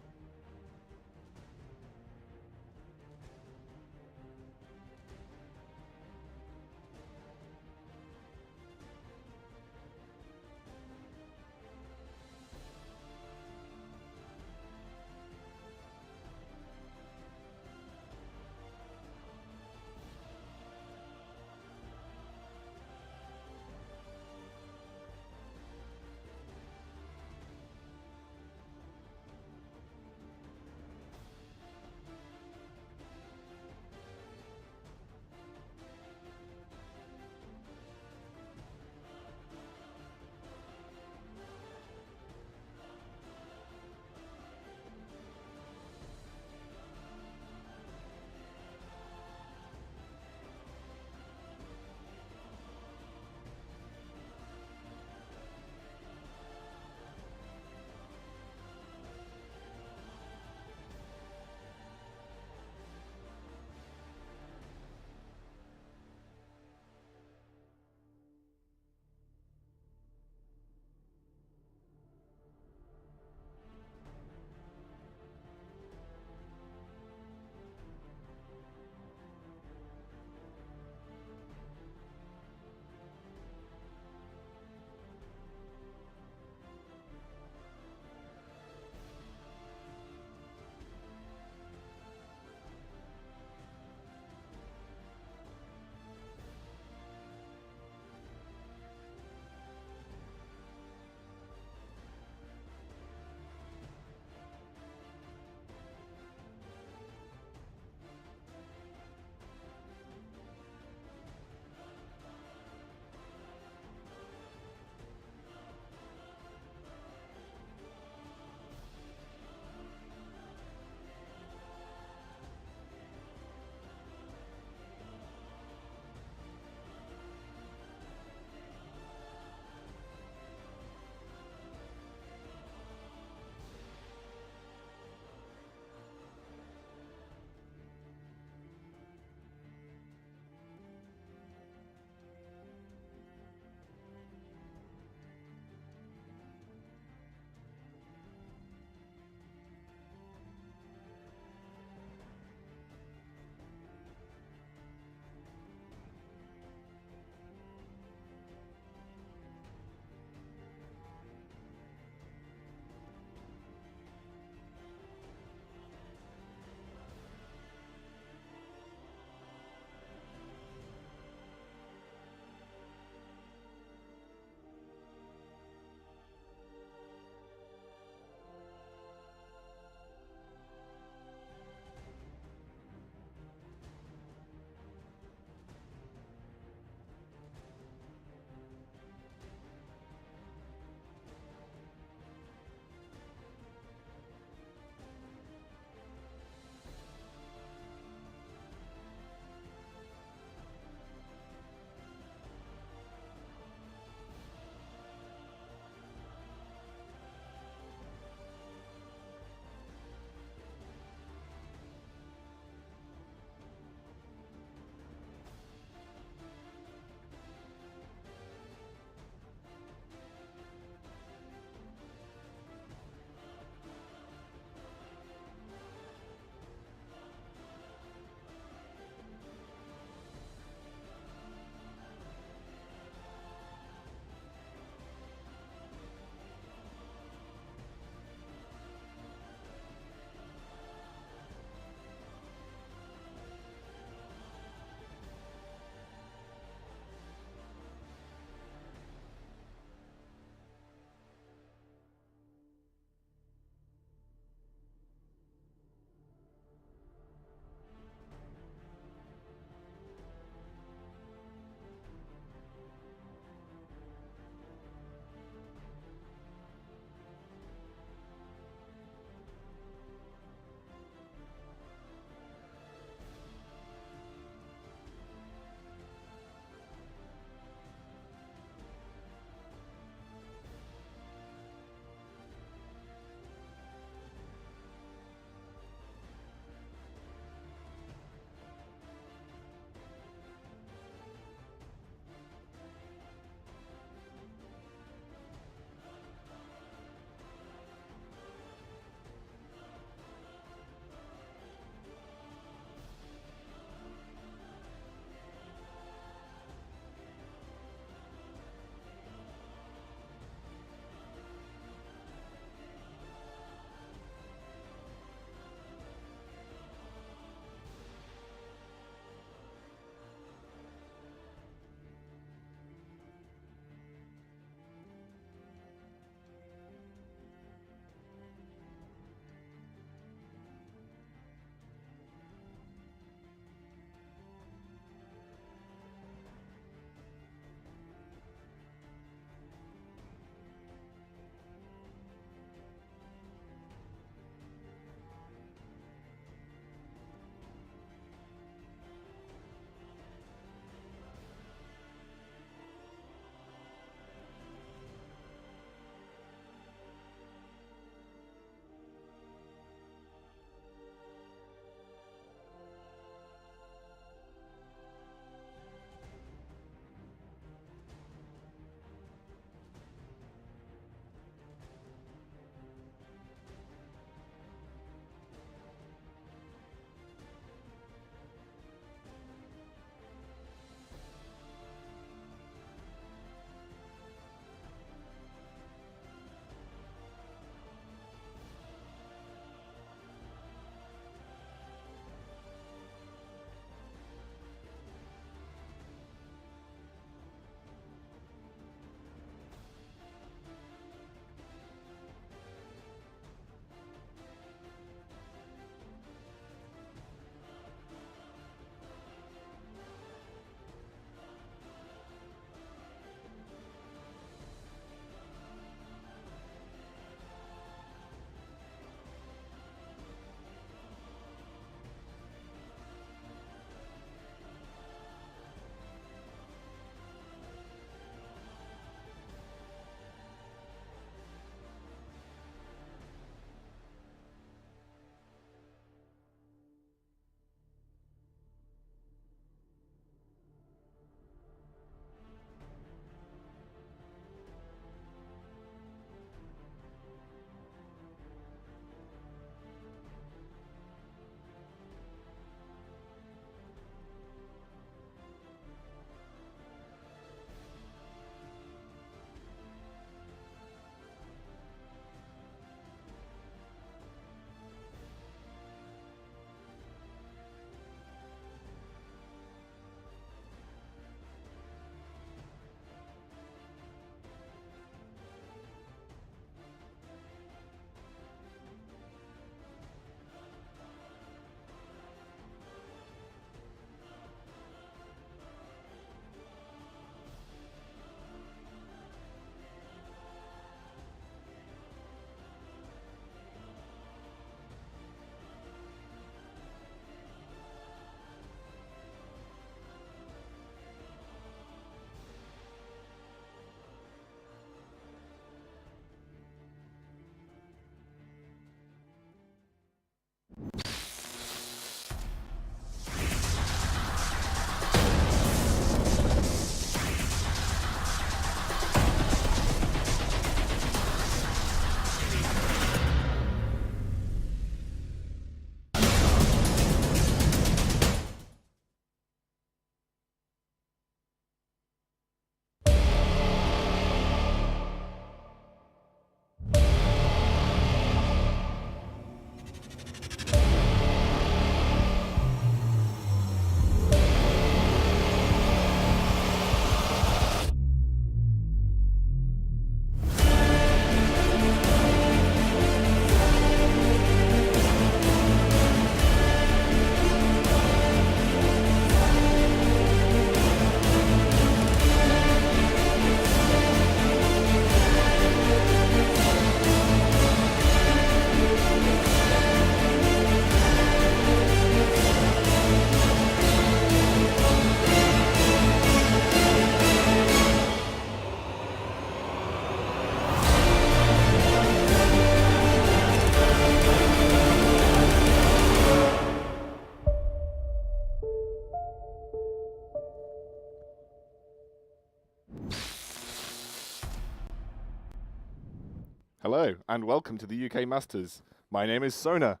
Hello, and welcome to the UK Masters. My name is Sona.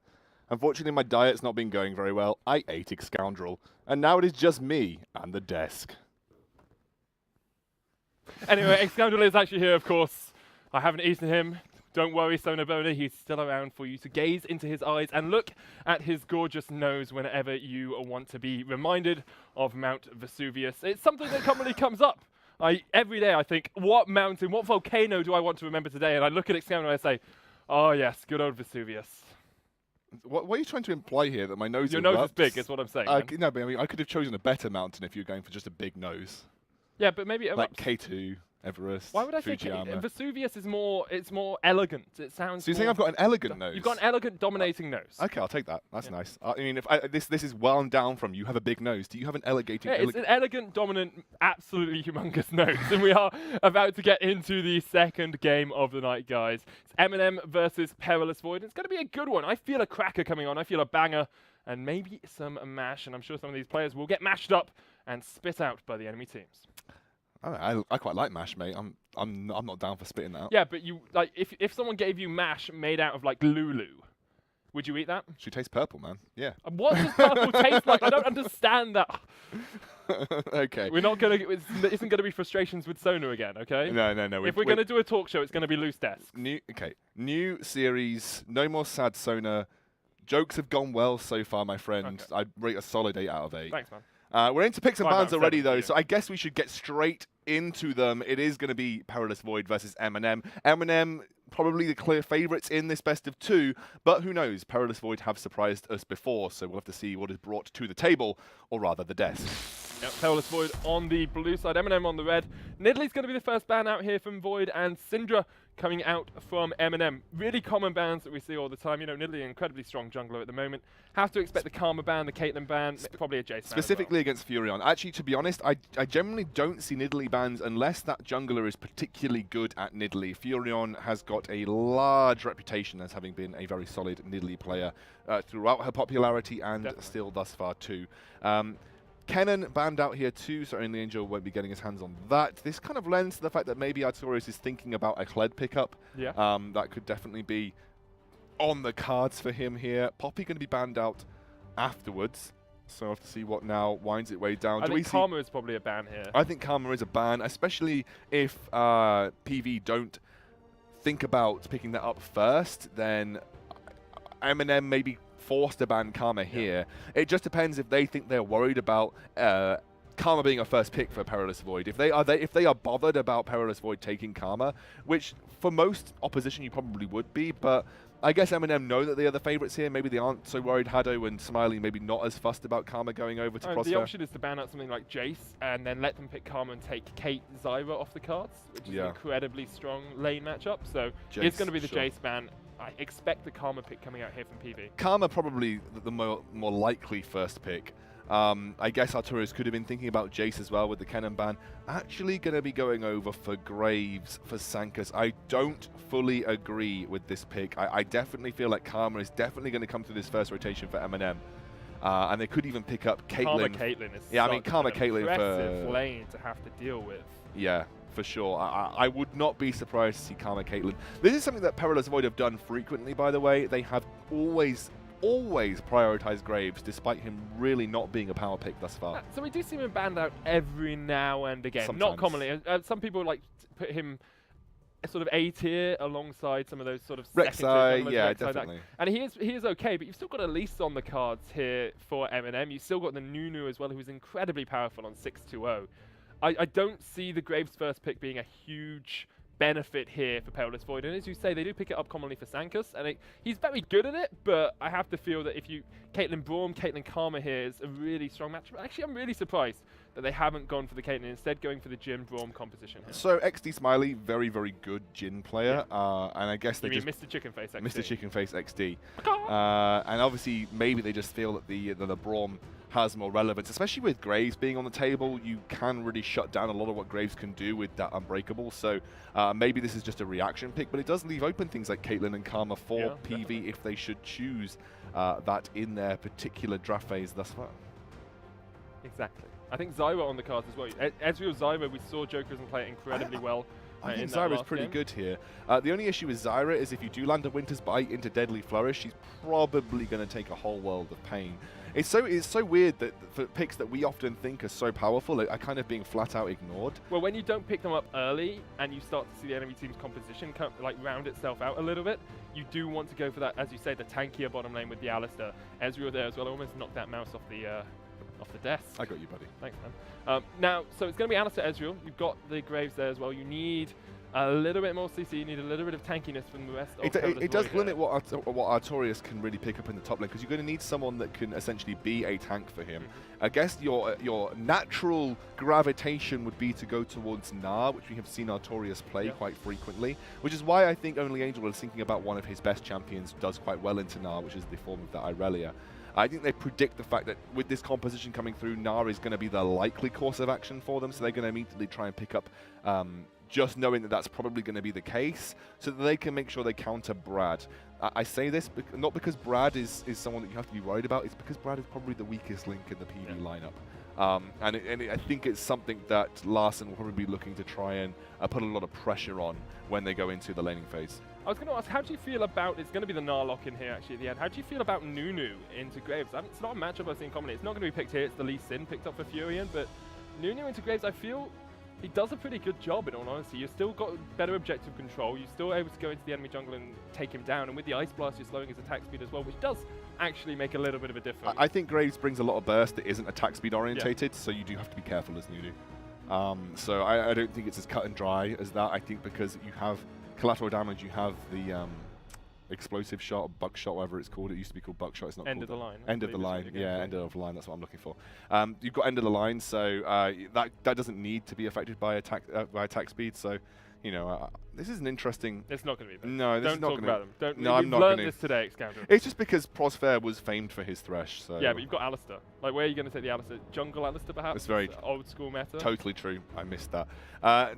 Unfortunately, my diet's not been going very well. I ate Scoundrel, and now it is just me and the desk. Anyway, Scoundrel is actually here, of course. I haven't eaten him. Don't worry, Sona Bona, he's still around for you to gaze into his eyes and look at his gorgeous nose whenever you want to be reminded of Mount Vesuvius. It's something that commonly comes up. Every day I think, what mountain, what volcano do I want to remember today? And I look at Scoundrel and I say, oh yes, good old Vesuvius. What are you trying to imply here, that my nose Your nose is big, is what I'm saying. No, but I mean, I could have chosen a better mountain if you were going for just a big nose. Yeah, but maybe it like K2, Everest, why would I Fujiyama. say Vesuvius is more? It's more elegant. It sounds. So you're saying I've got an elegant nose? You've got an elegant, dominating nose. Okay, I'll take that. That's nice. I mean, if this is well down from you have a big nose. Do you have an elegating? Yeah, it's an elegant, dominant, absolutely humongous nose, and we are about to get into the second game of the night, guys. It's Eminem versus Perilous Void. It's going to be a good one. I feel a cracker coming on. I feel a banger, and maybe some mash. And I'm sure some of these players will get mashed up and spit out by the enemy teams. I quite like mash, mate. I'm not down for spitting that out. Yeah, but you like if someone gave you mash made out of like Lulu, would you eat that? She tastes purple, man. Yeah. What does purple taste like? I don't understand that. Okay. We're not gonna. It isn't gonna be frustrations with Sona again, okay? No. If we're gonna do a talk show, it's gonna be loose desks. New series. No more sad Sona. Jokes have gone well so far, my friend. Okay. I'd rate a solid 8 out of 8. Thanks, man. We're into picks and 5 bans out of already, 7 though, for you. so I guess we should get straight into them. It is going to be Perilous Void versus Eminem. Eminem, probably the clear favourites in this best of 2, but who knows? Perilous Void have surprised us before, so we'll have to see what is brought to the table, or rather the desk. Yep, Perilous Void on the blue side, Eminem on the red. Nidalee going to be the first ban out here from Void, and Syndra coming out from Eminem. Really common bans that we see all the time. You know, Nidalee, incredibly strong jungler at the moment. Have to expect the Karma ban, the Caitlyn ban, probably a Jace ban. Specifically against Furion. Actually, to be honest, I generally don't see Nidalee bans unless that jungler is particularly good at Nidalee. Furion has got a large reputation as having been a very solid Nidalee player throughout her popularity and still thus far too. Kennen banned out here too, so only Angel won't be getting his hands on that. This kind of lends to the fact that maybe Artorias is thinking about a Kled pickup. Yeah. That could definitely be on the cards for him here. Poppy going to be banned out afterwards, so we'll have to see what now winds its way down. I think Karma is probably a ban here. I think Karma is a ban, especially if PV don't think about picking that up first, then Eminem maybe forced to ban Karma here. It just depends if they think they're worried about Karma being a first pick for Perilous Void. If they are bothered about Perilous Void taking Karma, which for most opposition you probably would be, but I guess Eminem know that they are the favourites here. Maybe they aren't so worried. Hado and Smiley maybe not as fussed about Karma going over to Prosper. The option is to ban out something like Jace and then let them pick Karma and take Kate Zyra off the cards, which is an incredibly strong lane matchup. So Jace, it's going to be the Jace ban. I expect the Karma pick coming out here from PV. Karma probably the more likely first pick. I guess Artorias could have been thinking about Jace as well with the Kennen ban. Actually going to be going over for Graves for Sankas. I don't fully agree with this pick. I definitely feel like Karma is definitely going to come through this first rotation for Eminem. And they could even pick up Caitlyn. Karma Caitlyn is Karma Caitlyn impressive lane to have to deal with. Yeah, for sure. I would not be surprised to see Karma Caitlyn. This is something that Perilous Void have done frequently, by the way. They have always prioritized Graves, despite him really not being a power pick thus far. So we do see him banned out every now and again. Sometimes. Not commonly. Some people like to put him sort of A tier alongside some of those sort of Rek'Sai, yeah, definitely. And he is okay, but you've still got Elise on the cards here for Eminem. You've still got the Nunu as well, who's incredibly powerful on 6-2-0. I don't see the Graves first pick being a huge benefit here for Perilous Void, and as you say, they do pick it up commonly for Sankas, and he's very good at it, but I have to feel that if you Caitlyn Braum, Caitlyn Karma here is a really strong match. Actually, I'm really surprised that they haven't gone for the Caitlyn, instead going for the Jhin Braum composition here. So XD Smiley, very, very good Jhin player, and I guess they mean Mr. Chickenface XD. Mr. Chickenface XD. And obviously, maybe they just feel that the Braum has more relevance, especially with Graves being on the table. You can really shut down a lot of what Graves can do with that Unbreakable. So maybe this is just a reaction pick, but it does leave open things like Caitlyn and Karma for PV definitely. If they should choose that in their particular draft phase thus far. Exactly. I think Zyra on the cards as well. Ezreal Zyra, we saw Jokerism play it incredibly well I think Zyra's pretty good here. The only issue with Zyra is if you do land a Winter's Bite into Deadly Flourish, she's probably going to take a whole world of pain. It's so weird that for picks that we often think are so powerful are kind of being flat out ignored. Well, when you don't pick them up early and you start to see the enemy team's composition like round itself out a little bit, you do want to go for that, as you say, the tankier bottom lane with the Alistar. Ezreal there as well, almost knocked that mouse off the desk. I got you, buddy. Thanks, man. Now, so it's going to be Alistar Ezreal. You've got the Graves there as well. You need a little bit more CC, you need a little bit of tankiness from the rest of it does limit what Artorias can really pick up in the top lane, because you're going to need someone that can essentially be a tank for him. I guess your natural gravitation would be to go towards Gnar, which we have seen Artorias play quite frequently, which is why I think Only Angel is thinking about one of his best champions does quite well into Gnar, which is the form of the Irelia. I think they predict the fact that with this composition coming through, Gnar is going to be the likely course of action for them, so they're going to immediately try and pick up just knowing that that's probably going to be the case, so that they can make sure they counter Brad. I say this not because Brad is someone that you have to be worried about, it's because Brad is probably the weakest link in the PV lineup. I think it's something that Larssen will probably be looking to try and put a lot of pressure on when they go into the laning phase. I was going to ask, how do you feel about, it's going to be the Gnar lock in here actually at the end, how do you feel about Nunu into Graves? It's not a matchup I've seen commonly, it's not going to be picked here, it's the Lee Sin picked up for Furion, but Nunu into Graves, I feel he does a pretty good job, in all honesty. You've still got better objective control. You're still able to go into the enemy jungle and take him down. And with the Ice Blast, you're slowing his attack speed as well, which does actually make a little bit of a difference. I think Graves brings a lot of burst that isn't attack speed orientated, so you do have to be careful as Nunu. So I don't think it's as cut and dry as that. I think because you have collateral damage, you have the explosive shot, or buckshot, whatever it's called. It used to be called buckshot. It's not end called of the line. End of the line. Yeah, end of the line. That's what I'm looking for. You've got end of the line, so that doesn't need to be affected by attack speed. So, you know, this is an interesting. It's not going to be. No, this is not going to. Don't talk about them. No, I'm not going to. Learned this today, Scoundrel. It's just because Prosfair was famed for his Thresh. So yeah, but you've got Alistar. Like, where are you going to take the Alistar? Jungle Alistar, perhaps? It's very old school meta. Totally true. I missed that.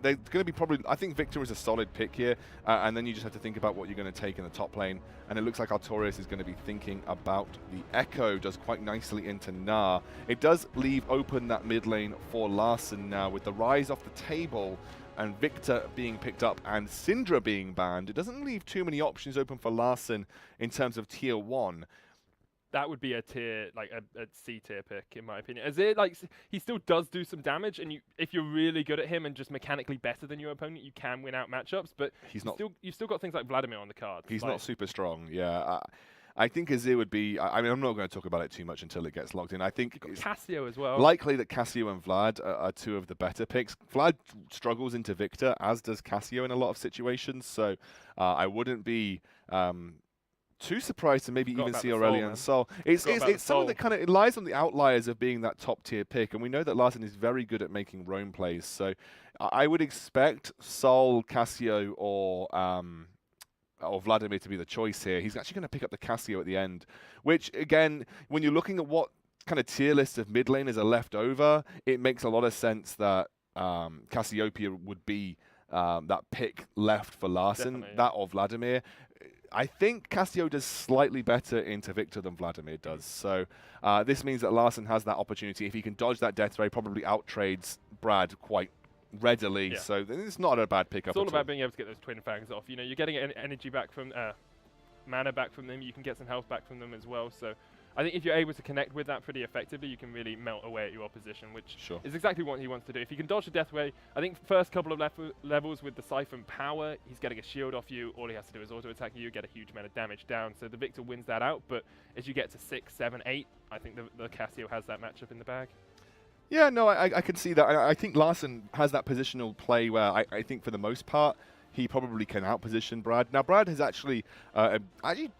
They're going to be probably. I think Victor is a solid pick here, and then you just have to think about what you're going to take in the top lane. And it looks like Artorias is going to be thinking about the Echo. Does quite nicely into Gnar. It does leave open that mid lane for Larssen now with the Rise off the table. And Victor being picked up and Syndra being banned, it doesn't leave too many options open for Larssen in terms of tier 1. That would be a tier, like a C tier pick, in my opinion. As it, like, he still does do some damage, and if you're really good at him and just mechanically better than your opponent, you can win out matchups. But you've still got things like Vladimir on the card. He's not super strong, yeah. I think Azir would be. I mean, I'm not going to talk about it too much until it gets locked in. I think it's Cassio as well. Likely that Cassio and Vlad are two of the better picks. Vlad struggles into Victor, as does Cassio in a lot of situations. So I wouldn't be too surprised to maybe even see Aurelia and Sol. It's someone that kind of lies on the outliers of being that top tier pick, and we know that Larssen is very good at making roam plays. So I would expect Sol, Cassio, or Vladimir to be the choice here. He's actually going to pick up the Cassio at the end, which, again, when you're looking at what kind of tier list of mid laners are left over, it makes a lot of sense that Cassiopeia would be that pick left for Larssen, that or Vladimir. I think Cassio does slightly better into Victor than Vladimir does. So this means that Larssen has that opportunity. If he can dodge that death ray, probably outtrades Brad quite readily, so it's not a bad pickup. It's all about being able to get those twin fangs off. You know, you're getting energy back from mana back from them. You can get some health back from them as well. So I think if you're able to connect with that pretty effectively, you can really melt away at your opposition, which is exactly what he wants to do. If he can dodge the death ray, I think first couple of levels with the Siphon power, he's getting a shield off you. All he has to do is auto attack you, get a huge amount of damage down. So the Victor wins that out. But as you get to 6, 7, 8, I think the Cassio has that matchup in the bag. Yeah, no, I can see that. I think Larssen has that positional play where I think for the most part, he probably can outposition Brad. Now, Brad has actually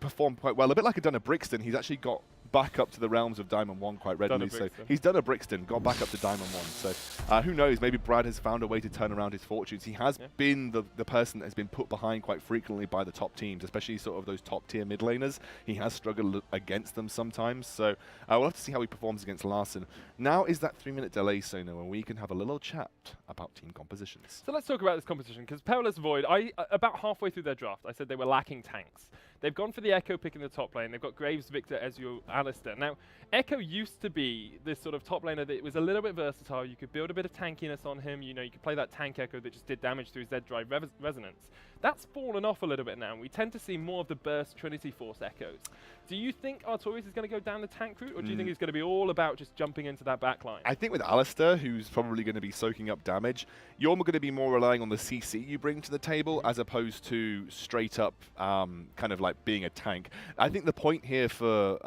performed quite well. A bit like a Donna Brixton, he's actually got back up to the realms of Diamond 1 quite readily. So he's done a Brixton, got back up to Diamond 1. So who knows, maybe Brad has found a way to turn around his fortunes. He has been the person that has been put behind quite frequently by the top teams, especially sort of those top tier mid laners. He has struggled against them sometimes. So we'll have to see how he performs against Larssen. Now is that 3-minute delay, Sono, when we can have a little chat about team compositions. So let's talk about this competition, because Perilous Void, about halfway through their draft, I said they were lacking tanks. They've gone for the Echo pick in the top lane. They've got Graves, Victor, Ezreal, Alistar. Now, Echo used to be this sort of top laner that was a little bit versatile. You could build a bit of tankiness on him. You know, you could play that tank Echo that just did damage through Z-Drive Resonance. That's fallen off a little bit now. We tend to see more of the burst Trinity Force Echoes. Do you think Artorias is going to go down the tank route, or do you think it's going to be all about just jumping into that backline? I think with Alistar, who's probably going to be soaking up damage, you're going to be more relying on the CC you bring to the table as opposed to straight up kind of like being a tank. I think the point here for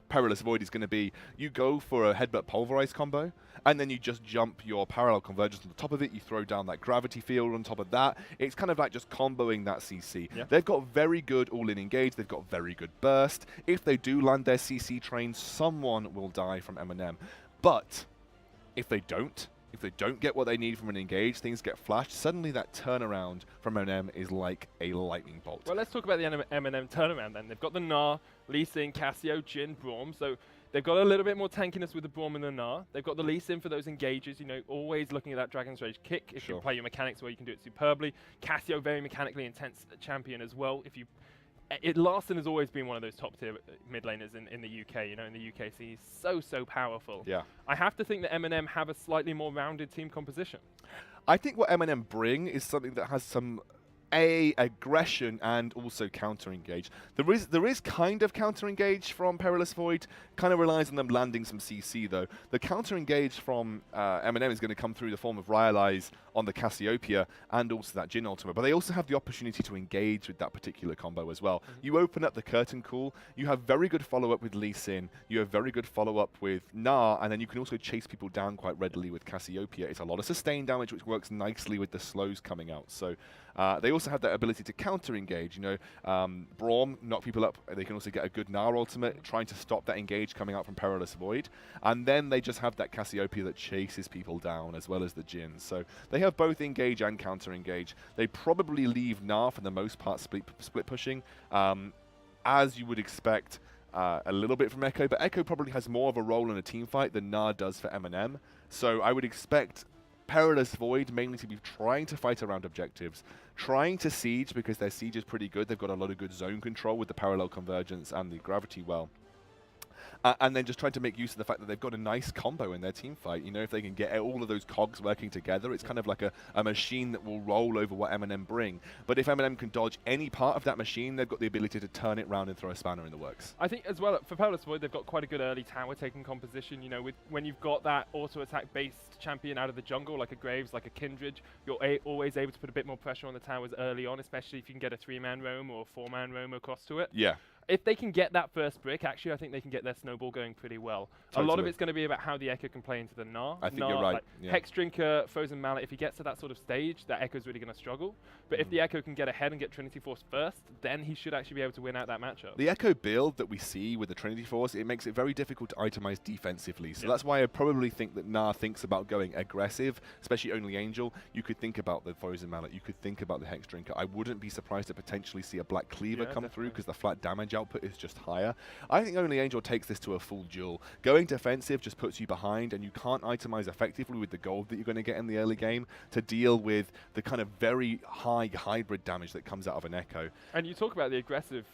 Perilous Void is going to be you go for a Headbutt Pulverize combo, and then you just jump your Parallel Convergence on the top of it. You throw down that Gravity Field on top of that. It's kind of like just comboing that CC. Yeah. They've got very good all-in engage. They've got very good burst. If they do land their CC train, someone will die from MNM. But if they don't get what they need from an engage, things get flashed, suddenly that turnaround from MNM is like a lightning bolt. Well, let's talk about the MNM turnaround then. They've got the Gnar, Lee Sin, Cassio, Jhin, Braum, so they've got a little bit more tankiness with the Braum and the Gnar. They've got the Lee Sin for those engages, you know, always looking at that Dragon's Rage kick. If you play your mechanics where you can do it superbly. Cassio, very mechanically intense champion as well. Larson has always been one of those top-tier mid laners in the UK. You know, in the UK, so he's so powerful. Yeah. I have to think that MNM have a slightly more rounded team composition. I think what MNM bring is something that has some aggression and also counter-engage. There is kind of counter-engage from Perilous Void, kind of relies on them landing some CC though. The counter-engage from MNM is going to come through the form of Rylai's on the Cassiopeia and also that Jhin ultimate, but they also have the opportunity to engage with that particular combo as well. You open up the curtain call, you have very good follow-up with Lee Sin, you have very good follow-up with Gnar, and then you can also chase people down quite readily with Cassiopeia. It's a lot of sustained damage, which works nicely with the slows coming out. So they also have that ability to counter-engage. You know, Braum knock people up. They can also get a good Gnar ultimate, trying to stop that engage coming out from Perilous Void. And then they just have that Cassiopeia that chases people down, as well as the Jhin. So they have both engage and counter-engage. They probably leave Gnar for the most part split pushing, as you would expect. A little bit from Echo, but Echo probably has more of a role in a team fight than Gnar does for MNM. So I would expect Perilous Void mainly to be trying to fight around objectives, trying to siege because their siege is pretty good. They've got a lot of good zone control with the Parallel Convergence and the Gravity Well. And then just trying to make use of the fact that they've got a nice combo in their team fight. You know, if they can get all of those cogs working together, it's kind of like a machine that will roll over what MNM bring. But if MNM can dodge any part of that machine, they've got the ability to turn it around and throw a spanner in the works. I think as well, for Perilous Void, they've got quite a good early tower taking composition. You know, when you've got that auto-attack based champion out of the jungle, like a Graves, like a Kindred, you're always able to put a bit more pressure on the towers early on, especially if you can get a 3-man roam or a 4-man roam across to it. Yeah. If they can get that first brick, actually, I think they can get their snowball going pretty well. Totally. A lot of it's going to be about how the Echo can play into the Gnar. I think you're right. Like Hex Drinker, Frozen Mallet, if he gets to that sort of stage, that Echo's really going to struggle. But if the Echo can get ahead and get Trinity Force first, then he should actually be able to win out that matchup. The Echo build that we see with the Trinity Force, it makes it very difficult to itemize defensively. So that's why I probably think that Gnar thinks about going aggressive, especially Only Angel. You could think about the Frozen Mallet. You could think about the Hex Drinker. I wouldn't be surprised to potentially see a Black Cleaver come through because the flat damage output is just high. I think Only Angel takes this to a full duel. Going defensive just puts you behind, and you can't itemize effectively with the gold that you're going to get in the early game to deal with the kind of very high hybrid damage that comes out of an Echo. And you talk about the aggressive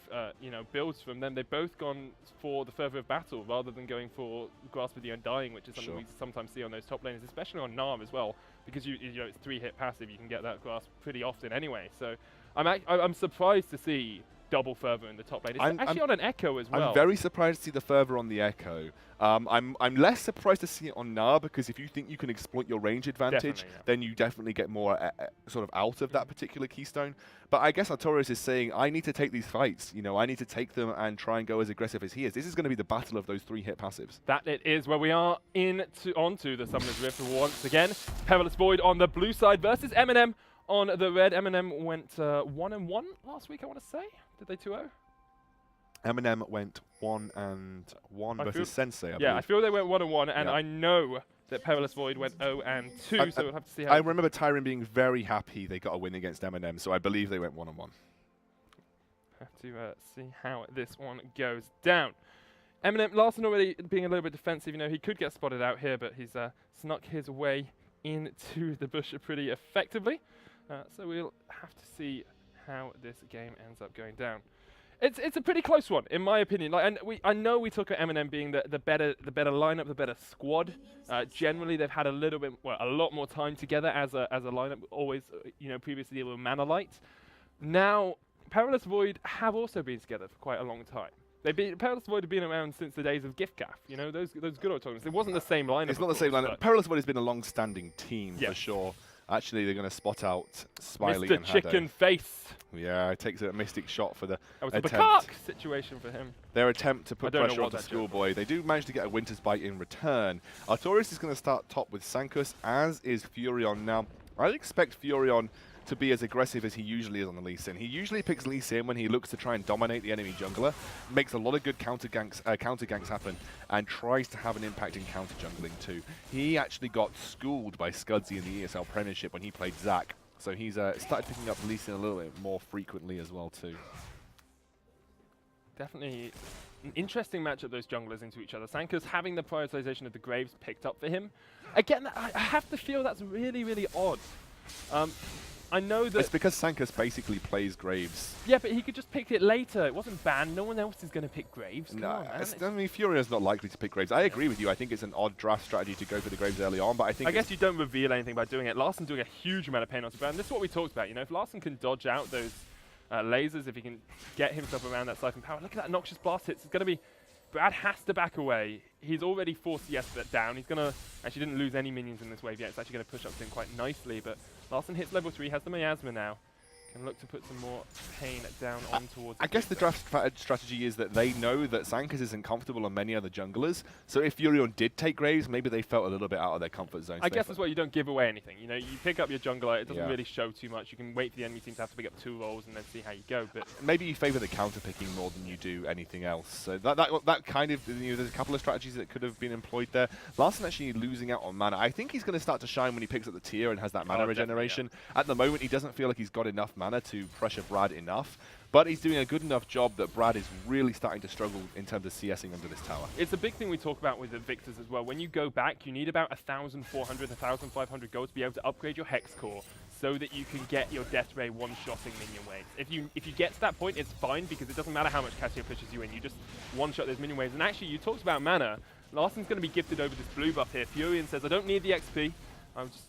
builds from them. They've both gone for the Fervor of Battle rather than going for Grasp of the Undying, which is something we sometimes see on those top laners, especially on Gnar as well, because you know it's 3-hit passive. You can get that Grasp pretty often anyway. So I'm surprised to see double Fervor in the top lane. It's actually on an Echo as well. I'm very surprised to see the Fervor on the Echo. I'm less surprised to see it on Gnar, because if you think you can exploit your range advantage, then you definitely get more sort of out of that particular keystone. But I guess Artorias is saying, I need to take these fights. You know, I need to take them and try and go as aggressive as he is. This is going to be the battle of those 3-hit passives. That it is, where we are onto the Summoner's Rift once again. Perilous Void on the blue side versus MNM on the red. MNM went 1-1 last week, I want to say. Did they 2-0? MNM went 1-1 versus Sensei, I believe. I feel they went 1-1, and I know that Perilous Void went 0-2, so we'll have to see how... I remember Tyrion being very happy they got a win against MNM, so I believe they went 1-1. Have to see how this one goes down. Eminem, Larssen already being a little bit defensive. You know, he could get spotted out here, but he's snuck his way into the bush pretty effectively. So we'll have to see how this game ends up going down. It's a pretty close one, in my opinion. Like, and I know we talk about Eminem being the better lineup, the better squad. Generally, they've had a lot more time together as a lineup. Always, previously they were Mana Light. Now, Perilous Void have also been together for quite a long time. Perilous Void have been around since the days of GIFGAF. You know, those good old tournaments. It wasn't the same lineup. It's not the same lineup. Perilous Void has been a long-standing team for sure. Actually, they're going to spot out Smiley Mr. and Chicken Face. Yeah, it takes a mystic shot for the attempt. That was a Bakak situation for him. Their attempt to put pressure onto Schoolboy. They do manage to get a Winter's Bite in return. Artorias is going to start top with Sankus, as is Furion. Now, I expect Furion to be as aggressive as he usually is on the Lee Sin. He usually picks Lee Sin when he looks to try and dominate the enemy jungler, makes a lot of good counter ganks happen, and tries to have an impact in counter jungling too. He actually got schooled by Scudzy in the ESL Premiership when he played Zac, so he's started picking up Lee Sin a little bit more frequently as well too. Definitely an interesting matchup, those junglers into each other. Sankus having the prioritization of the Graves picked up for him. Again, I have to feel that's really, really odd. I know that... It's because Sankus basically plays Graves. Yeah, but he could just pick it later. It wasn't banned. No one else is going to pick Graves. Come on, man. I mean, Furion's not likely to pick Graves. I agree with you. I think it's an odd draft strategy to go for the Graves early on, but I think... I guess you don't reveal anything by doing it. Larssen doing a huge amount of pain onto Brad. This is what we talked about. You know, if Larssen can dodge out those lasers, if he can get himself around that Siphon Power, look at that Noxious Blast hits. It's going to be... Brad has to back away. He's already forced the S-Bet down. He's going to... Actually didn't lose any minions in this wave yet. It's actually going to push up to him quite nicely, but Larssen hits level 3, has the Miasma now. Can look to put some more pain down on towards... I guess the draft strategy is that they know that Sankus isn't comfortable on many other junglers, so if Furion did take Graves, maybe they felt a little bit out of their comfort zone. I guess that's why you don't give away anything. You know, you pick up your jungler, it doesn't really show too much. You can wait for the enemy team to have to pick up 2 rolls and then see how you go. But maybe you favour the counter picking more than you do anything else. So that kind of, there's a couple of strategies that could have been employed there. Larssen actually losing out on mana. I think he's going to start to shine when he picks up the tier and has that mana regeneration. At the moment, he doesn't feel like he's got enough mana to pressure Brad enough, but he's doing a good enough job that Brad is really starting to struggle in terms of CSing under this tower. It's a big thing we talk about with the Victors as well. When you go back, you need about 1,400, 1,500 gold to be able to upgrade your Hex Core so that you can get your Death Ray one-shotting minion waves. If you get to that point, it's fine because it doesn't matter how much Cassio pushes you in. You just one-shot those minion waves. And actually, you talked about mana. Larssen's going to be gifted over this blue buff here. Furion says, I don't need the XP. I'll just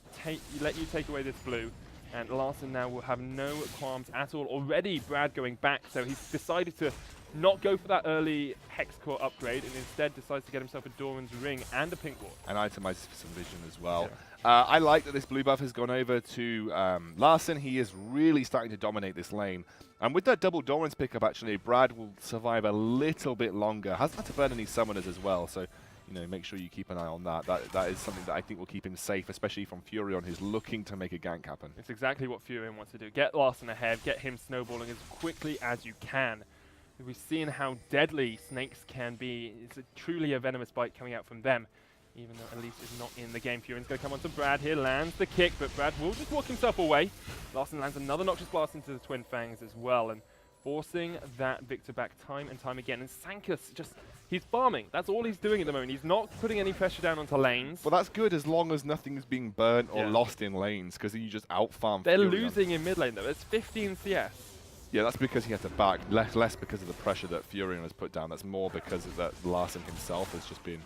let you take away this blue. And Larssen now will have no qualms at all. Already Brad going back, so he's decided to not go for that early Hex Core upgrade and instead decides to get himself a Doran's Ring and a Pink Ward. And itemizes for some vision as well. Yeah. I like that this blue buff has gone over to Larssen. He is really starting to dominate this lane. And with that double Doran's pickup, actually, Brad will survive a little bit longer. Hasn't had to burn any summoners as well, so... You know, make sure you keep an eye on that. That is something that I think will keep him safe, especially from Furion, who's looking to make a gank happen. It's exactly what Furion wants to do. Get Larssen ahead, get him snowballing as quickly as you can. We've seen how deadly snakes can be. It's truly a venomous bite coming out from them, even though Elise is not in the game. Furion's going to come onto Brad here, lands the kick, but Brad will just walk himself away. Larssen lands another Noxious Blast into the Twin Fangs as well, and forcing that Victor back time and time again. And Sankus just... He's farming. That's all he's doing at the moment. He's not putting any pressure down onto lanes. Well, that's good as long as nothing's being burnt or lost in lanes, because you just out-farm They're Furion. losing in mid lane, though. It's 15 CS. Yeah, that's because he had to back. Less because of the pressure that Furion has put down. That's more because of that Larssen himself has just been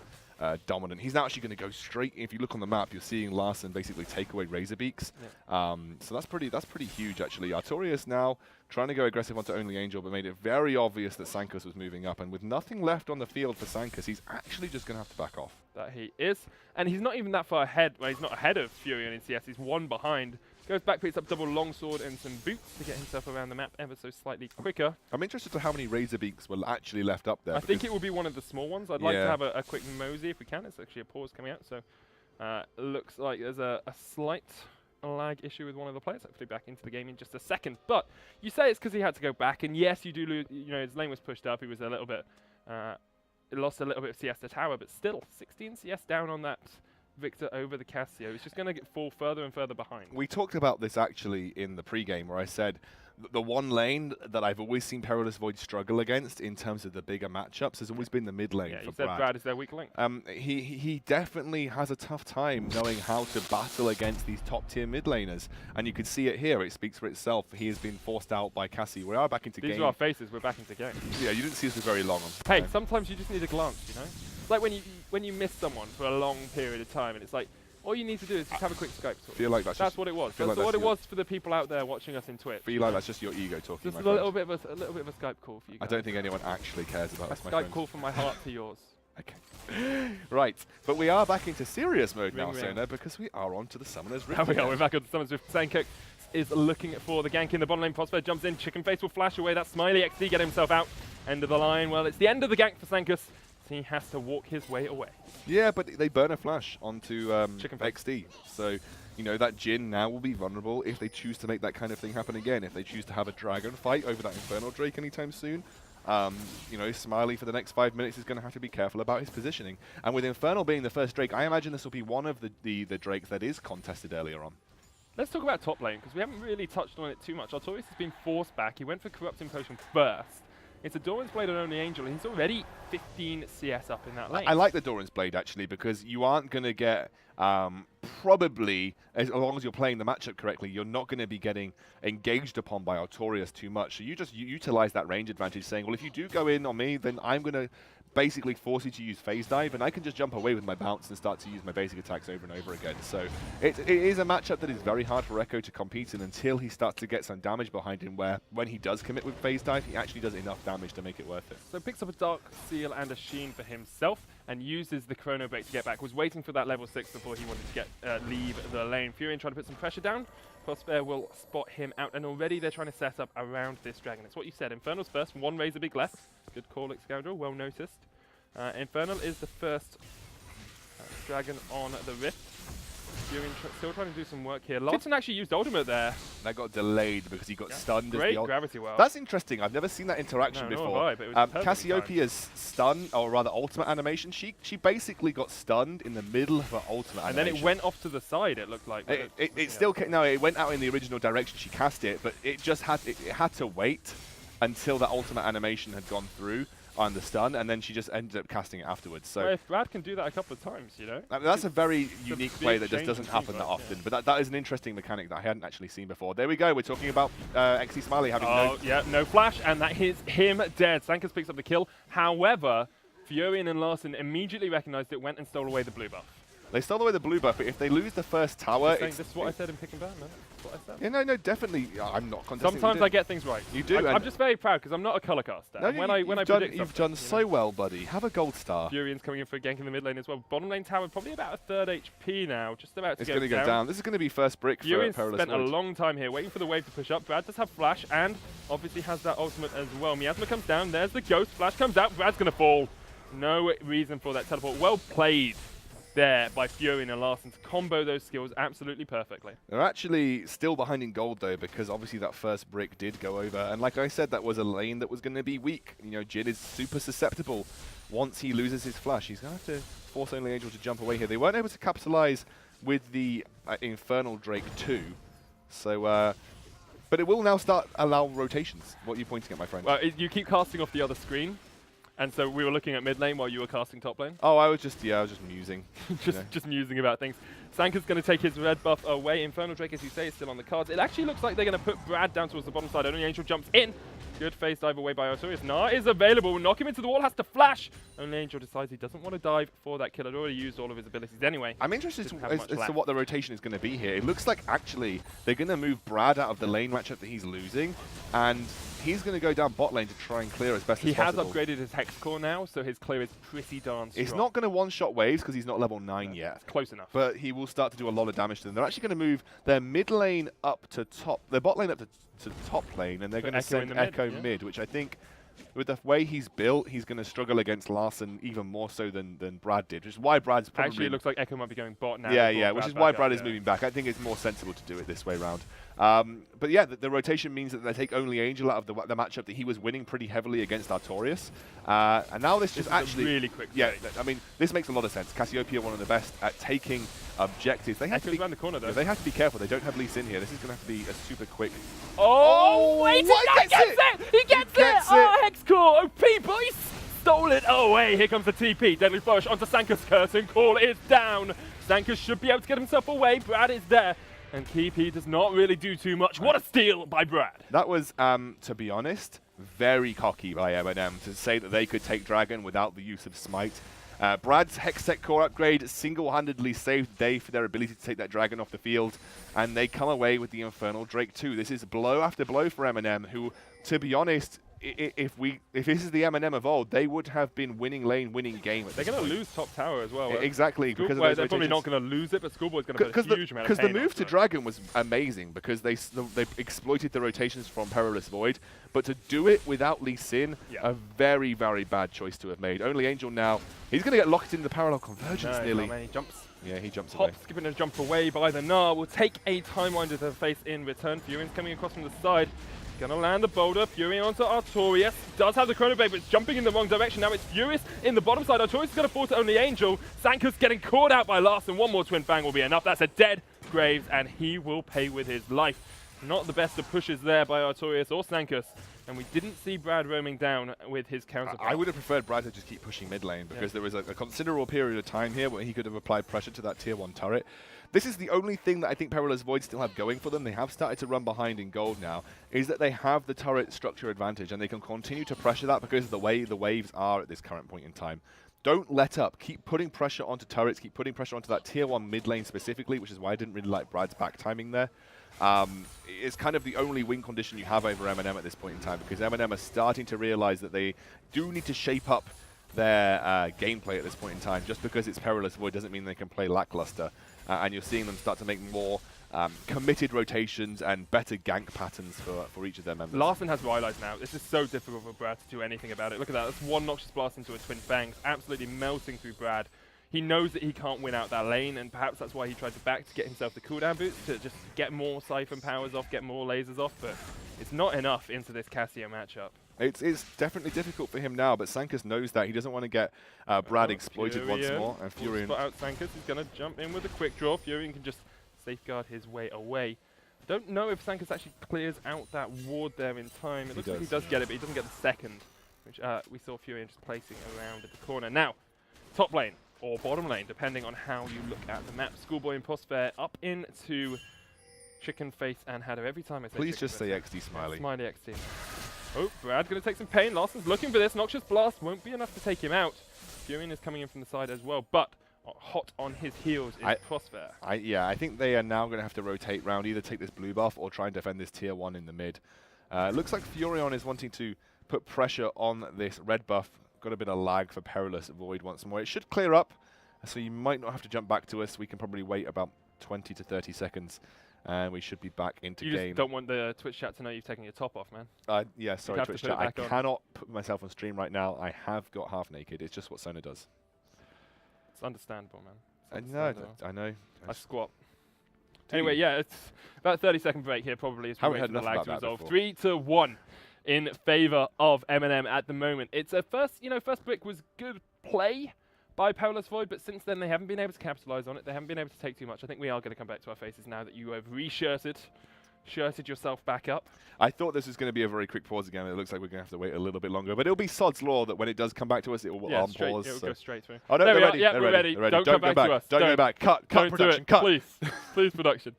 dominant. He's now actually going to go straight. If you look on the map, you're seeing Larssen basically take away Razorbeaks. Yeah. So that's pretty huge, actually. Artorias now trying to go aggressive onto Only Angel, but made it very obvious that Sankus was moving up. And with nothing left on the field for Sankus, he's actually just going to have to back off. That he is. And he's not even that far ahead. Well, he's not ahead of Furion in CS. He's one behind. Goes back, picks up double longsword and some boots to get himself around the map ever so slightly quicker. I'm interested to how many Razorbeaks were actually left up there. I think it will be one of the small ones. I'd like to have a quick mosey if we can. It's actually a pause coming out. So looks like there's a slight lag issue with one of the players. Hopefully back into the game in just a second. But you say it's because he had to go back. And yes, you do lose. You know, his lane was pushed up. He was a little bit... it lost a little bit of CS to tower. But still, 16 CS down on that Victor over the Cassio. It's just going to fall further and further behind. We talked about this actually in the pregame where I said the one lane that I've always seen Perilous Void struggle against in terms of the bigger matchups has always been the mid lane for Brad. Brad is their weak link. He definitely has a tough time knowing how to battle against these top-tier mid laners, and you can see it here. It speaks for itself. He has been forced out by Cassie. We are back into game. These are our faces. We're back into game. Yeah, you didn't see us for very long. Hey, sometimes you just need a glance, you know? It's like when you miss someone for a long period of time, and it's like, all you need to do is just have a quick Skype talk. Feel like that's what it was. That's what it was for the people out there watching us in Twitch. Feel like that's just your ego talking. Just a little bit of a Skype call for you guys. I don't think anyone actually cares about this. A Skype call from my heart to yours. Okay. Right, but we are back into serious mode now, Sona, because we are on to the Summoner's Rift. We're back on the Summoner's Rift. Sankok is looking for the gank in the bottom lane. Prosper jumps in. Chicken Face will flash away. That Smiley XD get himself out. End of the line. Well, it's the end of the gank for Sankus. He has to walk his way away. Yeah, but they burn a flash onto XD. So, you know, that Jhin now will be vulnerable if they choose to make that kind of thing happen again. If they choose to have a dragon fight over that Infernal Drake anytime soon. You know, Smiley for the next 5 minutes is going to have to be careful about his positioning. And with Infernal being the first Drake, I imagine this will be one of the Drakes that is contested earlier on. Let's talk about top lane, because we haven't really touched on it too much. Artorias has been forced back. He went for Corrupting Potion first. It's a Doran's Blade on Only Angel, and he's already 15 CS up in that lane. I like the Doran's Blade, actually, because you aren't going to get, probably, as long as you're playing the matchup correctly, you're not going to be getting engaged upon by Artorias too much. So you just utilize that range advantage, saying, well, if you do go in on me, then I'm going to basically force you to use phase dive, and I can just jump away with my bounce and start to use my basic attacks over and over again. So it is a matchup that is very hard for Echo to compete in until he starts to get some damage behind him, where when he does commit with phase dive, he actually does enough damage to make it worth it. So picks up a Dark Seal and a Sheen for himself and uses the Chrono Break to get back. Was waiting for that level 6 before he wanted to get leave the lane. Furion trying to put some pressure down. Prosper will spot him out, and already they're trying to set up around this dragon. It's what you said. Infernal's first, one Razor Big left. Good call, Scoundrel, well noticed. Infernal is the first dragon on the Rift. Furion still trying to do some work here. Larson actually used ultimate there. That got delayed because he got stunned. Great gravity well. That's interesting. I've never seen that interaction before. Cassiopeia's stun, or rather ultimate animation, she basically got stunned in the middle of her ultimate animation. And then it went off to the side, it looked like. It still came, no, it went out in the original direction she cast it, but it just had to wait until that ultimate animation had gone through on the stun, and then she just ended up casting it afterwards. So well, if Brad can do that a couple of times, you know. I mean, that's a very unique play that just doesn't happen that often. But that is an interesting mechanic that I hadn't actually seen before. There we go. We're talking about XD Smiley having no flash, and that is him dead. Sankus picks up the kill. However, Furion and Larson immediately recognized it, went and stole away the blue buff. They stole away the blue buff, but if they lose the first tower... This is what I said in Pick and Ban, man. That's what I said. Yeah, no, definitely. I'm not contesting. Sometimes I get things right. You do. I'm just very proud, because I'm not a color caster. No, you've done so well, buddy. Have a gold star. Furion's coming in for a gank in the mid lane as well. Bottom lane tower, probably about a third HP now. Just about to It's going to go down. This is going to be first brick for Perilous Void. Spent a long time here, waiting for the wave to push up. Brad does have flash, and obviously has that ultimate as well. Miasma comes down. There's the ghost. Flash comes out. Brad's going to fall. No reason for that teleport. Well played there by Furion and Larson to combo those skills absolutely perfectly. They're actually still behind in gold, though, because obviously that first brick did go over. And like I said, that was a lane that was going to be weak. You know, Jhin is super susceptible. Once he loses his flash, he's going to have to force Only Angel to jump away here. They weren't able to capitalize with the Infernal Drake 2. So, but it will now start allow rotations. What are you pointing at, my friend? Well, you keep casting off the other screen. And so we were looking at mid lane while you were casting top lane? Oh, I was just musing. just musing about things. Sanka's going to take his red buff away. Infernal Drake, as you say, is still on the cards. It actually looks like they're going to put Brad down towards the bottom side. Only Angel jumps in. Good phase dive away by Artorias. Nah is available. Knock him into the wall. Has to flash. Only Angel decides he doesn't want to dive for that kill. Had already used all of his abilities anyway. I'm interested as to what the rotation is going to be here. It looks like actually they're going to move Brad out of the lane matchup that he's losing, and he's going to go down bot lane to try and clear as best as possible. He has upgraded his Hex Core now, so his clear is pretty darn strong. It's not going to one-shot waves because he's not level 9 yet. It's close enough. But he will start to do a lot of damage to them. They're actually going to move their mid lane up to top, their bot lane up to top lane, and they're going to send Echo mid, which I think with the way he's built, he's going to struggle against Larssen even more so than Brad did, which is why Brad's probably... Actually, it looks like Echo might be going bot now. Yeah, which is why Brad is moving back. I think it's more sensible to do it this way around. But yeah, the rotation means that they take only Angel out of the matchup that he was winning pretty heavily against Artorias. And now this just actually... really quick I mean, this makes a lot of sense. Cassiopeia, one of the best at taking objectives. They have to be around the corner, though. They have to be careful. They don't have Lee Sin here. This is going to have to be a super quick... Oh, wait, he gets it! He gets it! Oh, Hexcore! OP, boys! Stole it away. Here comes the TP. Deadly Flourish onto Sankus. Curtain Call is down. Sankus should be able to get himself away. Brad is there. And KP does not really do too much. What a steal by Brad. That was, to be honest, very cocky by MNM to say that they could take Dragon without the use of Smite. Brad's Hextech core upgrade single-handedly saved day for their ability to take that Dragon off the field, and they come away with the Infernal Drake too. This is blow after blow for MNM, who, to be honest, if this is the MNM of old, they would have been winning lane, winning game. They're going to lose top tower as well. Exactly. Because they're probably not going to lose it, but Schoolboy's going to put a huge amount of pain. Because the move to Dragon was amazing, because they exploited the rotations from Perilous Void, but to do it without Lee Sin, a very, very bad choice to have made. Only Angel now, he's going to get locked into the parallel convergence nearly. He jumps. Yeah, he jumps away. Skipping a jump away by the Gnar. Will take a Time Winder to face in return. Furion's coming across from the side. Gonna land the boulder. Fury onto Artorias. Does have the Chrono Blade, but it's jumping in the wrong direction. Now it's Furious in the bottom side. Artorias is gonna fall to only Angel. Sankus getting caught out by Larssen. One more Twin Fang will be enough. That's a dead Graves, and he will pay with his life. Not the best of pushes there by Artorias or Sankus. And we didn't see Brad roaming down with his counterpart. I would have preferred Brad to just keep pushing mid lane, because there was a considerable period of time here where he could have applied pressure to that tier 1 turret. This is the only thing that I think Perilous Void still have going for them. They have started to run behind in gold now, is that they have the turret structure advantage, and they can continue to pressure that because of the way the waves are at this current point in time. Don't let up. Keep putting pressure onto turrets. Keep putting pressure onto that tier 1 mid lane specifically, which is why I didn't really like Brad's back timing there. It's kind of the only win condition you have over MNM at this point in time, because MNM are starting to realize that they do need to shape up their gameplay at this point in time. Just because it's Perilous Void doesn't mean they can play lackluster. And you're seeing them start to make more committed rotations and better gank patterns for each of their members. Larssen has Rylai's now. This is so difficult for Brad to do anything about it. Look at that. That's one Noxious Blast into a Twin Fangs, absolutely melting through Brad. He knows that he can't win out that lane, and perhaps that's why he tried to back to get himself the cooldown boost, to just get more Siphon powers off, get more lasers off, but it's not enough into this Cassio matchup. It's definitely difficult for him now, but Sankus knows that. He doesn't want to get Brad exploited once more. And Furion spot out Sankus. He's going to jump in with a quick draw. Furion can just safeguard his way away. I don't know if Sankus actually clears out that ward there in time. It looks like he does get it, but he doesn't get the second, which we saw Furion just placing around at the corner. Now, top lane or bottom lane, depending on how you look at the map. Schoolboy and Prosper up into Chicken Face and Hadder. Every time I say please just say XD Smiley. Smiley XD. Oh, Brad going to take some pain. Larssen's looking for this. Noxious Blast won't be enough to take him out. Furion is coming in from the side as well, but hot on his heels is Prosper. Yeah, I think they are now going to have to rotate round, either take this blue buff or try and defend this tier 1 in the mid. Looks like Furion is wanting to put pressure on this red buff. Got a bit of lag for Perilous Void once more. It should clear up, so you might not have to jump back to us. We can probably wait about 20 to 30 seconds. And we should be back into game. You just don't want the Twitch chat to know you've taken your top off, man. Yeah, sorry, Twitch chat. I cannot put myself on stream right now. I have got half naked. It's just what Sona does. It's understandable, man. I know. I squat. Anyway, yeah, it's about a 30-second break here probably as we wait for the lag to resolve. 3-1 in favor of MNM at the moment. It's a first brick was good play by Perilous Void, but since then they haven't been able to capitalize on it. They haven't been able to take too much. I think we are going to come back to our faces now that you have shirted yourself back up. I thought this was going to be a very quick pause again. It looks like we're going to have to wait a little bit longer, but it'll be sod's law that when it does come back to us, it will unpause. It'll go straight through. Oh no, they're ready. We're ready. Don't come back to us. Don't go back. Cut production. Cut. Please production.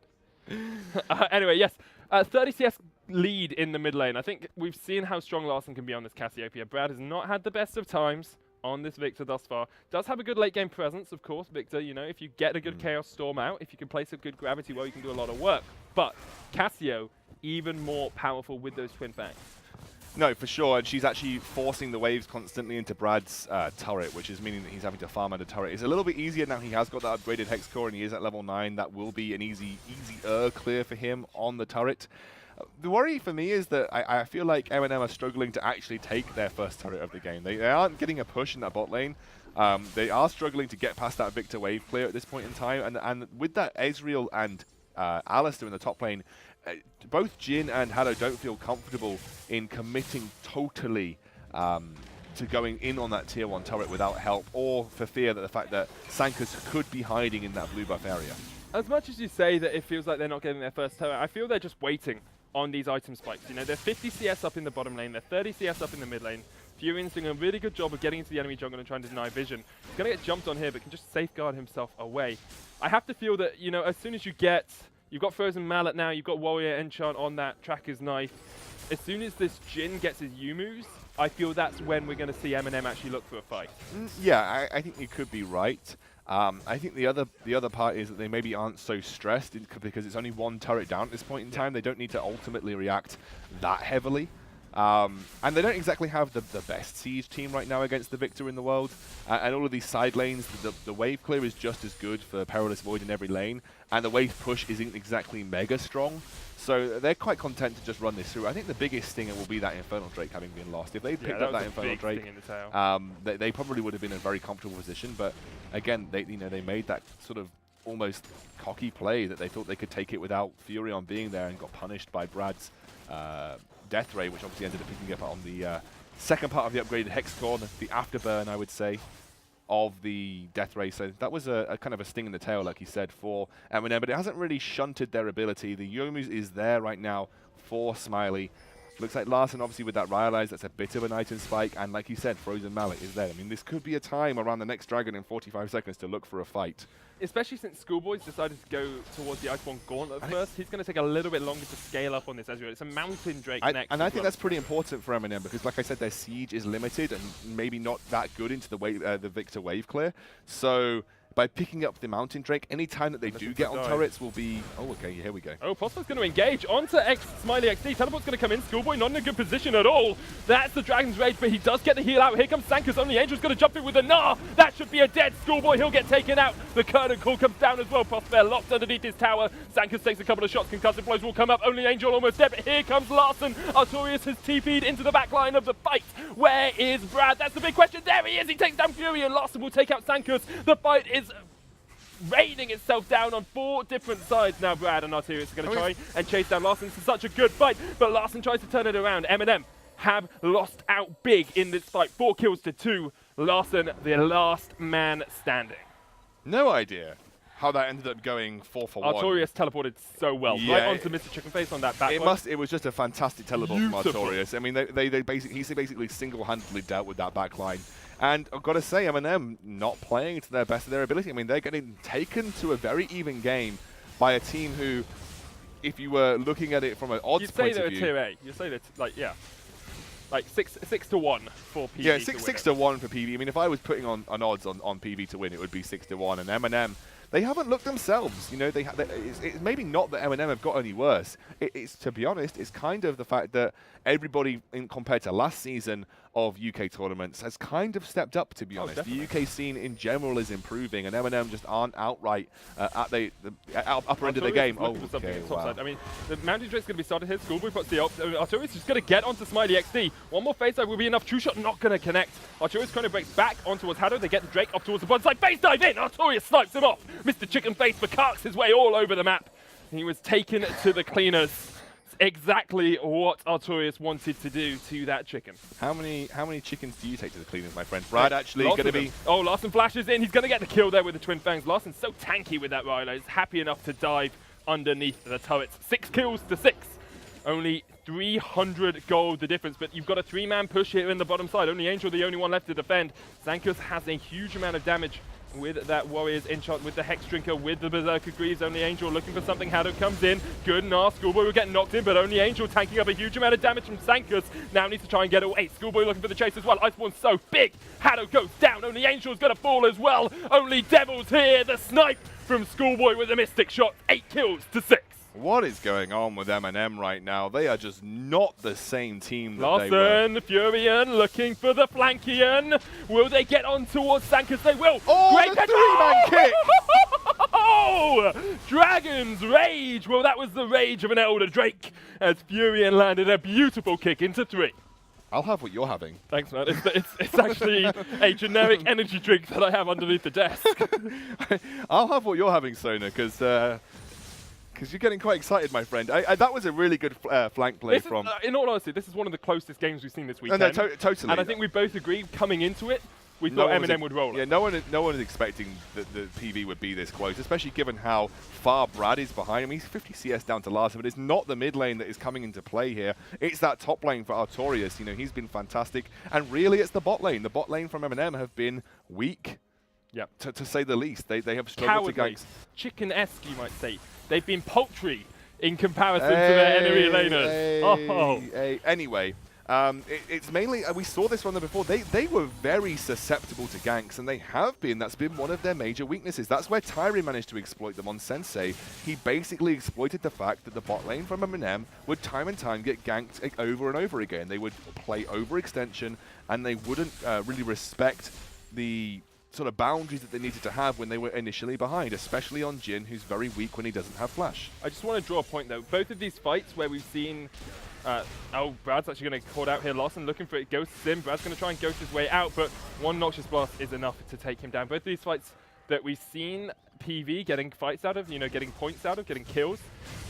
Anyway, yes. 30 CS lead in the mid lane. I think we've seen how strong Larssen can be on this Cassiopeia. Brad has not had the best of times on this Victor thus far. Does have a good late game presence, of course, Victor. You know, if you get a good Chaos Storm out, if you can place a good Gravity well, you can do a lot of work. But Cassio, even more powerful with those Twin Fangs. No, for sure, and she's actually forcing the waves constantly into Brad's turret, which is meaning that he's having to farm under turret. It's a little bit easier now. He has got that upgraded Hex Core, and he is at level 9. That will be an easier clear for him on the turret. The worry for me is that I feel like M&M are struggling to actually take their first turret of the game. They aren't getting a push in that bot lane. They are struggling to get past that Victor wave clear at this point in time. And with that Ezreal and Alistar in the top lane, both Jhin and Hado don't feel comfortable in committing totally to going in on that tier 1 turret without help, or for fear that the fact that Sankus could be hiding in that blue buff area. As much as you say that it feels like they're not getting their first turret, I feel they're just waiting on these item spikes. You know, they're 50 CS up in the bottom lane, they're 30 CS up in the mid lane. Furion's doing a really good job of getting into the enemy jungle and trying to deny vision. He's going to get jumped on here, but can just safeguard himself away. I have to feel that, you know, as soon as you've got Frozen Mallet now, you've got Warrior Enchant on that Tracker's Knife. As soon as this Jhin gets his U-moves, I feel that's when we're going to see M&M actually look for a fight. Yeah, I think you could be right. I think the other part is that they maybe aren't so stressed because it's only one turret down at this point in time. They don't need to ultimately react that heavily. And they don't exactly have the best siege team right now against the Victor in the world. And all of these side lanes, the wave clear is just as good for Perilous Void in every lane. And the wave push isn't exactly mega strong. So they're quite content to just run this through. I think the biggest stinger will be that Infernal Drake having been lost. If they picked up that Infernal Drake, they probably would have been in a very comfortable position. But again, they made that sort of almost cocky play that they thought they could take it without Furion being there, and got punished by Brad's Death Ray, which obviously ended up picking up on the second part of the upgraded Hex Core, the afterburn, I would say, of the Death Ray. So that was a kind of a sting in the tail, like you said, for M&M, but it hasn't really shunted their ability. The Youmu's is there right now for Smiley. Looks like Larssen, obviously, with that Rylai's, that's a bit of an item spike, and like you said, Frozen Mallet is there. I mean, this could be a time around the next dragon in 45 seconds to look for a fight. Especially since Schoolboy's decided to go towards the Iceborne Gauntlet first. He's going to take a little bit longer to scale up on this Ezreal. It's a Mountain Drake next. And I think that's pretty important for M&M because, like I said, their siege is limited and maybe not that good into the Victor wave clear. So by picking up the Mountain Drake, any time that they do get on turrets will be... Oh, okay, here we go. Oh, Prosper's going to engage onto Smiley XD. Teleport's going to come in. Schoolboy not in a good position at all. That's the Dragon's Rage, but he does get the heal out. Here comes Sankus. Only Angel's going to jump in with a Gnar. That should be a dead Schoolboy. He'll get taken out. The Curtain Call comes down as well. Prosper locked underneath his tower. Sankus takes a couple of shots. Concussive blows will come up. Only Angel almost dead, but here comes Larssen. Artorias has TP'd into the back line of the fight. Where is Brad? That's the big question. There he is. He takes down Fury, and Larssen will take out Sankus. The fight is raining itself down on 4 different sides now. Brad and Artorias are going to try and chase down Larssen. It's such a good fight, but Larssen tries to turn it around. M&M have lost out big in this fight. 4 kills to 2. Larssen, the last man standing. No idea how that ended up going 4 for 1. Artorias teleported so well, right onto Mr. Chicken Face on that back. It was just a fantastic teleport from Artorias. I mean, he basically single-handedly dealt with that back line. And I've got to say, M&M not playing to their best of their ability. I mean, they're getting taken to a very even game by a team who, if you were looking at it from an odds point of view... You'd say they're tier A. You'd say they're, like 6 to 1 for PV. Yeah, 6 to 1 for PV. I mean, if I was putting on odds on PV to win, it would be 6 to 1. And M&M, they haven't looked themselves. You know, it's maybe not that M&M have got any worse. It's, to be honest, it's kind of the fact that everybody, compared to last season of UK tournaments, has kind of stepped up, to be honest. The UK scene in general is improving, and M&M just aren't outright at the upper end of the game. Oh, okay, wow. I mean, the Mountain Drake's going to be started here. Schoolboy puts the ult. Artorias is just going to get onto Smiley XD. One more phase dive will be enough. True Shot not going to connect. Artorias kind of breaks back on towards Hado. They get the Drake up towards the bottom side. Phase dive in! Artorias snipes him off. Mr. Chicken Face Karks his way all over the map. He was taken to the cleaners. Exactly what Artorias wanted to do to that chicken. How many chickens do you take to the cleaners, my friend? Brad actually going to be... Oh, Larssen flashes in. He's going to get the kill there with the Twin Fangs. Larssen's so tanky with that Rylai. He's happy enough to dive underneath the turrets. 6 kills to 6. Only 300 gold the difference, but you've got a 3-man push here in the bottom side. Only Angel the only one left to defend. Sankus has a huge amount of damage with that Warrior's Enchant, with the Hex Drinker, with the Berserker Greaves. Only Angel looking for something. Hado comes in. Good Gnar. Schoolboy will get knocked in, but Only Angel tanking up a huge amount of damage from Sankus. Now needs to try and get away. Schoolboy looking for the chase as well. Iceborne's so big. Hado goes down. Only Angel's going to fall as well. Only Devil's here. The snipe from Schoolboy with a Mystic Shot. 8 kills to 6. What is going on with M&M right now? They are just not the same team that they were. Larssen, Furion looking for the Flankion. Will they get on towards Sankus? They will. Oh, great the 3-man kick! Oh! Dragon's Rage! Well, that was the rage of an Elder Drake as Furion landed a beautiful kick into 3. I'll have what you're having. Thanks, man. It's actually a generic energy drink that I have underneath the desk. I'll have what you're having, Sona, because you're getting quite excited, my friend. That was a really good flank play from... in all honesty, this is one of the closest games we've seen this weekend. No, totally. And I think we both agreed coming into it, we thought MNM would roll it. Yeah, no one is expecting that the PV would be this close, especially given how far Brad is behind him. He's 50 CS down to Larssen, but it's not the mid lane that is coming into play here. It's that top lane for Artorias. You know, he's been fantastic. And really, it's the bot lane. The bot lane from MNM have been weak, to say the least. They have struggled to gank. Chicken-esque, you might say. They've been poultry in comparison to their enemy laners. Anyway. It's mainly, we saw this from them before, they were very susceptible to ganks, and they have been. That's been one of their major weaknesses. That's where Tyrie managed to exploit them on Sensei. He basically exploited the fact that the bot lane from MNM would time and time get ganked over and over again. They would play overextension, and they wouldn't really respect the sort of boundaries that they needed to have when they were initially behind, especially on Jhin, who's very weak when he doesn't have flash. I just want to draw a point, though. Both of these fights where we've seen... Brad's actually going to call out here. Larssen looking for it. Ghosts him. Brad's going to try and ghost his way out, but one Noxious Blast is enough to take him down. Both of these fights that we've seen PV getting fights out of, getting points out of, getting kills,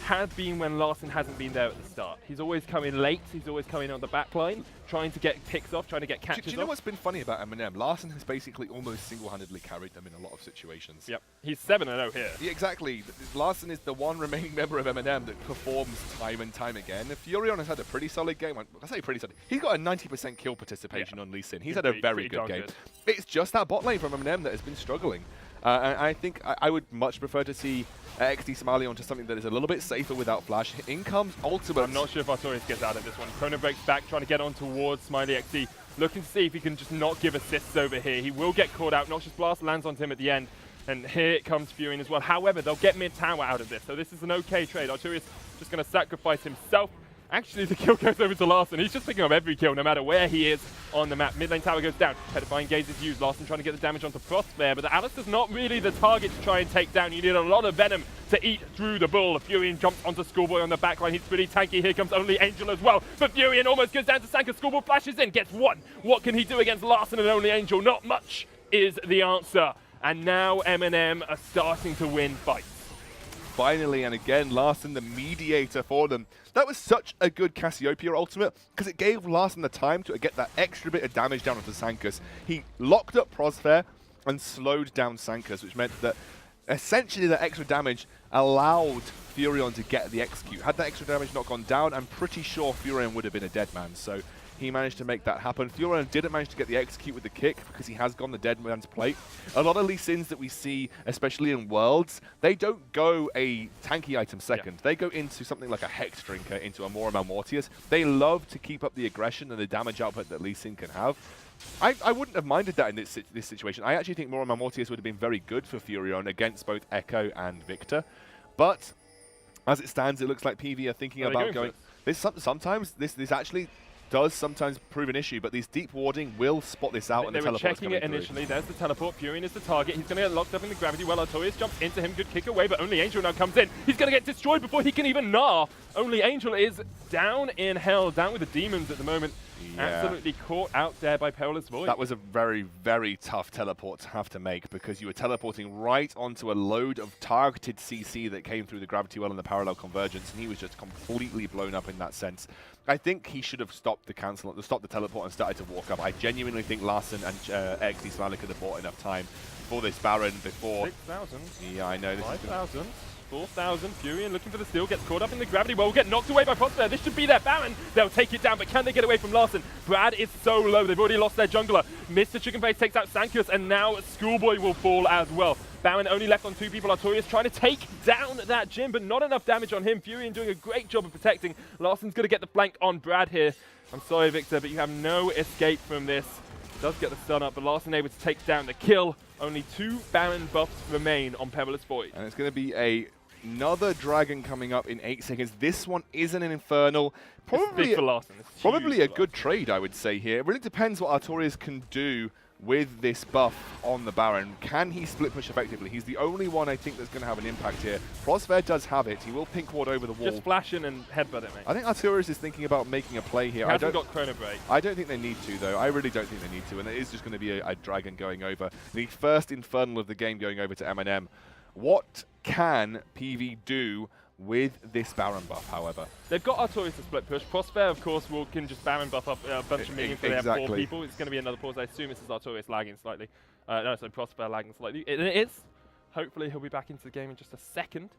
has been when Larssen hasn't been there at the start. He's always coming late. He's always coming on the back line, trying to get picks off, trying to get catches off. Do you know what's been funny about MNM? Larssen has basically almost single-handedly carried them in a lot of situations. Yep. He's 7-0 here. Yeah, exactly. Larssen is the one remaining member of MNM that performs time and time again. Furion has had a pretty solid game. I say pretty solid. He's got a 90% kill participation on Lee Sin. He's had a very good game. It's just that bot lane from MNM that has been struggling. And I think I would much prefer to see XD Smiley onto something that is a little bit safer without flash. In comes ultimate. I'm not sure if Artorias gets out of this one. Chrono breaks back, trying to get on towards Smiley XD. Looking to see if he can just not give assists over here. He will get caught out. Noxious Blast lands onto him at the end. And here it comes Furion as well. However, they'll get mid-tower out of this. So this is an okay trade. Artorias just going to sacrifice himself. Actually, the kill goes over to Larssen. He's just picking up every kill, no matter where he is on the map. Mid lane tower goes down. Petrifying Gaze is used. Larssen trying to get the damage onto Frost there, but the Alistar's not really the target to try and take down. You need a lot of Venom to eat through the bull. Furion jumps onto Schoolboy on the backline. He's pretty tanky. Here comes Only Angel as well. But Furion almost goes down to Sanka. Schoolboy flashes in, gets one. What can he do against Larssen and Only Angel? Not much is the answer. And now MNM are starting to win fights. Finally, and again, Larssen the mediator for them. That was such a good Cassiopeia ultimate because it gave Larssen the time to get that extra bit of damage down onto Sankas. He locked up Prosfair and slowed down Sankas, which meant that essentially the extra damage allowed Furion to get the execute. Had that extra damage not gone down, I'm pretty sure Furion would have been a dead man. So he managed to make that happen. Furion didn't manage to get the execute with the kick because he has gone the dead man's plate. A lot of Lee Sins that we see, especially in Worlds, they don't go a tanky item second. They go into something like a Hex Drinker, into a Moira Malmortius. They love to keep up the aggression and the damage output that Lee Sin can have. I wouldn't have minded that in this situation. I actually think Moira Malmortius would have been very good for Furion against both Echo and Victor. But as it stands, it looks like PV are thinking about going... Sometimes this actually does sometimes prove an issue, but these deep warding will spot this out, and the teleport's checking it initially. There's the teleport. Furion is the target. He's going to get locked up in the gravity. Well, Artorias jumps into him. Good kick away, but Only Angel now comes in. He's going to get destroyed before he can even gnaw. Only Angel is down in hell, down with the demons at the moment. Yeah. Absolutely caught out there by Perilous Void. That was a very, very tough teleport to have to make because you were teleporting right onto a load of targeted CC that came through the gravity well and the parallel convergence, and he was just completely blown up in that sense. I think he should have stopped the teleport and started to walk up. I genuinely think Larssen and XD Smiley could have bought enough time for this Baron before. 6,000. Yeah, I know. 5,000. 4,000. Furion looking for the steal, gets caught up in the gravity well, will get knocked away by Prosper. This should be their Baron. They'll take it down, but can they get away from Larssen? Brad is so low. They've already lost their jungler. Mr. Chicken Face takes out Sankus, and now Schoolboy will fall as well. Baron only left on 2 people. Artorias trying to take down that Jhin, but not enough damage on him. Furion doing a great job of protecting. Larssen's going to get the flank on Brad here. I'm sorry, Victor, but you have no escape from this. Does get the stun up, but Larssen able to take down the kill. Only 2 Baron buffs remain on Perilous Void. And it's going to be another dragon coming up in 8 seconds. This one isn't an Infernal. Probably a good trade, I would say here. It really depends what Artorias can do with this buff on the Baron. Can he split push effectively? He's the only one I think that's going to have an impact here. Prosper does have it. He will pink ward over the wall. Just flash in and headbutt it, mate. I think Artorias is thinking about making a play here. He hasn't got Chrono Break. I don't think they need to, though. I really don't think they need to, and it is just going to be a dragon going over. The first Infernal of the game going over to MNM. What can PV do with this Baron buff, however? They've got Artorias to split push. Prosper, of course, can just Baron buff up a bunch of minions, they have 4 people. It's going to be another pause. I assume this is Artorias lagging slightly. No, so Prosper lagging slightly. It is. Hopefully he'll be back into the game in just a second.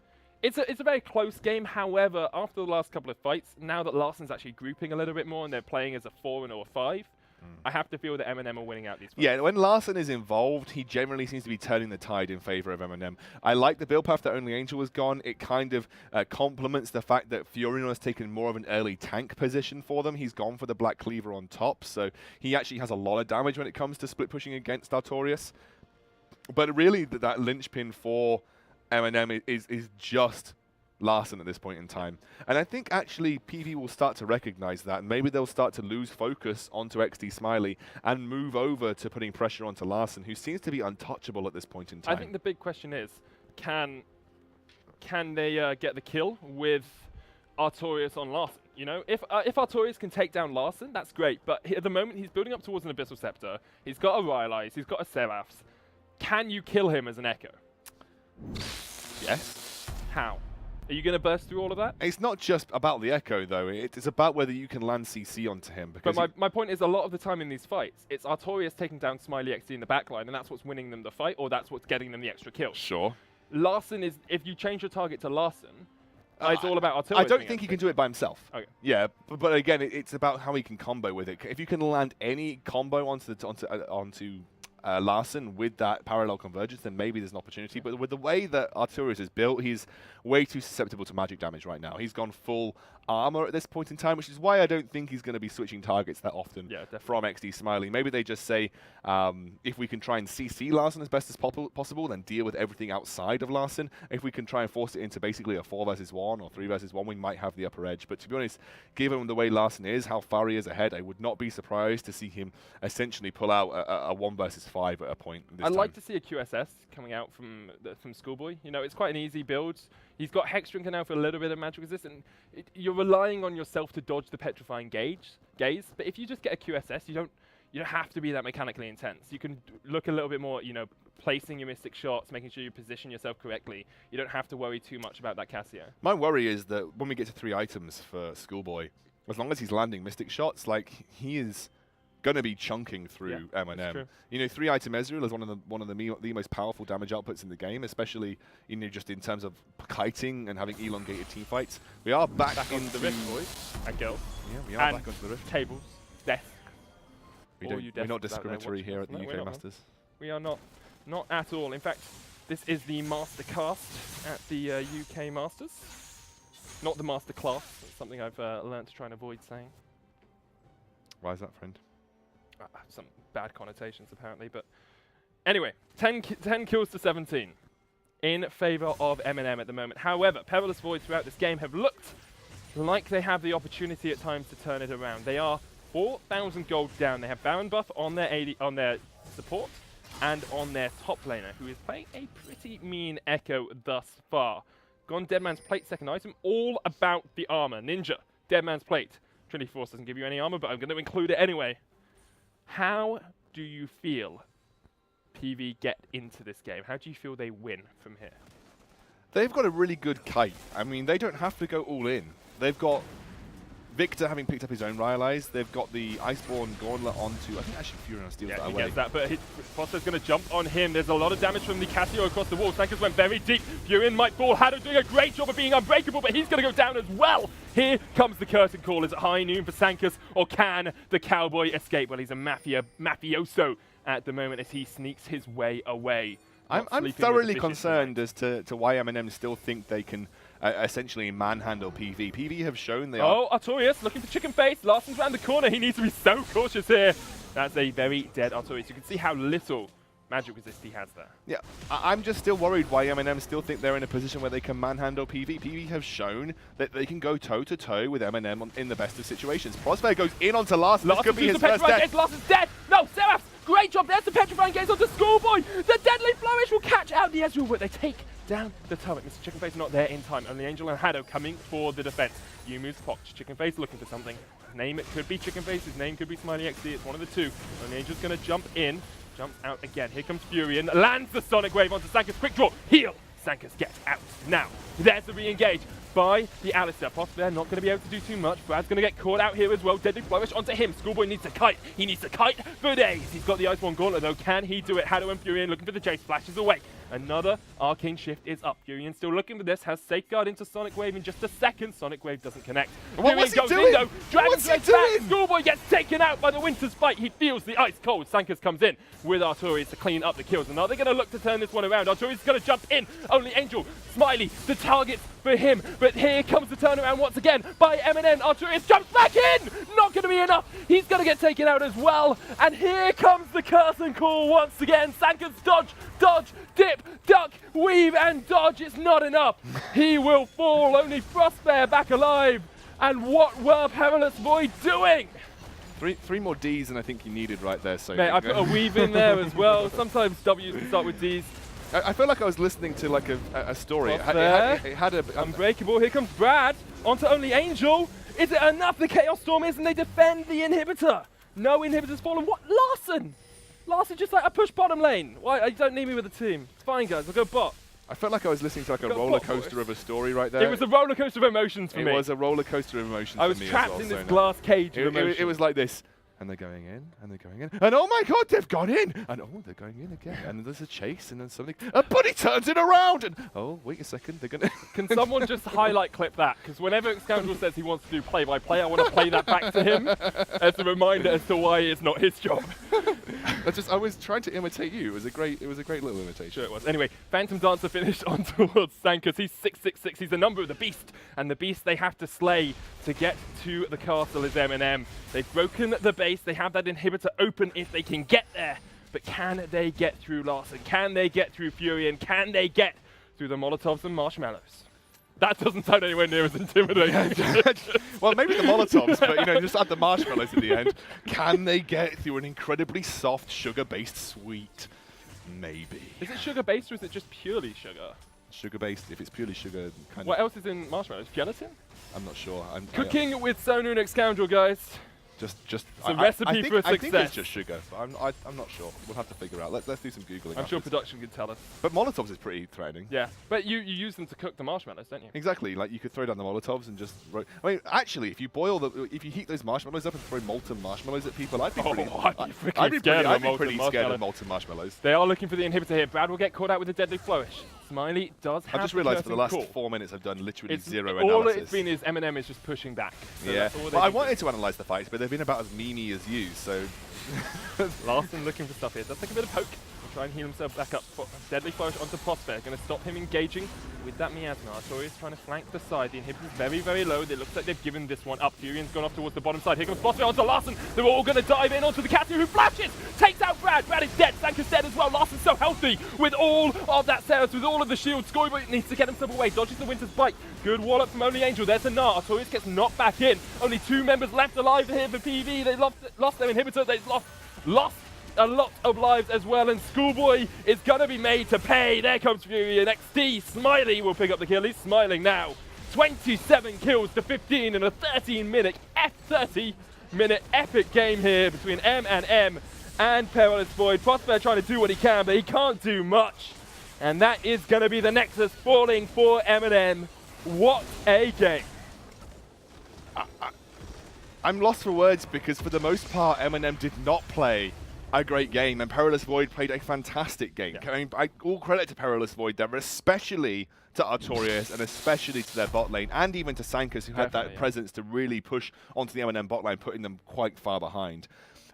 It's a very close game. However, after the last couple of fights, now that Larsen's actually grouping a little bit more and they're playing as a 4 and or a 5, I have to feel that MNM are winning out these fights. Yeah, when Larsen is involved, he generally seems to be turning the tide in favor of MNM. I like the build path that Only Angel was gone. It kind of complements the fact that Fiorino has taken more of an early tank position for them. He's gone for the Black Cleaver on top, so he actually has a lot of damage when it comes to split pushing against Artorias. But really, that linchpin for MNM is just Larsen at this point in time. And I think actually PV will start to recognize that. Maybe they'll start to lose focus onto XD Smiley and move over to putting pressure onto Larsen, who seems to be untouchable at this point in time. I think the big question is, can they get the kill with Artorias on Larsen? You know, if Artorias can take down Larsen, that's great. But at the moment, he's building up towards an Abyssal Scepter. He's got a Rylai's. He's got a Seraphs. Can you kill him as an Echo? Yes. How? Are you going to burst through all of that? It's not just about the Echo, though. It's about whether you can land CC onto him. Because but my point is, a lot of the time in these fights, it's Artorias taking down Smiley XD in the backline, and that's what's winning them the fight, or that's what's getting them the extra kill. Sure. Larsen is, if you change your target to Larsen, it's all about Artorias. I don't think he can do it by himself. Okay. Yeah, but again, it's about how he can combo with it. If you can land any combo onto Larsen with that parallel convergence, then maybe there's an opportunity. But with the way that Artorias is built, he's way too susceptible to magic damage right now. He's gone full armor at this point in time, which is why I don't think he's going to be switching targets that often from XD Smiley. Maybe they just say, if we can try and CC Larsen as best as possible, then deal with everything outside of Larsen. If we can try and force it into basically a 4 versus 1 or 3 versus 1, we might have the upper edge. But to be honest, given the way Larsen is, how far he is ahead, I would not be surprised to see him essentially pull out a 1 versus 5 at a point. I'd like to see a QSS coming out from Schoolboy. You know, it's quite an easy build. He's got Hex Drinker now for a little bit of magic resistance. You're relying on yourself to dodge the petrifying gaze. But if you just get a QSS, you don't have to be that mechanically intense. You can look a little bit more, you know, placing your Mystic shots, making sure you position yourself correctly. You don't have to worry too much about that Cassio. My worry is that when we get to 3 items for Schoolboy, as long as he's landing Mystic shots, like, he is going to be chunking through MNM. You know, 3 item Ezreal is one of the most powerful damage outputs in the game, especially, you know, just in terms of kiting and having elongated team fights. We are back into the Rift, boys and girls. Yeah, we are back onto the Rift. Tables, death. We're not discriminatory here at the UK Masters. We are not at all. In fact, this is the Master Cast at the UK Masters, not the Master Class. It's something I've learned to try and avoid saying. Why is that, friend? Some bad connotations, apparently. But anyway, 10 kills to 17 in favor of MNM at the moment. However, Perilous Void throughout this game have looked like they have the opportunity at times to turn it around. They are 4,000 gold down. They have Baron buff on their on their support and on their top laner, who is playing a pretty mean Echo thus far. Gone Deadman's Plate, second item, all about the armor. Ninja, Deadman's Plate. Trinity Force doesn't give you any armor, but I'm going to include it anyway. How do you feel PV get into this game? How do you feel they win from here? They've got a really good kite. I mean, they don't have to go all in. They've got Victor having picked up his own Rylai's. They've got the Iceborne Gauntlet onto, I think actually Furion steals that away. He gets that, but Foster's going to jump on him. There's a lot of damage from the Cassio across the wall. Sankers went very deep. Furion might fall. Haddo doing a great job of being unbreakable, but he's going to go down as well. Here comes the curtain call. Is it high noon for Sankers, or can the Cowboy escape? Well, he's a mafioso at the moment as he sneaks his way away. I'm thoroughly concerned as to why MNM still think they can essentially manhandle PV. PV have shown they are... Oh, Artorias looking for chicken face. Larsen's around the corner. He needs to be so cautious here. That's a very dead Artorias. You can see how little magic resist he has there. Yeah, I'm just still worried why MNM still think they're in a position where they can manhandle PV. PV have shown that they can go toe-to-toe with MNM in the best of situations. Prosper goes in onto Larsen. This could be his first death. Larsen's dead. No, Seraphs Great job. There's the Petrifying Gaze onto Schoolboy. The Deadly Flourish will catch out the Ezreal, but they take down the turret. Mr. Chickenface not there in time. Only Angel and Hado coming for the defense. Yumu's popped. Chickenface looking for something. His name, it could be Chickenface. His name could be Smiley XD. It's one of the two. Only Angel's going to jump in. Jumps out again. Here comes Furion. Lands the Sonic Wave onto Sankas. Quick draw. Heal. Sankas gets out. Now, there's the re-engage by the Alistar. They're not going to be able to do too much. Brad's going to get caught out here as well. Deadly Flourish onto him. Schoolboy needs to kite. He needs to kite for days. He's got the Iceborne Gauntlet though. Can he do it? Hado and Furion looking for the chase. Flashes away. Another Arcane Shift is up. Furion still looking for this. Has Safeguard into Sonic Wave in just a second. Sonic Wave doesn't connect. What was he goes doing? in though. Dragon Slash back. Schoolboy gets taken out by the Winter's Fight. He feels the ice cold. Sankas comes in with Artorias to clean up the kills. And now they're going to look to turn this one around. Artorias is going to jump in. Only Angel, Smiley, the targets for him. But here comes the turnaround once again by MNN. Artorias jumps back in. Not going to be enough. He's going to get taken out as well. And here comes the curtain call once again. Sankas dodge, dodge, dip, duck, weave and dodge. It's not enough. He will fall. Only Frostbear back alive. And what were Perilous Void doing? Three more Ds than I think you needed right there. So Mate, I put a weave in there as well. Sometimes W's can start with Ds. I feel like I was listening to like a story. It had a Unbreakable. Here comes Brad onto Only Angel. Is it enough? The Chaos Storm is, and they defend the inhibitor. No inhibitors fallen. What? Larson! Larson just like a push bottom lane. Why? You don't need me with the team. It's fine, guys. I'll go bot. I felt like I was listening to like a roller coaster of a story right there. It was a roller coaster of emotions for me. It was a roller coaster of emotions I was for me trapped as well, in this glass cage of emotions. It was like this. And they're going in, and they're going in, and oh my god, they've gone in! And oh, they're going in again, and there's a chase, and then something, but he turns it around, and oh, wait a second, they're gonna... Can someone just highlight clip that? Because whenever Scoundrel says he wants to do play-by-play, I want to play that back to him as a reminder as to why it's not his job. I was trying to imitate you. It was a great little imitation. Sure it was. Anyway, Phantom Dancer finished on towards Sankas. He's 666. He's the number of the beast, and the beast they have to slay to get to the castle is MNM. They've broken the base. They have that inhibitor open if they can get there. But can they get through Larson? Can they get through Furion? Can they get through the Molotovs and Marshmallows? That doesn't sound anywhere near as intimidating. Well, maybe the Molotovs, but just add the marshmallows in the end. Can they get through an incredibly soft, sugar-based sweet? Maybe. Is it sugar-based or is it just purely sugar? Sugar-based. If it's purely sugar, kind of. What else is in marshmallows? Gelatin? I'm not sure. Cooking with Sonunic Scoundrel, guys. Just it's a recipe for success. I think it's just sugar, but I'm not sure. We'll have to figure out. Let's do some Googling. I'm sure production can tell us. But Molotovs is pretty threatening. Yeah, but you use them to cook the marshmallows, don't you? Exactly. Like you could throw down the Molotovs and just. I mean, actually, if you heat those marshmallows up and throw molten marshmallows at people, I'd be pretty scared of molten marshmallows. They are looking for the inhibitor here. Brad will get caught out with a Deadly Flourish. Smiley does have. I've just realised for the last 4 minutes I've done literally zero analysis. All it's been is MNM is just pushing back. So yeah, but I wanted to analyse the fights, but they've been about as memey as you, so... Larson looking for stuff here. Does take a bit of poke. Try and heal himself back up. Deadly Flourish onto Prospect. Going to stop him engaging with that Miasma. Artorias trying to flank the side. The inhibitor's very, very low. It looks like they've given this one up. Furion's gone off towards the bottom side. Here comes Prospect onto Larson. They're all going to dive in onto the Catty who flashes. Takes out Brad. Brad is dead. Sanka's dead as well. Larson's so healthy with all of that Ceres, with all of the shield. Schoolboy needs to get himself away. Dodges the Winter's Bite. Good wallop from Only Angel. There's a Gnar. Artorias gets knocked back in. Only 2 members left alive here for PV. They lost their inhibitor. They lost a lot of lives as well, and Schoolboy is going to be made to pay. There comes Fury, and XD Smiley will pick up the kill. He's smiling now. 27 kills to 15 in a 13-minute epic game here between M and Perilous Void. Prospect trying to do what he can, but he can't do much. And that is going to be the Nexus falling for MNM. What a game. I'm lost for words because for the most part, MNM did not play a great game, and Perilous Void played a fantastic game. Yeah. I mean, all credit to Perilous Void there, especially to Artorias and especially to their bot lane, and even to Sankas, who had that presence to really push onto the MNM bot lane, putting them quite far behind.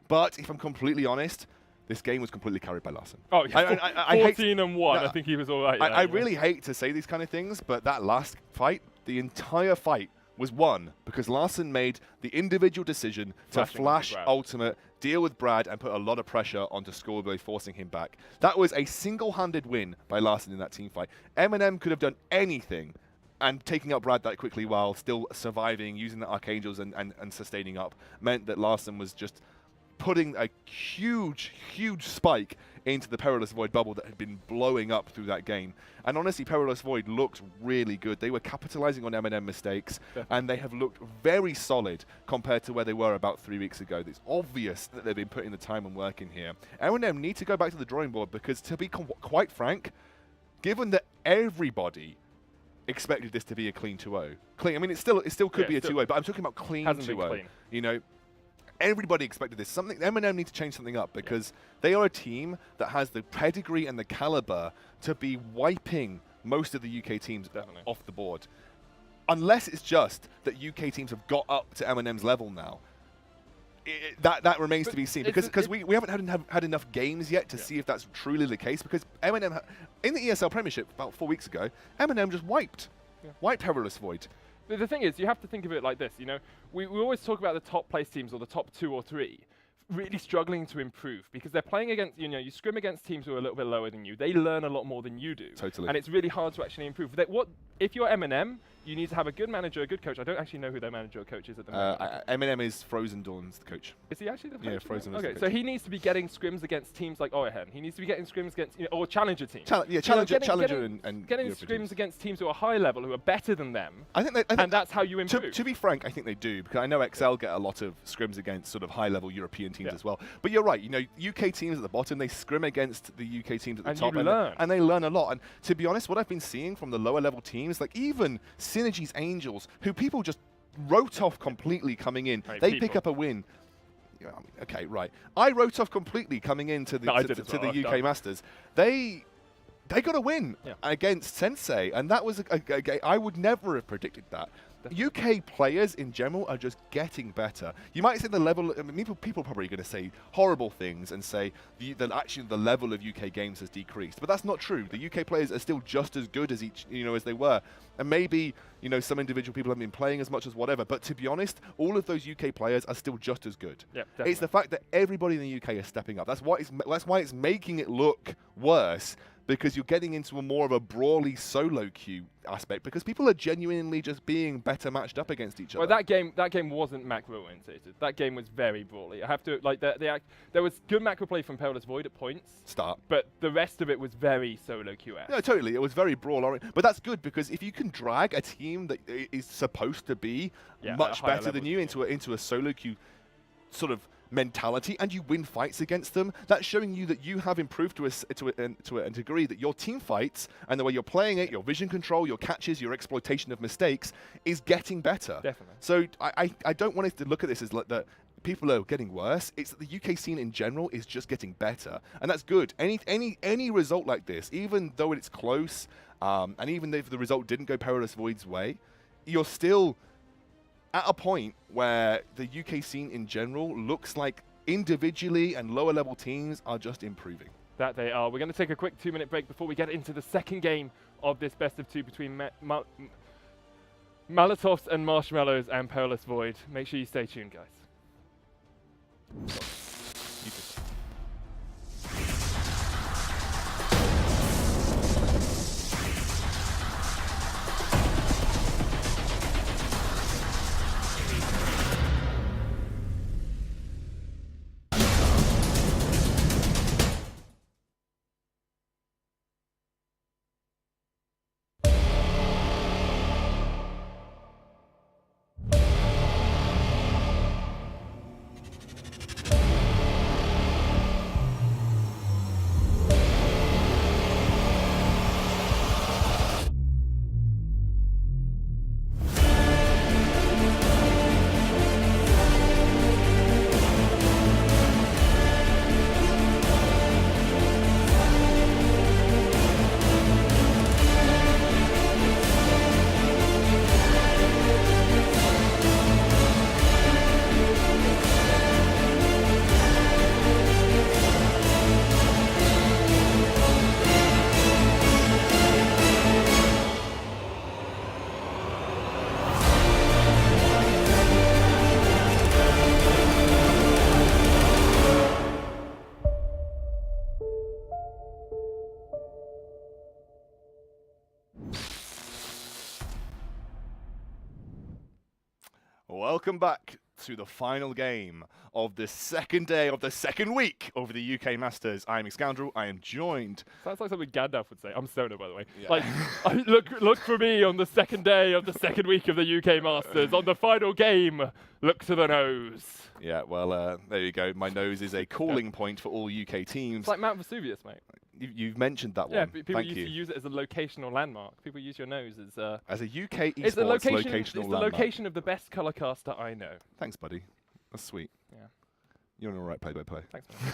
But if I'm completely honest, this game was completely carried by Larson. Oh, yeah. 14-1. I think he was all right. I really hate to say these kind of things, but that last fight, the entire fight, was won because Larson made the individual decision to flash ultimate, deal with Brad, and put a lot of pressure onto Schoolboy, forcing him back. That was a single-handed win by Larson in that team fight. MNM could have done anything, and taking out Brad that quickly while still surviving, using the Archangels and sustaining up, meant that Larson was just putting a huge spike into the Perilous Void bubble that had been blowing up through that game. And honestly, Perilous Void looked really good. They were capitalizing on M&M mistakes, and they have looked very solid compared to where they were about 3 weeks ago. It's obvious that they've been putting the time and work in here. M&M need to go back to the drawing board because, to be quite frank, given that everybody expected this to be a clean 2-0. Clean. I mean, it still could be a 2-0, but I'm talking about clean 2-0. You know, everybody expected this. M&M need to change something up because they are a team that has the pedigree and the caliber to be wiping most of the UK teams off the board. Unless it's just that UK teams have got up to M&M's level now. That remains to be seen because we haven't had enough games yet to see if that's truly the case, because M&M in the ESL Premiership about 4 weeks ago, M&M just wiped Perilous Void. The thing is, you have to think of it like this, you know, we always talk about the top place teams or the top 2 or 3 really struggling to improve because they're playing against, you know, you scrim against teams who are a little bit lower than you. They learn a lot more than you do. Totally. And it's really hard to actually improve. If you're M&M, you need to have a good manager, a good coach. I don't actually know who their manager or coach is at the moment. M&M is Frozen Dawn's the coach. Is he actually the coach? Yeah, Frozen. Okay, so he needs to be getting scrims against teams like Oahen. He needs to be getting scrims against, you know, or challenger teams. Challenger and getting scrims against teams who are high level, who are better than them. I think and that's how you improve. To be frank, I think they do, because I know XL get a lot of scrims against sort of high-level European teams as well. But you're right. You know, UK teams at the bottom, they scrim against the UK teams at the top, and they learn a lot. And to be honest, what I've been seeing from the lower-level teams, like even Synergy's Angels, who people just wrote off completely coming in, pick up a win. Yeah, I mean, okay, right. I wrote off completely coming into the UK Masters. They got a win against Sensei, and that was a game I would never have predicted that. UK players in general are just getting better. You might say the level, I mean, people are probably going to say horrible things and say that actually the level of UK games has decreased, but that's not true. The UK players are still just as good as as they were. And maybe, you know, some individual people haven't been playing as much as whatever, but to be honest, all of those UK players are still just as good. It's the fact that everybody in the UK is stepping up. That's why it's making it look worse, because you're getting into more of a brawly solo queue aspect, because people are genuinely just being better matched up against each other. Well, that game wasn't macro orientated. That game was very brawly. I have to there was good macro play from Perilous Void at points. But the rest of it was very solo QS. No, totally. It was very brawl oriented. But that's good, because if you can drag a team that is supposed to be much better than you into a solo queue sort of mentality, and you win fights against them, that's showing you that you have improved to a degree, that your team fights and the way you're playing it, your vision control, your catches, your exploitation of mistakes is getting better. Definitely. So I don't want us to look at this as like that people are getting worse. It's that the UK scene in general is just getting better, and that's good. Any result like this, even though it's close, and even if the result didn't go Perilous Void's way, you're still at a point where the UK scene in general looks like individually and lower level teams are just improving. That they are. We're going to take a quick 2-minute break before we get into the second game of this best of 2 between Molotovs and Marshmallows and Perilous Void. Make sure you stay tuned, guys. Welcome back to the final game of the second day of the second week of the UK Masters. I am Scoundrel. I am joined. Sounds like something Gandalf would say. I'm Stoner, by the way. Yeah. Like, look for me on the second day of the second week of the UK Masters. On the final game, look to the nose. Yeah, well, there you go. My nose is a calling point for all UK teams. It's like Mount Vesuvius, mate. You've mentioned that Yeah, one. people Thank used you. to use it as a locational landmark. People use your nose as As a UK it's the esports location, locational it's the landmark. location of the best colour caster I know. Thanks, buddy. That's sweet. Yeah. You're an all right play-by-play. Thanks, man.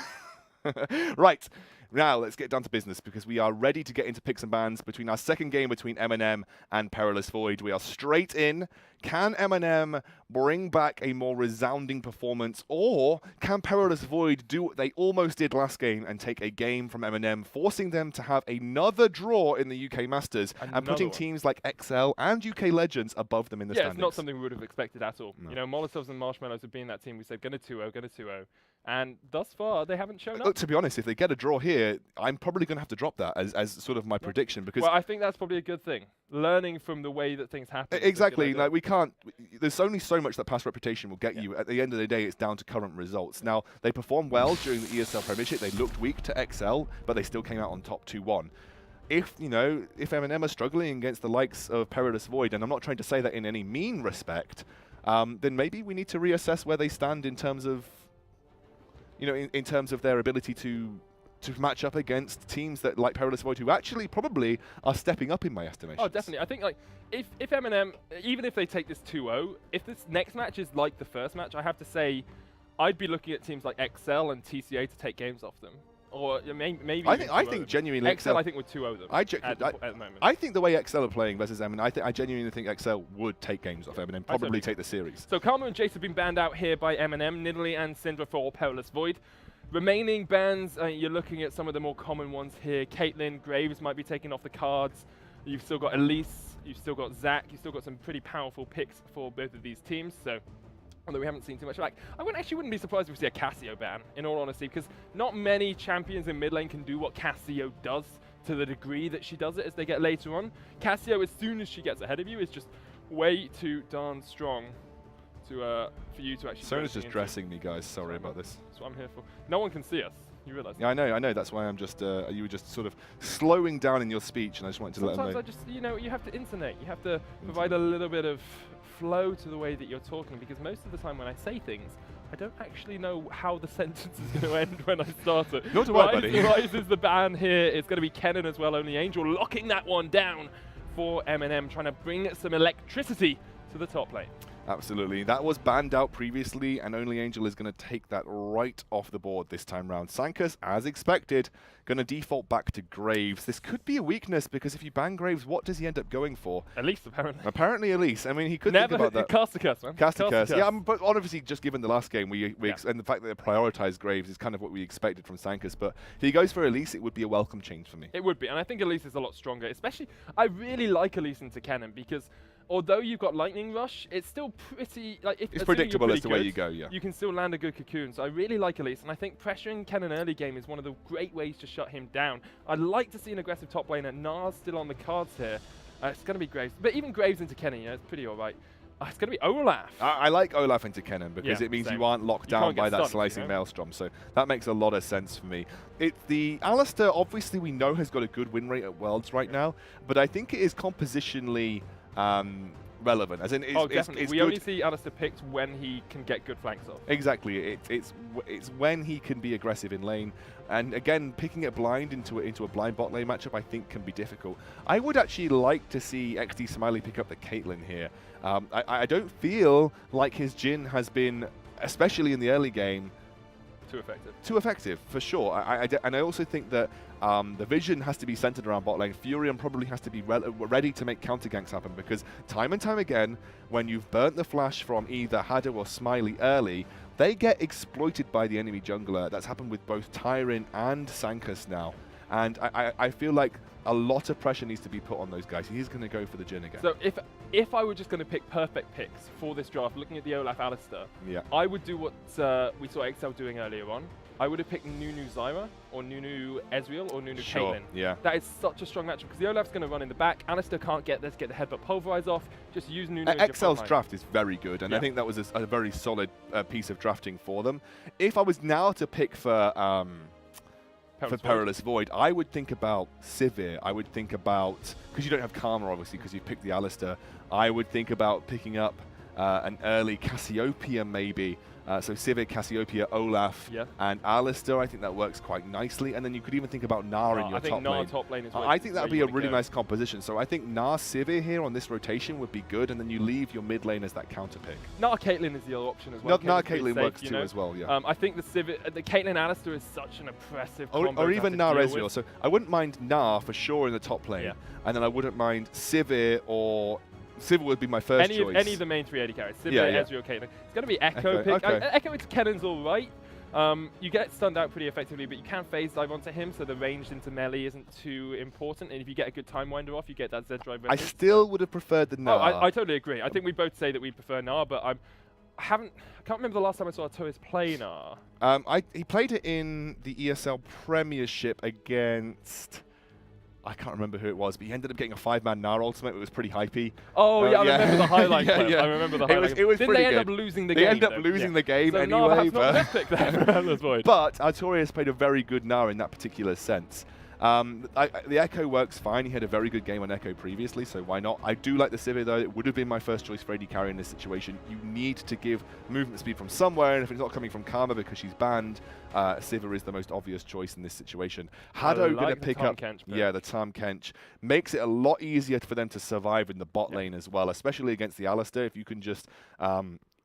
Right, now let's get down to business because we are ready to get into picks and bans between our second game between MNM and Perilous Void. We are straight in. Can MNM bring back a more resounding performance, or can Perilous Void do what they almost did last game and take a game from MNM, forcing them to have another draw in the UK Masters and putting teams like XL and UK Legends above them in the standings? Yeah, it's not something we would have expected at all. No. You know, Molotovs and Marshmallows have been that team we said, going to 2-0, going to 2-0. And thus far, they haven't shown up. Look, to be honest, if they get a draw here, I'm probably going to have to drop that as sort of my prediction because well, I think that's probably a good thing. Learning from the way that things happen. exactly. Like we can't. There's only so much that past reputation will get you. At the end of the day, it's down to current results. Now they performed well during the ESL Premiership. They looked weak to XL, but they still came out on top 2-1. If MNM are struggling against the likes of Perilous Void, and I'm not trying to say that in any mean respect, then maybe we need to reassess where they stand in terms of. In terms of their ability to match up against teams that like Perilous Void, who actually probably are stepping up in my estimation. Oh, definitely. I think like if MNM, even if they take this 2-0, if this next match is like the first match, I have to say, I'd be looking at teams like XL and TCA to take games off them. Or maybe I think genuinely XL I think would 2-0 them at the moment. I think the way XL are playing versus MNM, I genuinely think XL would take games off MNM, probably take the series. So Karma and Jace have been banned out here by MNM, Nidalee and Syndra for Perilous Void. Remaining bans, you're looking at some of the more common ones here. Caitlyn, Graves might be taken off the cards. You've still got Elise, you've still got Zac, you've still got some pretty powerful picks for both of these teams. So, although we haven't seen too much back, I wouldn't be surprised if we see a Cassio ban, in all honesty, because not many champions in mid lane can do what Cassio does to the degree that she does it as they get later on. Cassio, as soon as she gets ahead of you, is just way too darn strong for you to actually. Sona's just dressing me, guys. Sorry about this. That's what I'm here for. No one can see us. You realise? Yeah, I know. That's why I'm just. You were just sort of slowing down in your speech, and I just wanted to let them know. Sometimes you have to intonate. You have to provide a little bit of flow to the way that you're talking, because most of the time when I say things, I don't actually know how the sentence is going to end when I start it. Nor do I, buddy. Rise is the ban here. It's going to be Kennen as well. Only Angel locking that one down for MNM, trying to bring some electricity to the top lane. Absolutely. That was banned out previously, and Only Angel is going to take that right off the board this time round. Sankas, as expected, going to default back to Graves. This could be a weakness, because if you ban Graves, what does he end up going for? Elise, apparently. Apparently Elise. I mean, he could think about that. Cast a curse, man. Cast a curse. Yeah, but obviously, just given the last game, and the fact that they prioritized Graves is kind of what we expected from Sankas. But if he goes for Elise, it would be a welcome change for me. It would be, and I think Elise is a lot stronger. Especially, I really like Elise into Kennen, because although you've got Lightning Rush, it's still pretty, like, it's predictable as to where you go, yeah. You can still land a good cocoon, so I really like Elise, and I think pressuring Kennen early game is one of the great ways to shut him down. I'd like to see an aggressive top laner. Nars still on the cards here. It's going to be Graves, but even Graves into Kennen, it's pretty alright. It's going to be Olaf. I like Olaf into Kennen because it means you aren't locked down by that slicing maelstrom, so that makes a lot of sense for me. The Alistar, obviously we know, has got a good win rate at Worlds right now, but I think it is compositionally relevant. As in, definitely. It's we good. only see Alistar picked when he can get good flanks off. Exactly. It's when he can be aggressive in lane, and again, picking it blind into a blind bot lane matchup, I think can be difficult. I would actually like to see XD Smiley pick up the Caitlyn here. I don't feel like his Jhin has been, especially in the early game, Too effective, for sure. And I also think that the vision has to be centered around bot lane. Furion probably has to be ready to make counter ganks happen, because time and time again, when you've burnt the flash from either Haddo or Smiley early, they get exploited by the enemy jungler. That's happened with both Tyrion and Sankas now. And I feel like a lot of pressure needs to be put on those guys. He's going to go for the Jhin again. So if I were just going to pick perfect picks for this draft, looking at the Olaf Alistar, I would do what we saw XL doing earlier on. I would have picked Nunu Zyra or Nunu Ezreal or Nunu Sure, Caitlyn. yeah. That is such a strong matchup because the Olaf's going to run in the back. Alistar can't get there to get the headbutt pulverize off. Just use Nunu as your front XL's line. draft is very good, and I think that was a very solid piece of drafting for them. If I was now to pick for Perilous Void, I would think about Sivir. I would think about, because you don't have Karma obviously because you picked the Alistar, I would think about picking up an early Cassiopeia maybe. So Sivir, Cassiopeia, Olaf, and Alistar. I think that works quite nicely. And then you could even think about Gnar in your top lane. I think Gnar top lane is I think that would be a really nice composition. So I think Gnar Sivir here on this rotation would be good, and then you leave your mid lane as that counter pick. Gnar Caitlyn is the other option as well. Gnar Caitlyn works too as well, yeah. I think the Caitlyn Alistar is such an oppressive combo. Or even Gnar Ezreal. So I wouldn't mind Gnar for sure in the top lane, and then I wouldn't mind Sivir or... Sivir would be my first choice. Any of the main 3 AD carries. Sivir, Ezreal, Caitlyn. It's going to be Echo pick. Echo into Kennen's all right. You get stunned out pretty effectively, but you can phase dive onto him, so the range into melee isn't too important. And if you get a good time winder off, you get that Z-Drive. I still would have preferred the Gnar. I totally agree. I think we both say that we prefer Gnar, but I can't remember the last time I saw Artorias play Gnar. He played it in the ESL Premiership against... I can't remember who it was, but he ended up getting a 5-man Gnar ultimate. It was pretty hypey. Oh, I remember the highlight clip. I remember the highlight clip. It was Didn't pretty they end good. up losing the game? They ended up losing the game so anyway. But Artorias played a very good Gnar in that particular sense. The Echo works fine. He had a very good game on Echo previously, so why not? I do like the Sivir, though. It would have been my first choice for AD carry in this situation. You need to give movement speed from somewhere, and if it's not coming from Karma because she's banned, Sivir is the most obvious choice in this situation. Haddo going to pick up the Tahm Kench. Makes it a lot easier for them to survive in the bot lane as well, especially against the Alistar. If you can just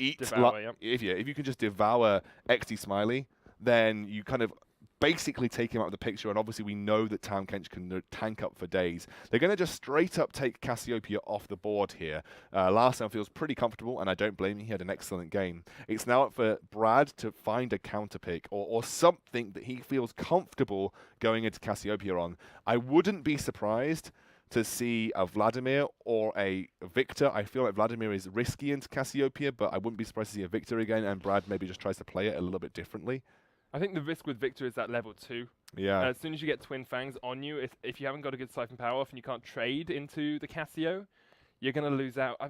if you can just devour XD Smiley, then you kind of basically take him out of the picture, and obviously we know that Tahm Kench can tank up for days. They're going to just straight up take Cassiopeia off the board here. Larssen feels pretty comfortable, and I don't blame him. He had an excellent game. It's now up for Brad to find a counter pick or something that he feels comfortable going into Cassiopeia on. I wouldn't be surprised to see a Vladimir or a Victor. I feel like Vladimir is risky into Cassiopeia, but I wouldn't be surprised to see a Victor again, and Brad maybe just tries to play it a little bit differently. I think the risk with Victor is that level 2. Yeah. As soon as you get Twin Fangs on you, if you haven't got a good Siphon Power off and you can't trade into the Cassio, you're going to lose out.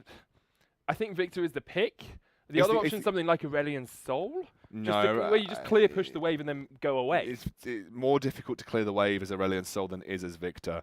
I think Victor is the pick. The other option is something like Aurelion Sol. Where you just clear push the wave and then go away. It's more difficult to clear the wave as Aurelion Sol than it is as Victor.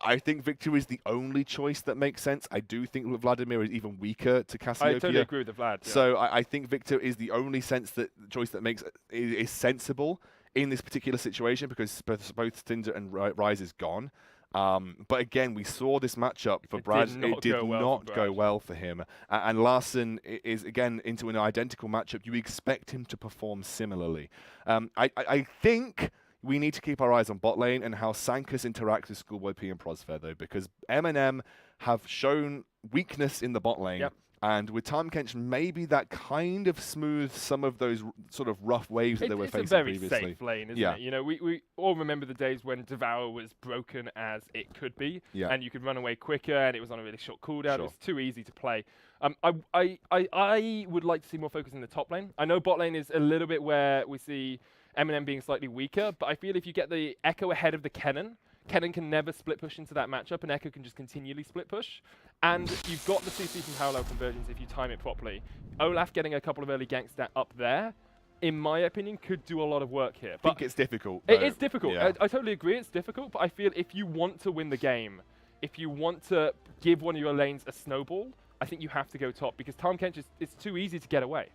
I think Victor is the only choice that makes sense. I do think Vladimir is even weaker to Cassiopeia. I totally agree with the Vlad. Yeah. So I think Victor is the only choice that makes is sensible in this particular situation because both Tinder and Ryze is gone. But again, we saw this matchup for Brad. It did not go well for him. And Larssen is, again, into an identical matchup. You expect him to perform similarly. I think we need to keep our eyes on bot lane and how Sankas interacts with Schoolboy P and Prosper, though, because MNM have shown weakness in the bot lane. Yep. And with Tahm Kench, maybe that kind of smooths some of those sort of rough waves that they were facing previously. It's a very safe lane, isn't it? You know, we all remember the days when Devour was broken as it could be, and you could run away quicker, and it was on a really short cooldown. It was too easy to play. I would like to see more focus in the top lane. I know bot lane is a little bit where we see MNM being slightly weaker, but I feel if you get the Echo ahead of the Kennen can never split push into that matchup, and Echo can just continually split push. And you've got the CC from parallel convergence if you time it properly. Olaf getting a couple of early ganks up there, in my opinion, could do a lot of work here. I think it's difficult. It is difficult. Yeah. I totally agree it's difficult, but I feel if you want to win the game, if you want to give one of your lanes a snowball, I think you have to go top, because Tahm Kench it's too easy to get away.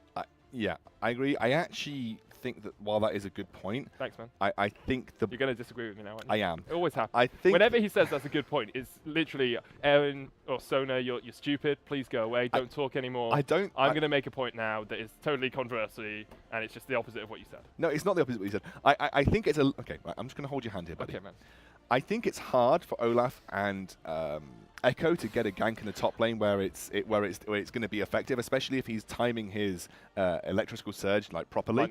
Yeah, I agree. I actually think that while that is a good point, thanks, man. I think you're going to disagree with me now, aren't you? I am. It always happens. I think whenever he says that's a good point, it's literally Aaron or Sona, you're stupid. Please go away. Don't talk anymore. I'm going to make a point now that is totally controversy, and it's just the opposite of what you said. No, it's not the opposite of what you said. I think it's okay. Right, I'm just going to hold your hand here, buddy. Okay, man. I think it's hard for Olaf and Echo to get a gank in the top lane where it's going to be effective, especially if he's timing his electrical surge like properly.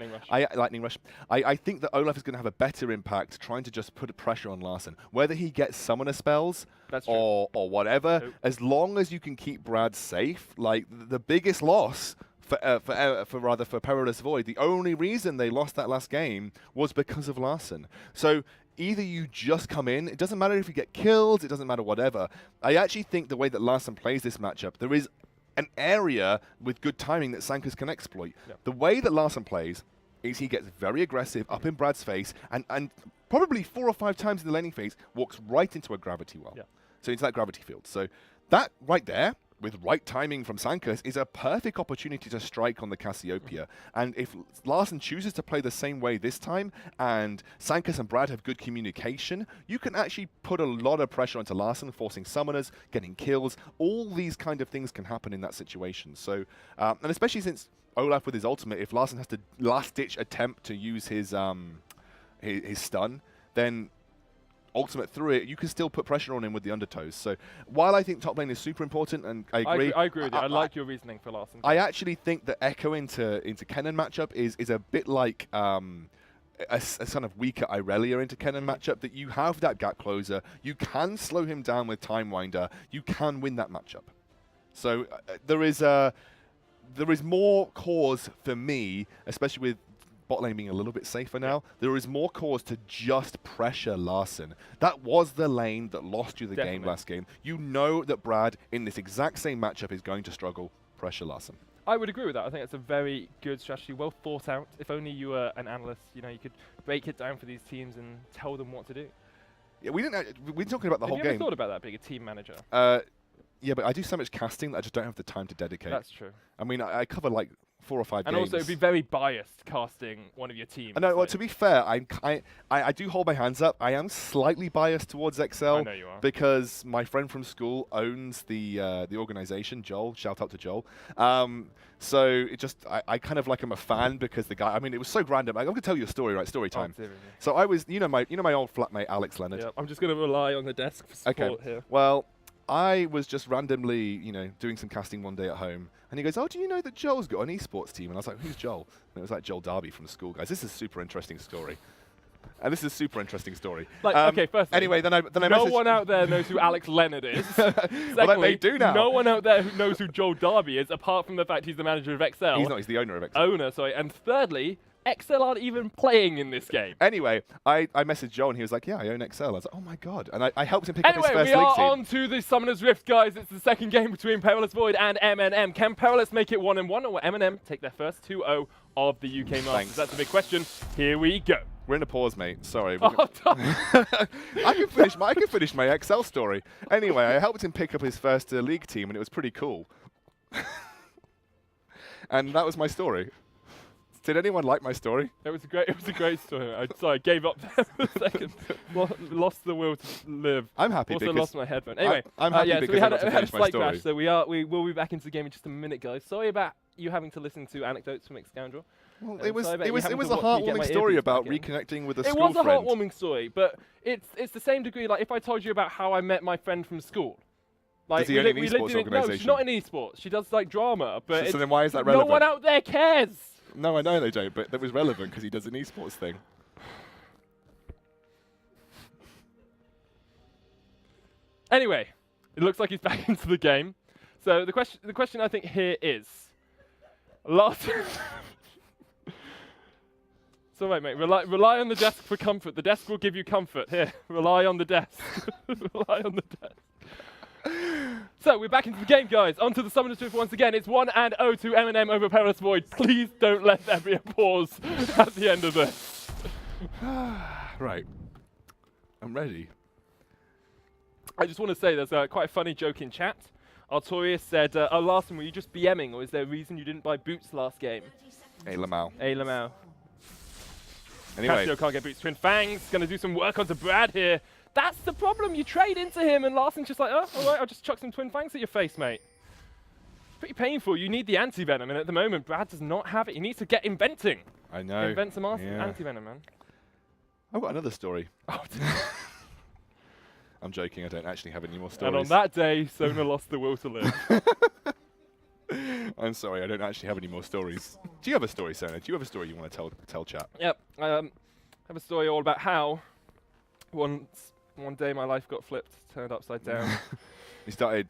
Lightning rush. I think that Olaf is going to have a better impact trying to just put pressure on Larssen, whether he gets summoner spells or whatever. As long as you can keep Brad safe, like the biggest loss for Perilous Void, the only reason they lost that last game was because of Larssen. So either you just come in, it doesn't matter if you get killed, it doesn't matter whatever. I actually think the way that Larssen plays this matchup, there is an area with good timing that Sankas can exploit. Yep. The way that Larssen plays is he gets very aggressive up in Brad's face and probably 4 or 5 times in the laning phase walks right into a gravity well. Yep. So into that gravity field. So that right there, with right timing from Sankas, is a perfect opportunity to strike on the Cassiopeia. And if Larssen chooses to play the same way this time, and Sankas and Brad have good communication, you can actually put a lot of pressure onto Larssen, forcing summoners, getting kills. All these kind of things can happen in that situation. So, and especially since Olaf with his ultimate, if Larssen has to last-ditch attempt to use his stun, then ultimate through it, you can still put pressure on him with the undertows. So while I think top lane is super important, and I agree. I agree with you. I like your reasoning for Larssen. I actually think that Echo into Kennen matchup is a bit like a kind of weaker Irelia into Kennen matchup, that you have that gap closer, you can slow him down with Time Winder, you can win that matchup. So there is more cause for me, especially with bot lane being a little bit safer now, there is more cause to just pressure Larssen. That was the lane that lost you the game last game. You know that Brad, in this exact same matchup, is going to struggle. Pressure Larssen. I would agree with that. I think it's a very good strategy, well thought out. If only you were an analyst, you know, you could break it down for these teams and tell them what to do. Yeah, we're talking about the whole game. Have you ever thought about that, being a team manager? Yeah, but I do so much casting that I just don't have the time to dedicate. That's true. I mean, I cover like 4 or 5 games. And also, it'd be very biased casting one of your teams. No, well, to be fair, I do hold my hands up. I am slightly biased towards Excel. I know you are. Because my friend from school owns the organization, Joel. Shout out to Joel. So it just, I kind of like am a fan because the guy, I mean, it was so random. I'm going to tell you a story, right? Story time. Oh, so I was, you know my old flatmate, Alex Leonard. Yeah, I'm just going to rely on the desk for support here. Well, I was just randomly, you know, doing some casting one day at home, and he goes, "Oh, do you know that Joel's got an esports team?" And I was like, "Who's Joel?" And it was like Joel Darby from school, guys. This is a super interesting story. Like, okay, first. Anyway, then I no one out there knows who Alex Leonard is. Secondly, well, they do now. No one out there who knows who Joel Darby is, apart from the fact he's the manager of Excel. He's not. He's the owner of Excel. Owner, sorry. And thirdly, Excel aren't even playing in this game. Anyway, I messaged Joe and he was like, "Yeah, I own Excel." I was like, "Oh my god!" And I helped him pick up his first league team. Anyway, we are on to the Summoner's Rift, guys. It's the second game between Perilous Void and MNM. Can Perilous make it 1-1, or will MNM take their first 2-0 of the UK Masters? That's a big question. Here we go. We're in a pause, mate. Sorry. Oh, I can finish my Excel story. Anyway, I helped him pick up his first league team, and it was pretty cool. And that was my story. Did anyone like my story? It was a great story. I gave up there for a second. Lost the will to live. I'm happy also because lost my headphone. Anyway, I'm happy because so we had I got to a finish my slight story. crash. So we will be back into the game in just a minute, guys. Sorry about you having to listen to anecdotes from Xscoundrel. Well, it was a heartwarming story about reconnecting with a school friend. It was a heartwarming story, but it's the same degree. Like if I told you about how I met my friend from school. Like does he own an esports organisation? No, she's not in esports. She does like drama, but so then why is that relevant? No one out there cares. No, I know they don't, but that was relevant because he does an esports thing. Anyway, it looks like he's back into the game. So the question I think here is, So right, mate, rely on the desk for comfort. The desk will give you comfort. Here, rely on the desk. Rely on the desk. So we're back into the game, guys. Onto the Summoner's Rift once again. It's 1-0 to MNM over Perilous Void. Please don't let there be a pause at the end of this. Right. I'm ready. I just want to say there's quite a funny joke in chat. Artorius said, "Oh, Larssen, were you just BMing, or is there a reason you didn't buy boots last game?" Hey, Lamau. Hey, Lamau. Anyway. Cassio can't get boots. Twin Fangs going to do some work onto Brad here. That's the problem. You trade into him, and Larssen's just like, "Oh, all right, I'll just chuck some Twin Fangs at your face, mate." Pretty painful. You need the anti-venom, and at the moment, Brad does not have it. He needs to get inventing. I know. Invent some anti-venom, man. I've got another story. Oh, I'm joking. I don't actually have any more stories. and on that day, Sona lost the will to live. I'm sorry. I don't actually have any more stories. Do you have a story, Sona? Do you have a story you want to tell chat? Yep. I have a story all about how one day my life got flipped, turned upside down. You started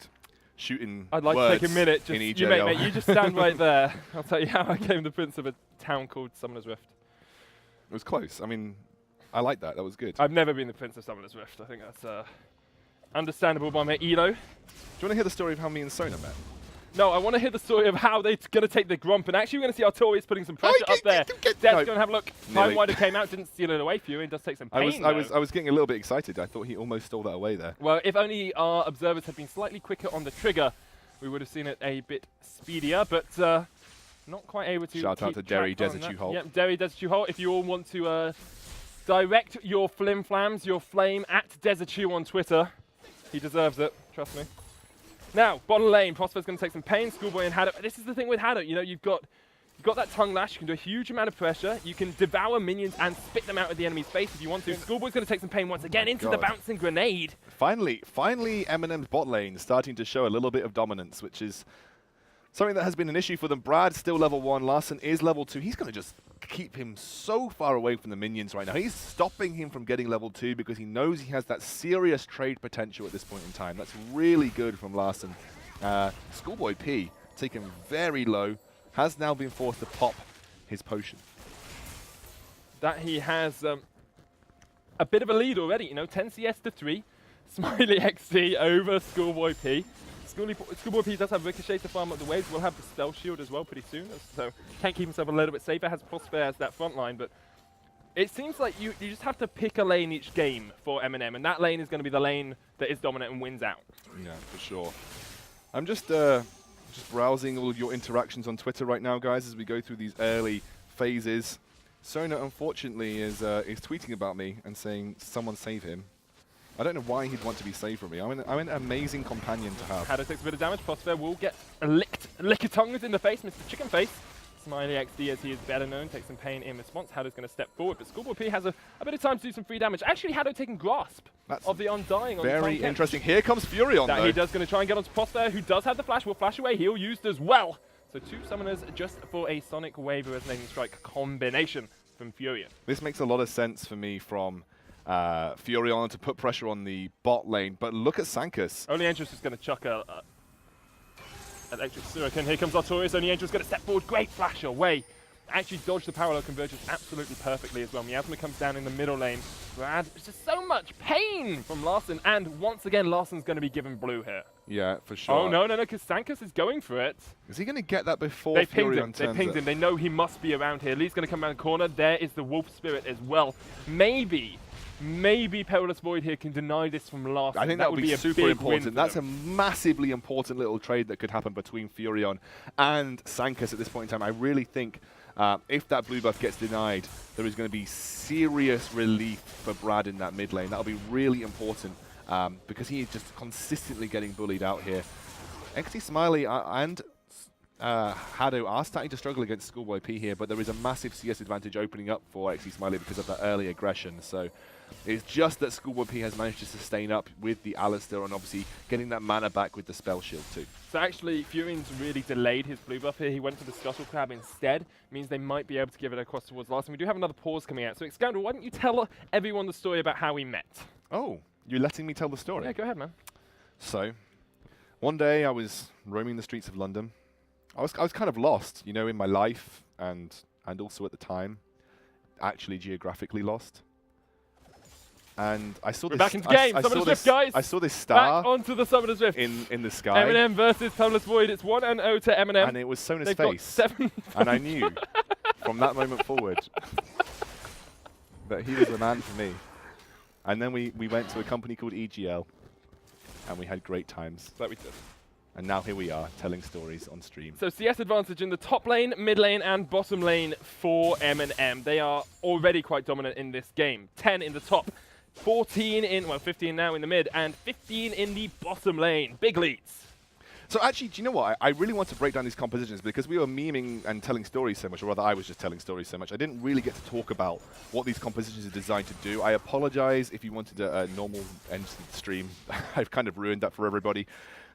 shooting I'd like words to take a minute. in Just, EJL. mate, you just stand right there. I'll tell you how I became the prince of a town called Summoner's Rift. It was close. I mean, I like that. That was good. I've never been the prince of Summoner's Rift. I think that's understandable by my Elo. Do you want to hear the story of how me and Sona met? No, I want to hear the story of how they're going to take the Grump. And actually, we're going to see Artorias putting some pressure up there. Let's go and have a look. Time Wider came out, didn't steal it away for you, and does take some pain. I was getting a little bit excited. I thought he almost stole that away there. Well, if only our observers had been slightly quicker on the trigger, we would have seen it a bit speedier, but not quite able to. Shout out to Derry Desert Holt. Yep, Derry Desert Holt. If you all want to direct your flim-flams, your flame at Desert on Twitter, he deserves it. Trust me. Now, bottom lane, Prosper's going to take some pain. Schoolboy and Haddock. This is the thing with Haddock. You know, you've got that tongue lash. You can do a huge amount of pressure. You can devour minions and spit them out of the enemy's face if you want to. Schoolboy's going to take some pain once again into the bouncing grenade. Finally, Eminem's bot lane starting to show a little bit of dominance, which is something that has been an issue for them. Brad still level 1. Larssen is level 2. He's going to just keep him so far away from the minions right now. He's stopping him from getting level 2 because he knows he has that serious trade potential at this point in time. That's really good from Larssen. Schoolboy P, taken very low, has now been forced to pop his potion. That he has a bit of a lead already, you know, 10 CS to 3. Smiley XD over Schoolboy P. Schoolboy P does have Ricochet to farm up the waves. We'll have the spell shield as well pretty soon, so can't keep himself a little bit safer. Has Prosper as that front line, but it seems like you just have to pick a lane each game for Eminem, and that lane is going to be the lane that is dominant and wins out. Yeah, for sure. I'm just browsing all of your interactions on Twitter right now, guys, as we go through these early phases. Sona, unfortunately, is tweeting about me and saying, someone save him. I don't know why he'd want to be saved from me. I'm an amazing companion to have. Haddock takes a bit of damage. Prosper will get lick a tongue in the face, Mr. Chicken Face. Smiley XD, as he is better known, takes some pain in response. Haddock's going to step forward, but Schoolboy P has a bit of time to do some free damage. Actually, Haddock taking grasp of the Undying on the very interesting. Here comes Furion, though. He does going to try and get onto Prosper, who does have the flash. Will flash away. He'll used as well. So 2 summoners just for a Sonic Wave Resonating Strike combination from Furion. This makes a lot of sense for me from Furion to put pressure on the bot lane, but look at Sankas. Only Angels is going to chuck an electric Suriken. Here comes Artorias. Only Angels going to step forward. Great flash away. Actually dodged the parallel convergence absolutely perfectly as well. Miasma comes down in the middle lane. Brad, it's just so much pain from Larssen, and once again, Larsen's going to be given blue here. Yeah, for sure. Oh, no, because Sankas is going for it. Is he going to get that before They Furion pinged him. They pinged him. They know he must be around here. Lee's going to come around the corner. There is the Wolf Spirit as well. Maybe Perilous Void here can deny this from Larssen. I think that would be super important. That's them. a massively important little trade that could happen between Furion and Sankas at this point in time. I really think if that blue buff gets denied, there is going to be serious relief for Brad in that mid lane. That'll be really important because he is just consistently getting bullied out here. XD Smiley and Haddo are starting to struggle against Schoolboy P here, but there is a massive CS advantage opening up for XD Smiley because of that early aggression. So it's just that Schoolboy P has managed to sustain up with the Alistar and obviously getting that mana back with the spell shield too. So actually, Furion's really delayed his blue buff here. He went for the Scuttle Crab instead. Means they might be able to give it across towards Larssen. We do have another pause coming out. So Xscandal, why don't you tell everyone the story about how we met? Oh, you're letting me tell the story? Yeah, go ahead, man. So, one day I was roaming the streets of London. I was kind of lost, you know, in my life and also at the time, actually geographically lost. And I saw We're back into the game. Summoner's Rift, guys. I saw this star back onto the Summoner's Rift in the sky. Eminem versus Perilous Void. It's 1-0 to Eminem. And it was Sona's They've face. got 7 and I knew from that moment forward that he was the man for me. And then we went to a company called EGL, and we had great times. That we did. And now here we are, telling stories on stream. So CS advantage in the top lane, mid lane, and bottom lane for M&M. They are already quite dominant in this game. 10 in the top, 14 in, well, 15 now in the mid, and 15 in the bottom lane. Big leads. So actually, do you know what? I really want to break down these compositions because we were memeing and telling stories so much, or rather I was just telling stories so much. I didn't really get to talk about what these compositions are designed to do. I apologize if you wanted a normal end to the stream. I've kind of ruined that for everybody.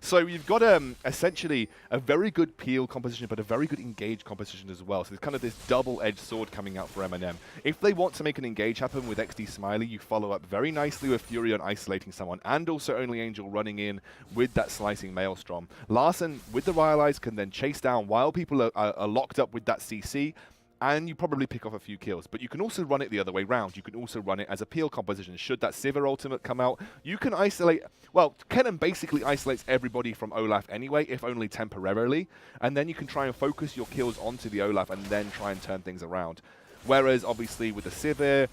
So you've got essentially a very good peel composition, but a very good engage composition as well. So there's kind of this double-edged sword coming out for MNM. If they want to make an engage happen with XD Smiley, you follow up very nicely with Furion isolating someone, and also Only Angel running in with that slicing Maelstrom. Larssen, with the Rylai's, can then chase down while people are locked up with that CC, and you probably pick off a few kills. But you can also run it the other way round. You can also run it as a peel composition. Should that Sivir ultimate come out, you can isolate... Well, Kennen basically isolates everybody from Olaf anyway, if only temporarily. And then you can try and focus your kills onto the Olaf and then try and turn things around. Whereas, obviously, with the Sivir,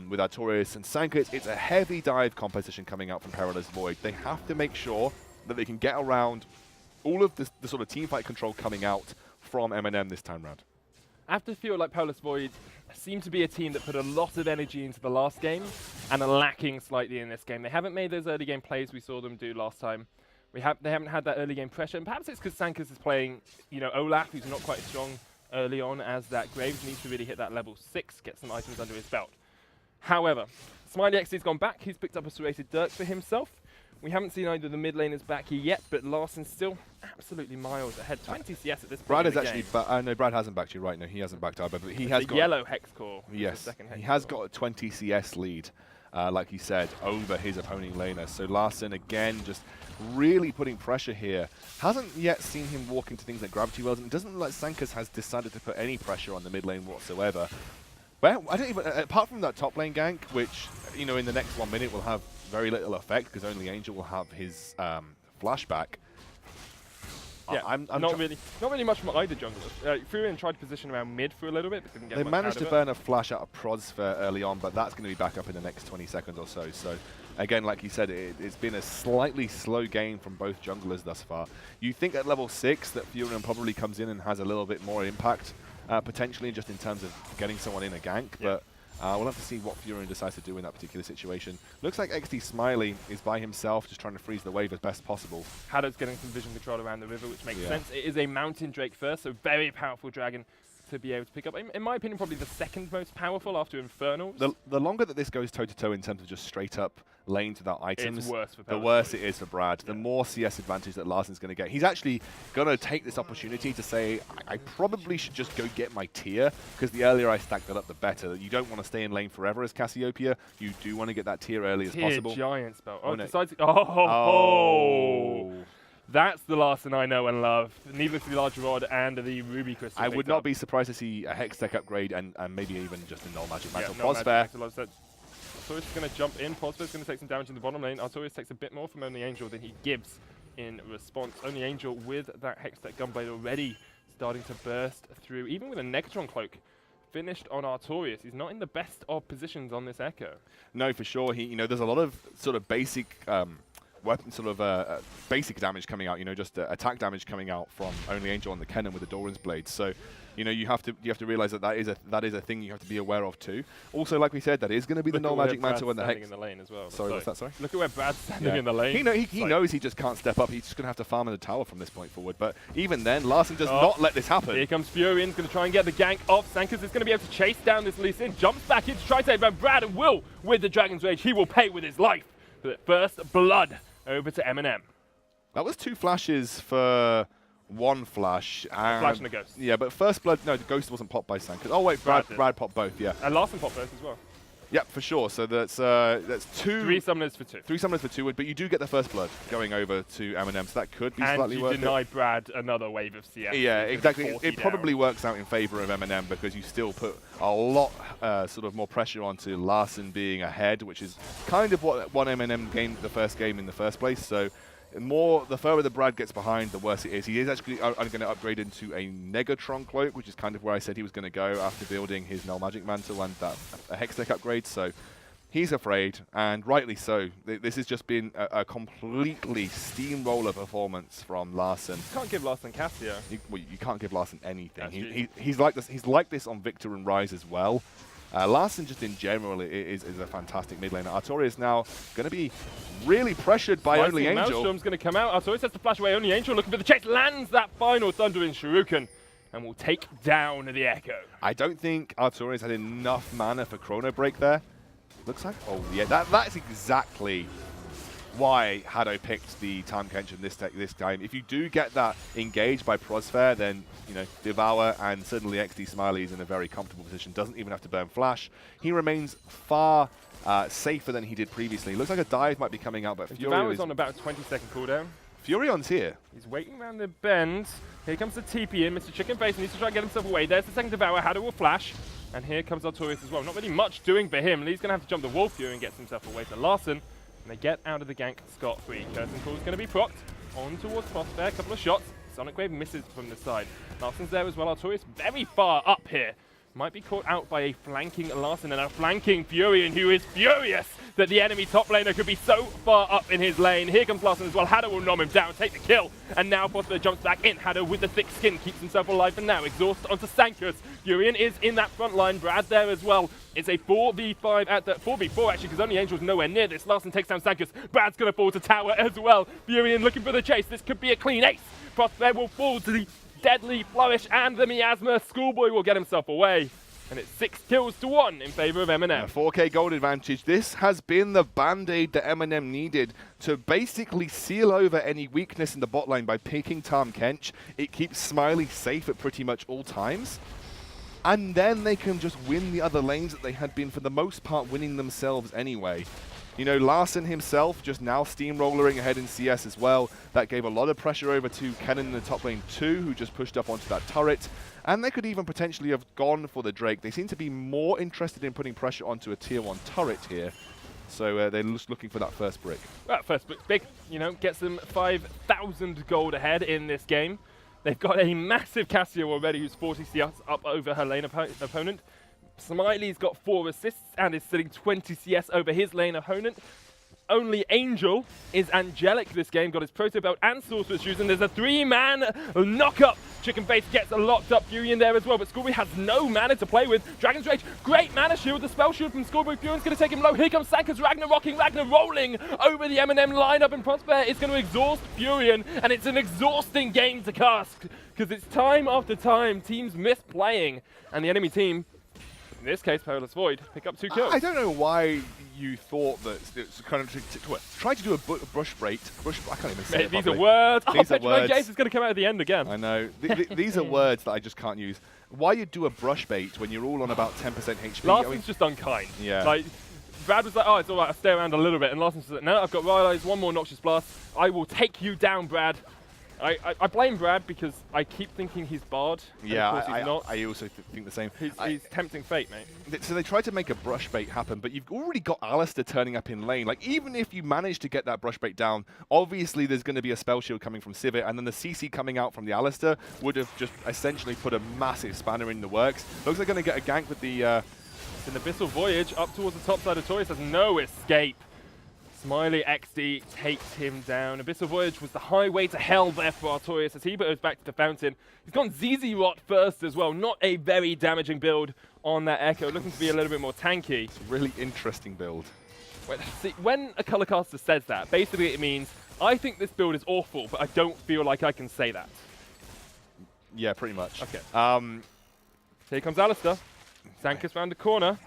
with Artorias and Sanka, it's a heavy dive composition coming out from Perilous Void. They have to make sure that they can get around all of the sort of teamfight control coming out from MNM this time round. I have to feel like Perilous Void seem to be a team that put a lot of energy into the last game and are lacking slightly in this game. They haven't made those early game plays we saw them do last time. They haven't had that early game pressure, and perhaps it's because Sankas is playing, Olaf, who's not quite as strong early on as that. Graves needs to really hit that level 6, get some items under his belt. However, Smiley XD's gone back. He's picked up a serrated Dirk for himself. We haven't seen either of the mid laners back here yet, but Larsen's still absolutely miles ahead. 20 CS at this point. Brad is actually... no, Brad hasn't backed you, right? No, he hasn't backed either, but he has got... yellow Hex Core. Yes, he has got a 20 CS lead, like he said, over his opponent laner. So Larssen, again, just really putting pressure here. Hasn't yet seen him walk into things like Gravity Wells, and it doesn't look like Sankas has decided to put any pressure on the mid lane whatsoever. Well, I don't even... apart from that top lane gank, which, in the next 1 minute will have very little effect because only Angel will have his flashback. Yeah, I'm not really much from either jungler. Furion tried to position around mid for a little bit, but didn't get much out of it. They managed to burn a flash out of Prods for early on, but that's going to be back up in the next 20 seconds or so. So, again, like you said, it's been a slightly slow game from both junglers thus far. You think at level 6 that Furion probably comes in and has a little bit more impact, potentially just in terms of getting someone in a gank, but we'll have to see what Furion decides to do in that particular situation. Looks like XD Smiley is by himself, just trying to freeze the wave as best possible. Haddo's getting some vision control around the river, which makes sense. It is a Mountain Drake first, so very powerful dragon to be able to pick up. In my opinion, probably the second most powerful after Infernals. The longer that this goes toe-to-toe in terms of just straight-up lanes without items, the worse it is for Brad. The more CS advantage that Larsen's going to get. He's actually going to take this opportunity to say, I probably should just go get my tier, because the earlier I stack that up, the better. You don't want to stay in lane forever as Cassiopeia. You do want to get that tier early as possible. Giant spell. Oh, no. That's the Larssen I know and love. Needlessly large rod and the ruby crystal. I would not be surprised to see a Hextech upgrade and maybe even just a null magic mantle. Artorias is going to jump in. Posfair's going to take some damage in the bottom lane. Artorias takes a bit more from Only Angel than he gives in response. Only Angel with that Hextech Gunblade already starting to burst through. Even with a Negatron Cloak finished on Artorias, he's not in the best of positions on this Echo. No, for sure. There's a lot of sort of basic... weapon basic damage coming out, just attack damage coming out from Only Angel on the Kennen with the Doran's blades. So, you have to realize that is a thing you have to be aware of too. Also, like we said, that is going to be the null magic mantle and the Hex. In the lane as well. Sorry, what's that? Sorry. Look at where Brad's standing in the lane. He knows he just can't step up. He's just going to have to farm in the tower from this point forward. But even then, Larssen does not let this happen. Here comes Furion's going to try and get the gank off. Sankas is going to be able to chase down this Lee Sin. Jumps back in to try to save Brad, and will with the Dragon's Rage. He will pay with his life. But first blood. Over to MNM. That was 2 flashes for 1 flash. A flash and a ghost. Yeah, but first blood, no, the ghost wasn't popped by Sankas. Oh wait, Brad popped both, yeah. And Larssen popped both as well. Yep, for sure. So that's 2. 3 summoners for 2. 3 summoners for 2, but you do get the first blood going over to MNM, so that could be slightly worth it. And you deny Brad another wave of CS. Yeah, exactly. It probably works out in favor of MNM because you still put a lot sort of more pressure onto Larssen being ahead, which is kind of what won MNM game the first game in the first place. So the further the Brad gets behind, the worse it is. He is actually going to upgrade into a Negatron Cloak, which is kind of where I said he was going to go after building his Null Magic Mantle and that Hextech upgrade. So he's afraid, and rightly so. This has just been a completely steamroller performance from Larssen. You can't give Larssen Cassia. You can't give Larssen anything. He's like this. He's like this on Victor and Rise as well. Larssen just in general is a fantastic mid laner. Artorias now going to be really pressured by Only Angel. Maelstrom's going to come out. Artorias has to flash away. Only Angel looking for the chase. Lands that final Thundering Shuriken and will take down the Echo. I don't think Artorias had enough mana for Chrono Break there. Looks like, oh yeah, that's exactly why Hado picked the Tahm Kench in this time. If you do get that engaged by Prosfair, then Devour and suddenly XD Smiley is in a very comfortable position. Doesn't even have to burn flash. He remains far safer than he did previously. Looks like a dive might be coming out, but Devour's on about a 20-second cooldown. Furion's here. He's waiting around the bend. Here comes the TP in. Mr. Chicken Face needs to try and get himself away. There's the second Devour. Hado will flash. And here comes Artorias as well. Not really much doing for him. He's going to have to jump the Wolf Fury and get himself away to Larssen. And they get out of the gank scot-free. Curtain Call is going to be procced. On towards Prosfair. A couple of shots. Sonic Wave misses from the side. Larssen's there as well. Artorias very far up here. Might be caught out by a flanking Larssen and a flanking Furion, who is furious that the enemy top laner could be so far up in his lane. Here comes Larssen as well. Hado will nom him down, take the kill. And now Prosfair jumps back in. Hado with the thick skin keeps himself alive, and now exhaust onto Sankus. Furion is in that front line. Brad there as well. It's a 4v5 at the 4v4 actually, because only Angel's nowhere near this. Larssen takes down Sankus. Brad's going to fall to tower as well. Furion looking for the chase. This could be a clean ace. Prosfair will fall to the deadly flourish, and the miasma. Schoolboy will get himself away. And it's 6 kills to 1 in favor of MNM. 4K gold advantage. This has been the band-aid that MNM needed to basically seal over any weakness in the bot lane by picking Tahm Kench. It keeps Smiley safe at pretty much all times. And then they can just win the other lanes that they had been, for the most part, winning themselves anyway. Larssen himself just now steamrolling ahead in CS as well. That gave a lot of pressure over to Kennen in the top lane too, who just pushed up onto that turret. And they could even potentially have gone for the Drake. They seem to be more interested in putting pressure onto a tier 1 turret here. So they're just looking for that first brick. Well, first brick big, gets them 5,000 gold ahead in this game. They've got a massive Cassio already, who's 40 CS up over her lane opponent. Smiley's got 4 assists and is sitting 20 CS over his lane opponent. Only Angel is angelic this game, got his Proto Belt and Sorcerer's Shoes, and there's a 3-man knock-up. Chicken Face gets a locked up Fury in there as well, but Schoolboy has no mana to play with. Dragon's Rage, great mana shield, the spell shield from Schoolboy. Furion's going to take him low. Here comes Sankus Ragnar-rocking, Ragnar rolling over the MNM lineup, and Prosfair is going to exhaust Furion, and it's an exhausting game to cast, because it's time after time, teams miss playing, and the enemy team, in this case, Perilous Void, pick up 2 kills. I don't know why you thought that it's kind of try to do a brush break. I can't even say it These properly. are words. These are words. Jace is going to come out at the end again. I know. These are words that I just can't use. Why you do a brush bait when you're all on about 10% HP? Larssen's just unkind. Yeah. Like, Brad was like, oh, it's all right, I'll stay around a little bit. And Larsen's like, no, I've got Wild Eyes, 1 more Noxious Blast. I will take you down, Brad. I blame Brad because I keep thinking he's Bard. Yeah, of course he's not. I also think the same. He's tempting fate, mate. So they tried to make a brush bait happen, but you've already got Alistair turning up in lane. Like, even if you manage to get that brush bait down, obviously there's going to be a spell shield coming from Sivir, and then the CC coming out from the Alistair would have just essentially put a massive spanner in the works. Looks like they're going to get a gank with the... It's an Abyssal Voyage up towards the top side of Torius. Has no escape. Smiley XD takes him down. Abyssal Voyage was the highway to hell there for Artorias as he goes back to the fountain. He's gone ZZ Rot first as well. Not a very damaging build on that Echo. Looking to be a little bit more tanky. It's a really interesting build. See, when a color caster says that, basically it means, I think this build is awful, but I don't feel like I can say that. Yeah, pretty much. Okay. Here comes Alistair. Sankus round the corner.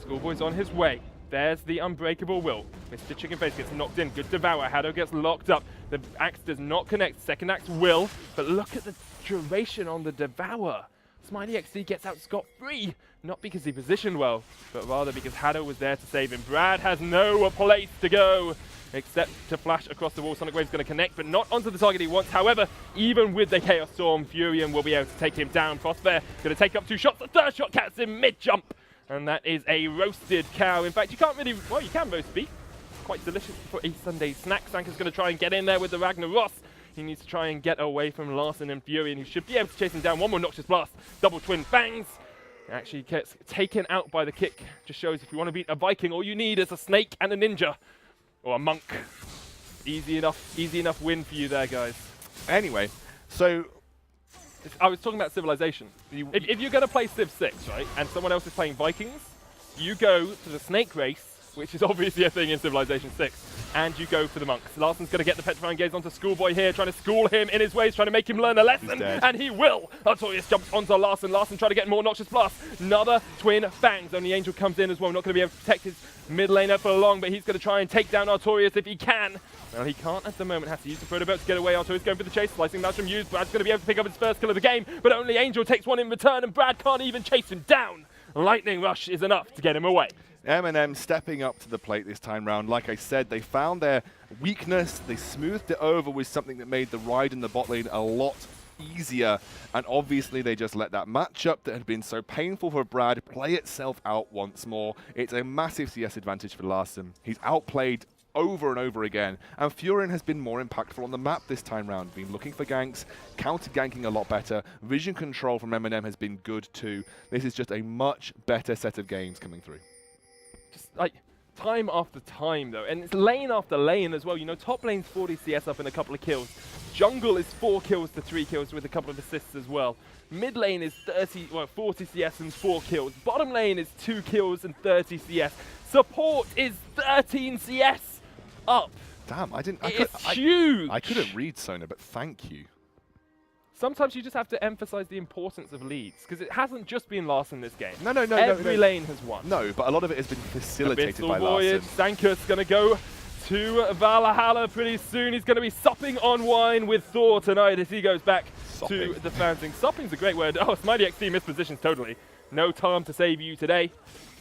Schoolboy's on his way. There's the Unbreakable Will. Mr. Chicken Face gets knocked in. Good Devour. Hado gets locked up. The axe does not connect. Second axe will. But look at the duration on the Devour. Smiley XD gets out scot-free. Not because he positioned well, but rather because Hado was there to save him. Brad has no place to go except to flash across the wall. Sonic Wave's going to connect, but not onto the target he wants. However, even with the Chaos Storm, Furion will be able to take him down. Prosfair going to take up 2 shots. The third shot catches him mid-jump. And that is a roasted cow. In fact, you can't really... Well, you can roast beef. Quite delicious for a Sunday snack. Sankus going to try and get in there with the Ragnaros. He needs to try and get away from Larssen and Fury, and he should be able to chase him down. 1 more Noxious Blast. Double Twin Fangs. Actually gets taken out by the kick. Just shows if you want to beat a Viking, all you need is a snake and a ninja. Or a monk. Easy enough win for you there, guys. Anyway, so... I was talking about Civilization. If you're going to play Civ 6, right, and someone else is playing Vikings, you go to the Snake race which is obviously a thing in Civilization 6. And you go for the monks. Larsson's going to get the Petrifying Gaze onto Schoolboy here, trying to school him in his ways, trying to make him learn a lesson. And he will. Artorias jumps onto Larsson. Larsson trying to get more Noxious Blast. Another Twin Fangs. Only Angel comes in as well. Not going to be able to protect his mid laner for long, but he's going to try and take down Artorias if he can. Well, he can't at the moment. Has to use the Protoboat to get away. Artorias going for the chase. Slicing Maelstrom used. Brad's going to be able to pick up his first kill of the game, but only Angel takes one in return, and Brad can't even chase him down. Lightning Rush is enough to get him away. MNM stepping up to the plate this time round. Like I said, they found their weakness, they smoothed it over with something that made the ride in the bot lane a lot easier, and obviously they just let that matchup that had been so painful for Brad play itself out once more. It's a massive CS advantage for Larsson. He's outplayed over and over again, and Furion has been more impactful on the map this time round, been looking for ganks, counter-ganking a lot better. Vision control from MNM has been good too. This is just a much better set of games coming through. Just like time after time though, and it's lane after lane as well. You know, top lane's 40 CS up in a couple of kills. Jungle is 4 kills to 3 kills with a couple of assists as well. Mid lane is 40 CS and 4 kills. Bottom lane is 2 kills and 30 CS. Support is 13 CS up. Damn, It's huge. I couldn't read Sona, but thank you. Sometimes you just have to emphasize the importance of leads, because it hasn't just been Larsson this game. No. Every lane has won. No, but a lot of it has been facilitated Abyssal by Voyage. Larsson. Sankus going to go to Valhalla pretty soon. He's going to be supping on wine with Thor tonight as he goes back to the Fanzing. Supping's a great word. Oh, Smitey XD mispositions totally. No time to save you today.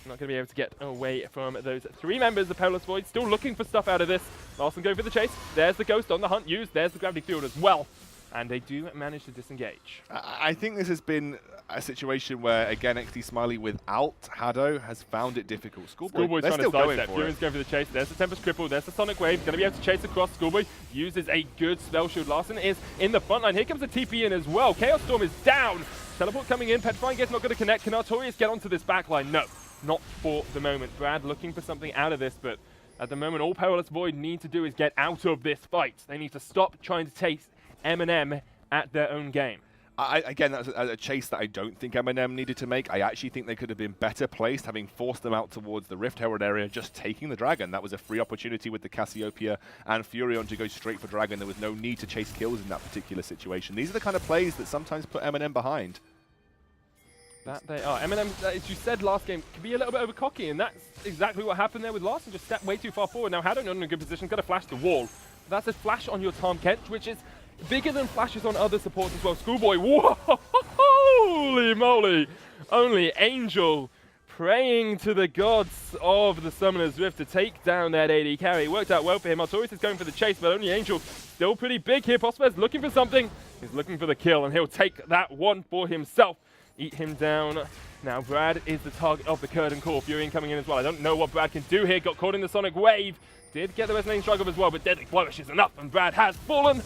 Not going to be able to get away from those 3 members of Perilous Void. Still looking for stuff out of this. Larsson going for the chase. There's the Ghost on the hunt used. There's the Gravity Field as well. And they do manage to disengage. I think this has been a situation where, again, XD Smiley without Haddo has found it difficult. Schoolboy's they're trying still to going sidestep. for Furion's going for the chase. There's the Tempest Cripple. There's the Sonic Wave. Going to be able to chase across. Schoolboy uses a good spell shield. Larsson is in the front line. Here comes the TP in as well. Chaos Storm is down. Teleport coming in. Petrifying Gaze not going to connect. Can Artorias get onto this backline? No, not for the moment. Brad looking for something out of this, but at the moment, all Perilous Void need to do is get out of this fight. They need to stop trying to chase MNM at their own game. Again, that's a chase that I don't think MNM needed to make. I actually think they could have been better placed, having forced them out towards the Rift Herald area, just taking the Dragon. That was a free opportunity with the Cassiopeia and Furion to go straight for Dragon. There was no need to chase kills in that particular situation. These are the kind of plays that sometimes put MNM behind. That they are. MNM, as you said last game, can be a little bit over cocky, and that's exactly what happened there with Larsson. Just stepped way too far forward. Now Haddo not in a good position, got to flash the wall. That's a flash on your Tahm Kench, which is bigger than flashes on other supports as well. Schoolboy, whoa, holy moly! Only Angel praying to the gods of the Summoner's Rift to take down that AD carry. It worked out well for him. Artorias is going for the chase, but only Angel still pretty big here. Prosper's looking for something. He's looking for the kill, and he'll take that one for himself. Eat him down. Now Brad is the target of the Curtain Core. Furion coming in as well. I don't know what Brad can do here. Got caught in the Sonic Wave. Did get the Resonating Strike as well, but Deadly Flourish is enough, and Brad has fallen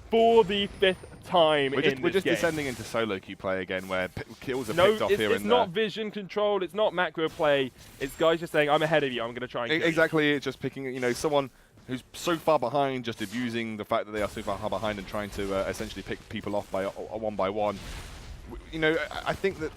for the 5th time We're just game. descending into solo queue play again, where kills are picked off here and there. It's not vision control, it's not macro play, it's guys just saying, I'm ahead of you, I'm going to try and kill Exactly, it's just picking, you know, someone who's so far behind, just abusing the fact that they are so far behind and trying to essentially pick people off by one by one. You know, I think that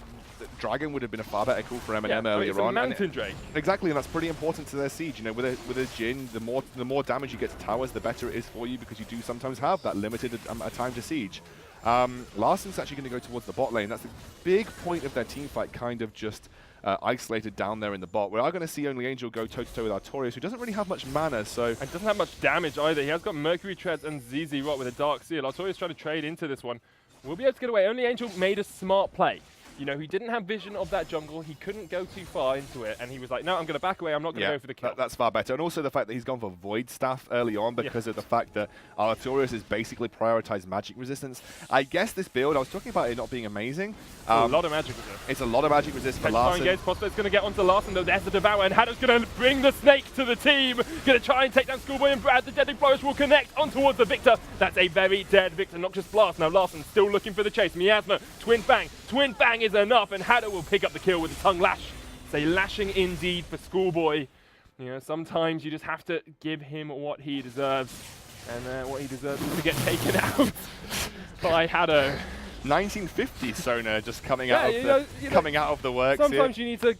Dragon would have been a far better call for MNM earlier it's on. A Mountain Drake. Exactly, and that's pretty important to their siege. You know, with a Jhin, the more damage you get to towers, the better it is for you, because you do sometimes have that limited time to siege. Larsson's actually going to go towards the bot lane. That's a big point of their team fight, kind of just isolated down there in the bot. We are going to see only Angel go toe-to-toe with Artorias, who doesn't really have much mana, so... And doesn't have much damage either. He has got Mercury Treads and ZZ Rot with a Dark Seal. Artorias trying to trade into this one. We'll be able to get away. Only Angel made a smart play. You know, he didn't have vision of that jungle. He couldn't go too far into it. And he was like, no, I'm going to back away. I'm not going to go for the kill. That's far better. And also the fact that he's gone for Void Staff early on because of the fact that Artorias has basically prioritized magic resistance. I guess this build, I was talking about it not being amazing. A lot of magic resist. It's a lot of magic resist for Larsson. Prospect's going to get onto Larsson, though. There's the Devour, and Haddo's going to bring the Snake to the team. Going to try and take down Schoolboy and Brad. The Deadly Flourish will connect on towards the Victor. That's a very dead Victor. Noxious Blast. Now Larsson still looking for the chase. Miasma, Twin Fang. Twin Fang is enough, and Haddo will pick up the kill with the Tongue Lash. It's a lashing indeed for Schoolboy. You know, sometimes you just have to give him what he deserves. And what he deserves is to get taken out by Haddo. 1950 Sona just coming out of the works. Sometimes here. you need to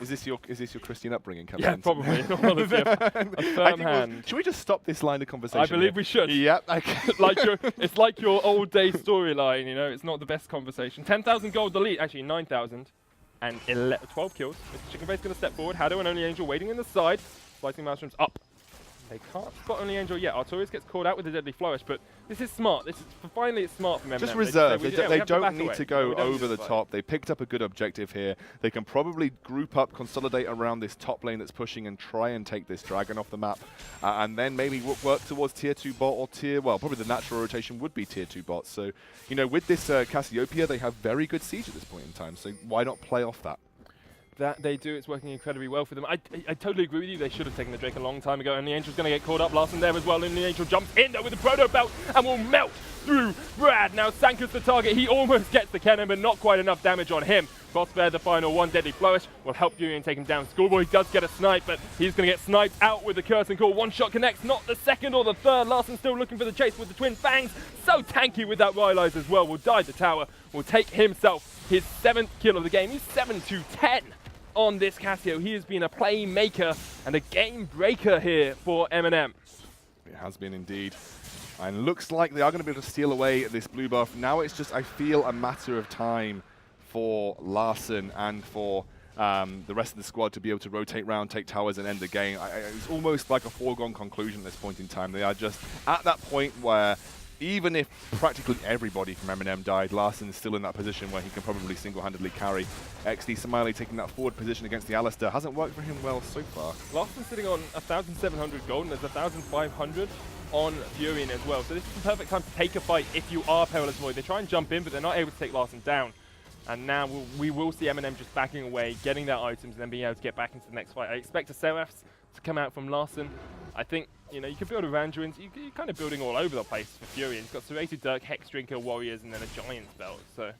Is this your Christian upbringing? Yeah, probably. A firm hand. Should we just stop this line of conversation? I believe we should. Yep. Okay. It's like your old day storyline. You know, it's not the best conversation. 10,000 gold elite, actually 9,000, and 12 kills. Mr. Chicken Face going to step forward. Hado and Only Angel waiting in the side. Slicing Maelstroms up. They can't spot Only Angel yet. Artorias gets called out with a deadly flourish, but this is smart. Finally, it's smart from M&M. Just reserve. They don't need to go over the top. They picked up a good objective here. They can probably group up, consolidate around this top lane that's pushing and try and take this dragon off the map. And then maybe work towards tier 2 bot or well, probably the natural rotation would be tier 2 bots. So, you know, with this Cassiopeia, they have very good siege at this point in time. So why not play off that? That they do, it's working incredibly well for them. I totally agree with you, they should have taken the Drake a long time ago, and the Angel's going to get caught up. Larssen there as well, and the Angel jumps in there with the Proto Belt and will melt through Brad. Now Sanka's the target, he almost gets the cannon, but not quite enough damage on him. Crossbear, the final one, Deadly Flourish, will help Furion take him down. Schoolboy does get a snipe, but he's going to get sniped out with the Curtain Call. One shot connects, not the second or the third. Larssen still looking for the chase with the Twin Fangs. So tanky with that Rylai's as well, will die the tower, will take himself his 7th kill of the game. He's 7-10. On this Cassio. He has been a playmaker and a game breaker here for M&M. It has been indeed. And looks like they are going to be able to steal away this blue buff. Now it's just, I feel, a matter of time for Larssen and for the rest of the squad to be able to rotate round, take towers and end the game. It's almost like a foregone conclusion at this point in time. They are just at that point where even if practically everybody from M&M died, Larssen is still in that position where he can probably single-handedly carry. XD Smiley taking that forward position against the Alistar hasn't worked for him well so far. Larssen sitting on 1,700 gold and there's 1,500 on Furion as well. So this is the perfect time to take a fight if you are Perilous Void. They try and jump in, but they're not able to take Larssen down. And now we will see M&M just backing away, getting their items, and then being able to get back into the next fight. I expect a Seraphs to come out from Larssen. I think, you know, you can build around Druins. You're kind of building all over the place for Furion. He's got Serrated Dirk, Hex Drinker, Warriors, and then a Giant's Belt. So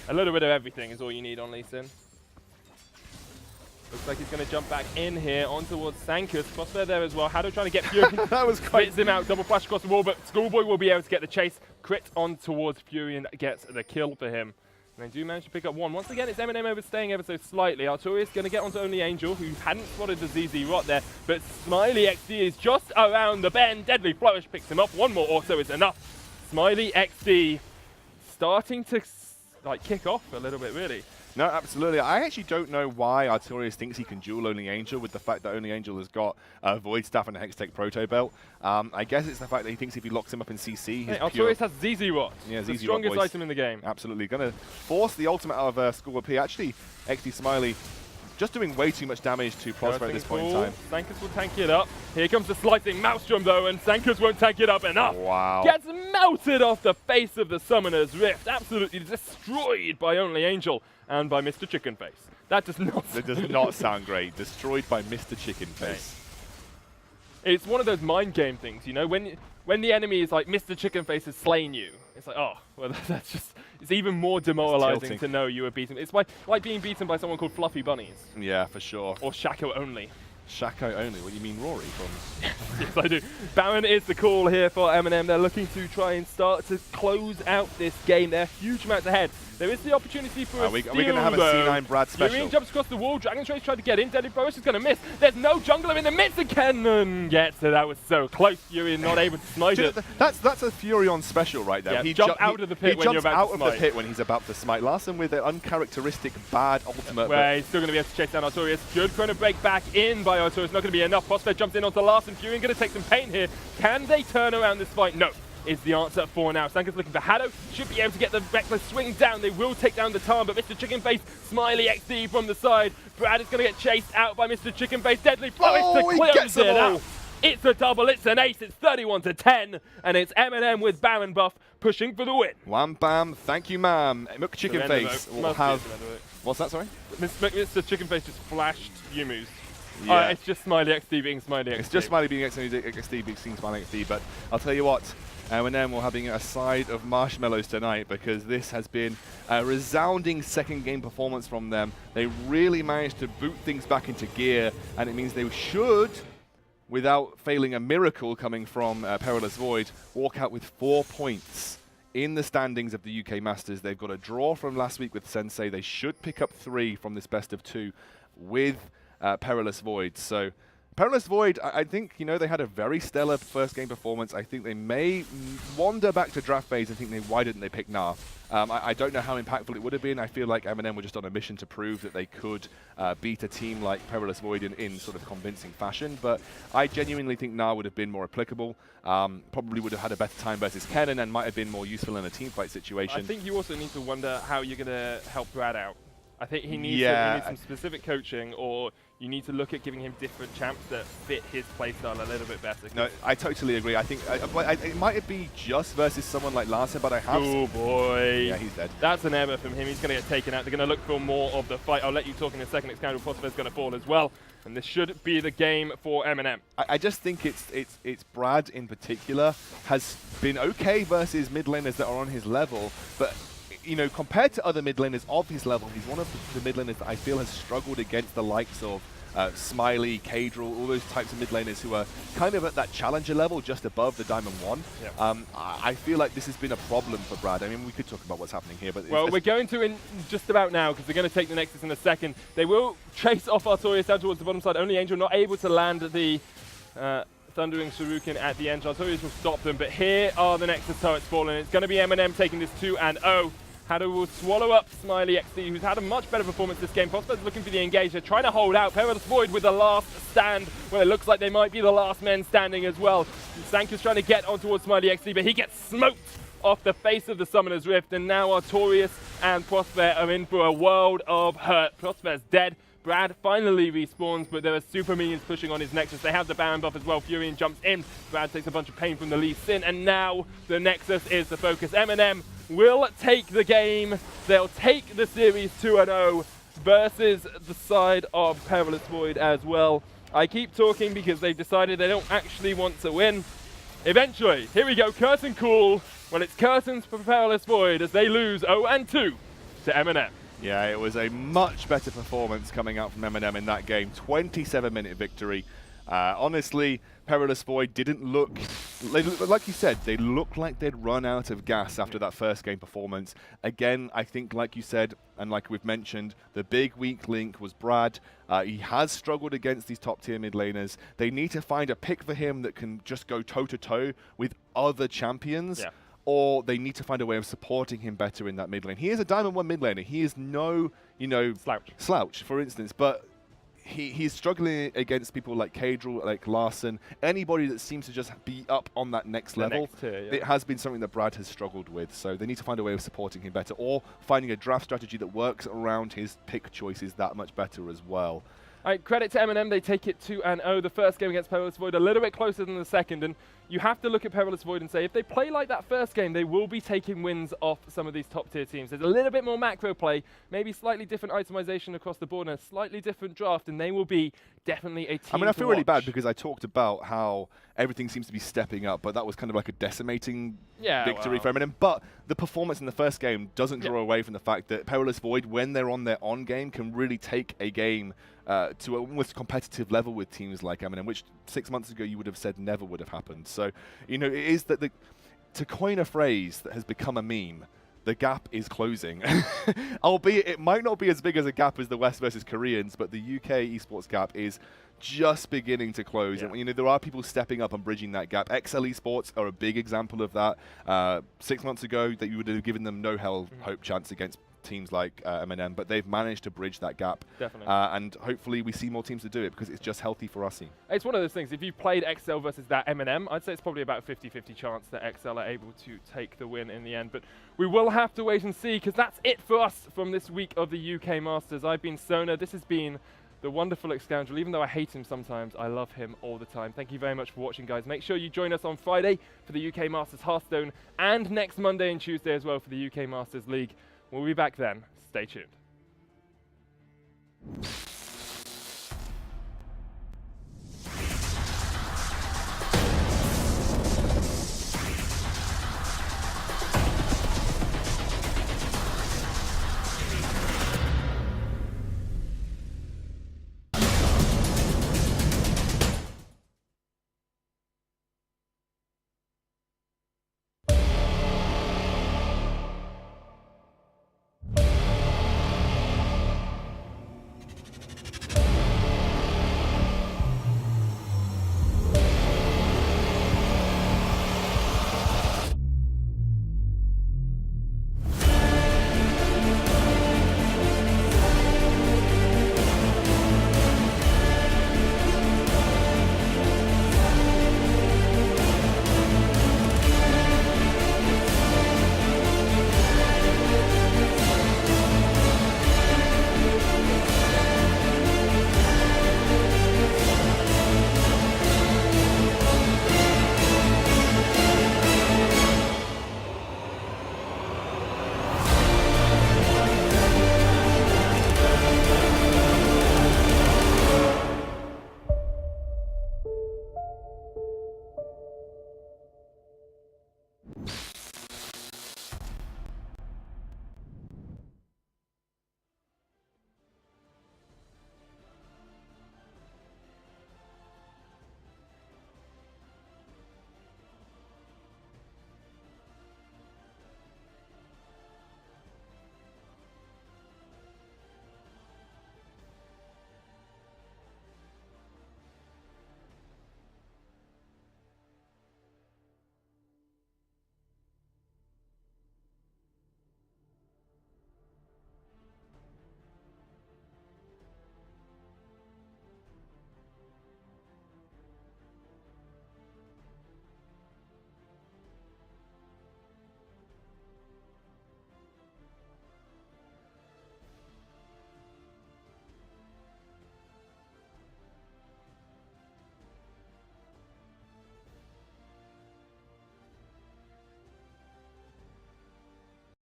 a little bit of everything is all you need on Lee Sin. Looks like he's going to jump back in here on towards Sankus. Crossbear there as well. Hado trying to get Furion. That was quite... Spits him out, double flash across the wall, but Schoolboy will be able to get the chase. Crit on towards Furion, gets the kill for him. And they do manage to pick up one. Once again, it's M&M overstaying ever so slightly. Artorias going to get onto Only Angel, who hadn't spotted the ZZ Rot there. But Smiley XD is just around the bend. Deadly Flourish picks him up. One more also is enough. Smiley XD starting to kick off a little bit, really. No, absolutely. I actually don't know why Artorias thinks he can duel Only Angel with the fact that Only Angel has got a Void Staff and a Hextech Proto Belt. I guess it's the fact that he thinks if he locks him up in CC, he's Artorias has ZZ Rot. Yeah, the strongest item in the game. Absolutely. Going to force the ultimate out of Schoolboy P. Actually, XD Smiley just doing way too much damage to Prosper at this point in time. Sankus will tank it up. Here comes the slicing Maelstrom though, and Sankus won't tank it up enough. Wow. Gets melted off the face of the Summoner's Rift. Absolutely destroyed by Only Angel and by Mr. Chicken Face. That does not sound great. Destroyed by Mr. Chicken Face. It's one of those mind game things, you know, when the enemy is like, Mr. Chicken Face has slain you. It's like, oh, well, that's just, it's even more demoralizing to know you were beaten. It's like being beaten by someone called Fluffy Bunnies. Yeah, for sure. Or Shaco Only. Shaco Only? What do you mean Rory from? Yes, I do. Baron is the call here for M&M. They're looking to try and start to close out this game. They're huge amounts ahead. There is the opportunity for a steal, Are we going to have a C9 Brad special? Furion jumps across the wall. Dragon's Race tried to get in. Deadly Flourish is going to miss. There's no jungler in the midst. The cannon gets it. That was so close. Furion not able to smite it. That's a Furion special right there. Yeah, he jumps out of the pit when you're about to smite. He jumps out of the pit when he's about to smite. Larssen with an uncharacteristic bad ultimate. Where he's still going to be able to chase down Artorias. Good chrono break back in by Artorias. Not going to be enough. Prospect jumps in onto Larssen. Furion going to take some pain here. Can they turn around this fight? No. Is the answer for now. Sankus looking for Hado. Should be able to get the Reckless swing down. They will take down the Tarn, but Mr. Chicken Face, Smiley XD from the side. Brad is going to get chased out by Mr. Chicken Face. Deadly Flourish to close it out. It's a double, it's an ace, it's 31-10, and it's M&M with Baron buff pushing for the win. Wham bam, thank you ma'am. Mook Chicken Face will have... What's that, sorry? Mr. Chicken Face just flashed Yumu's. Yeah. It's just Smiley XD being Smiley XD. It's just Smiley being XD being Smiley XD, but I'll tell you what, M&M will having a side of marshmallows tonight because this has been a resounding second game performance from them. They really managed to boot things back into gear, and it means they should, without failing a miracle coming from Perilous Void, walk out with 4 points in the standings of the UK Masters. They've got a draw from last week with Sensei. They should pick up 3 from this best of 2 with Perilous Void. So Perilous Void, I think, you know, they had a very stellar first game performance. I think they may wander back to draft phase and think, why didn't they pick Gnar? I don't know how impactful it would have been. I feel like MNM were just on a mission to prove that they could beat a team like Perilous Void in sort of convincing fashion. But I genuinely think Gnar would have been more applicable. Probably would have had a better time versus Kennen and might have been more useful in a team fight situation. I think you also need to wonder how you're going to help Brad out. I think he needs some specific coaching, or you need to look at giving him different champs that fit his playstyle a little bit better. No, I totally agree. I think it might be just versus someone like Larssen, but I have... Oh boy. Yeah, he's dead. That's an error from him. He's going to get taken out. They're going to look for more of the fight. I'll let you talk in a second. Excoundrel Prosper's going to fall as well. And this should be the game for MNM. I just think it's Brad in particular has been okay versus mid laners that are on his level, but you know, compared to other mid laners of his level, he's one of the mid laners that I feel has struggled against the likes of Smiley, Kadril, all those types of mid laners who are kind of at that challenger level just above the Diamond 1. Yep. I feel like this has been a problem for Brad. I mean, we could talk about what's happening here, but... Well, we're going to in just about now, because they're going to take the Nexus in a second. They will chase off Artorias down towards the bottom side. Only Angel not able to land the Thundering Shuriken at the end. Artorias will stop them, but here are the Nexus turrets falling. It's going to be MNM taking this 2-0. Hado will swallow up Smiley XD, who's had a much better performance this game. Prosper's looking for the engage. They're trying to hold out. Perilous Void with the last stand, where it looks like they might be the last men standing as well. Sanka's trying to get on towards Smiley XD, but he gets smoked off the face of the Summoner's Rift, and now Artorias and Prosper are in for a world of hurt. Prosper's dead. Brad finally respawns, but there are super minions pushing on his Nexus. They have the Baron buff as well. Furion jumps in. Brad takes a bunch of pain from the Lee Sin, and now the Nexus is the focus. MNM will take the game. They'll take the series 2-0 versus the side of Perilous Void as well. I keep talking because they've decided they don't actually want to win. Eventually, here we go, Curtain Call. Well, it's curtains for Perilous Void as they lose 0-2 to MNM. Yeah, it was a much better performance coming out from MNM in that game. 27-minute victory. Honestly, Perilous Void didn't look, like you said, they looked like they'd run out of gas after that first game performance. Again, I think, like you said, and like we've mentioned, the big weak link was Brad. He has struggled against these top-tier mid laners. They need to find a pick for him that can just go toe-to-toe with other champions. Yeah. Or they need to find a way of supporting him better in that mid lane. He is a Diamond 1 mid laner. He is no, you know, slouch, for instance, but he's struggling against people like Kadril, like Larssen, anybody that seems to just be up on that next level. Next tier, yeah. It has been something that Brad has struggled with, so they need to find a way of supporting him better, or finding a draft strategy that works around his pick choices that much better as well. All right, credit to MNM, they take it 2-0. The first game against Perilous Void a little bit closer than the second, and you have to look at Perilous Void and say, if they play like that first game, they will be taking wins off some of these top-tier teams. There's a little bit more macro play, maybe slightly different itemization across the board, and a slightly different draft, and they will be definitely a team. I mean, I feel really bad because I talked about how everything seems to be stepping up, but that was kind of like a decimating victory for Eminem. But the performance in the first game doesn't draw away from the fact that Perilous Void, when they're on their on game, can really take a game to an almost competitive level with teams like Eminem, which 6 months ago you would have said never would have happened. So, you know, it is that to coin a phrase that has become a meme, the gap is closing. Albeit it might not be as big as a gap as the West versus Koreans, but the UK esports gap is just beginning to close. And, you know, there are people stepping up and bridging that gap. XL Esports are a big example of that. 6 months ago, that you would have given them no hope chance against teams like MNM, but they've managed to bridge that gap. Definitely. And hopefully we see more teams to do it because it's just healthy for us. It's one of those things, if you played XL versus that MNM, I'd say it's probably about a 50-50 chance that XL are able to take the win in the end. But we will have to wait and see, because that's it for us from this week of the UK Masters. I've been Sona. This has been the wonderful Excoundrel. Even though I hate him sometimes, I love him all the time. Thank you very much for watching, guys. Make sure you join us on Friday for the UK Masters Hearthstone, and next Monday and Tuesday as well for the UK Masters League. We'll be back then. Stay tuned.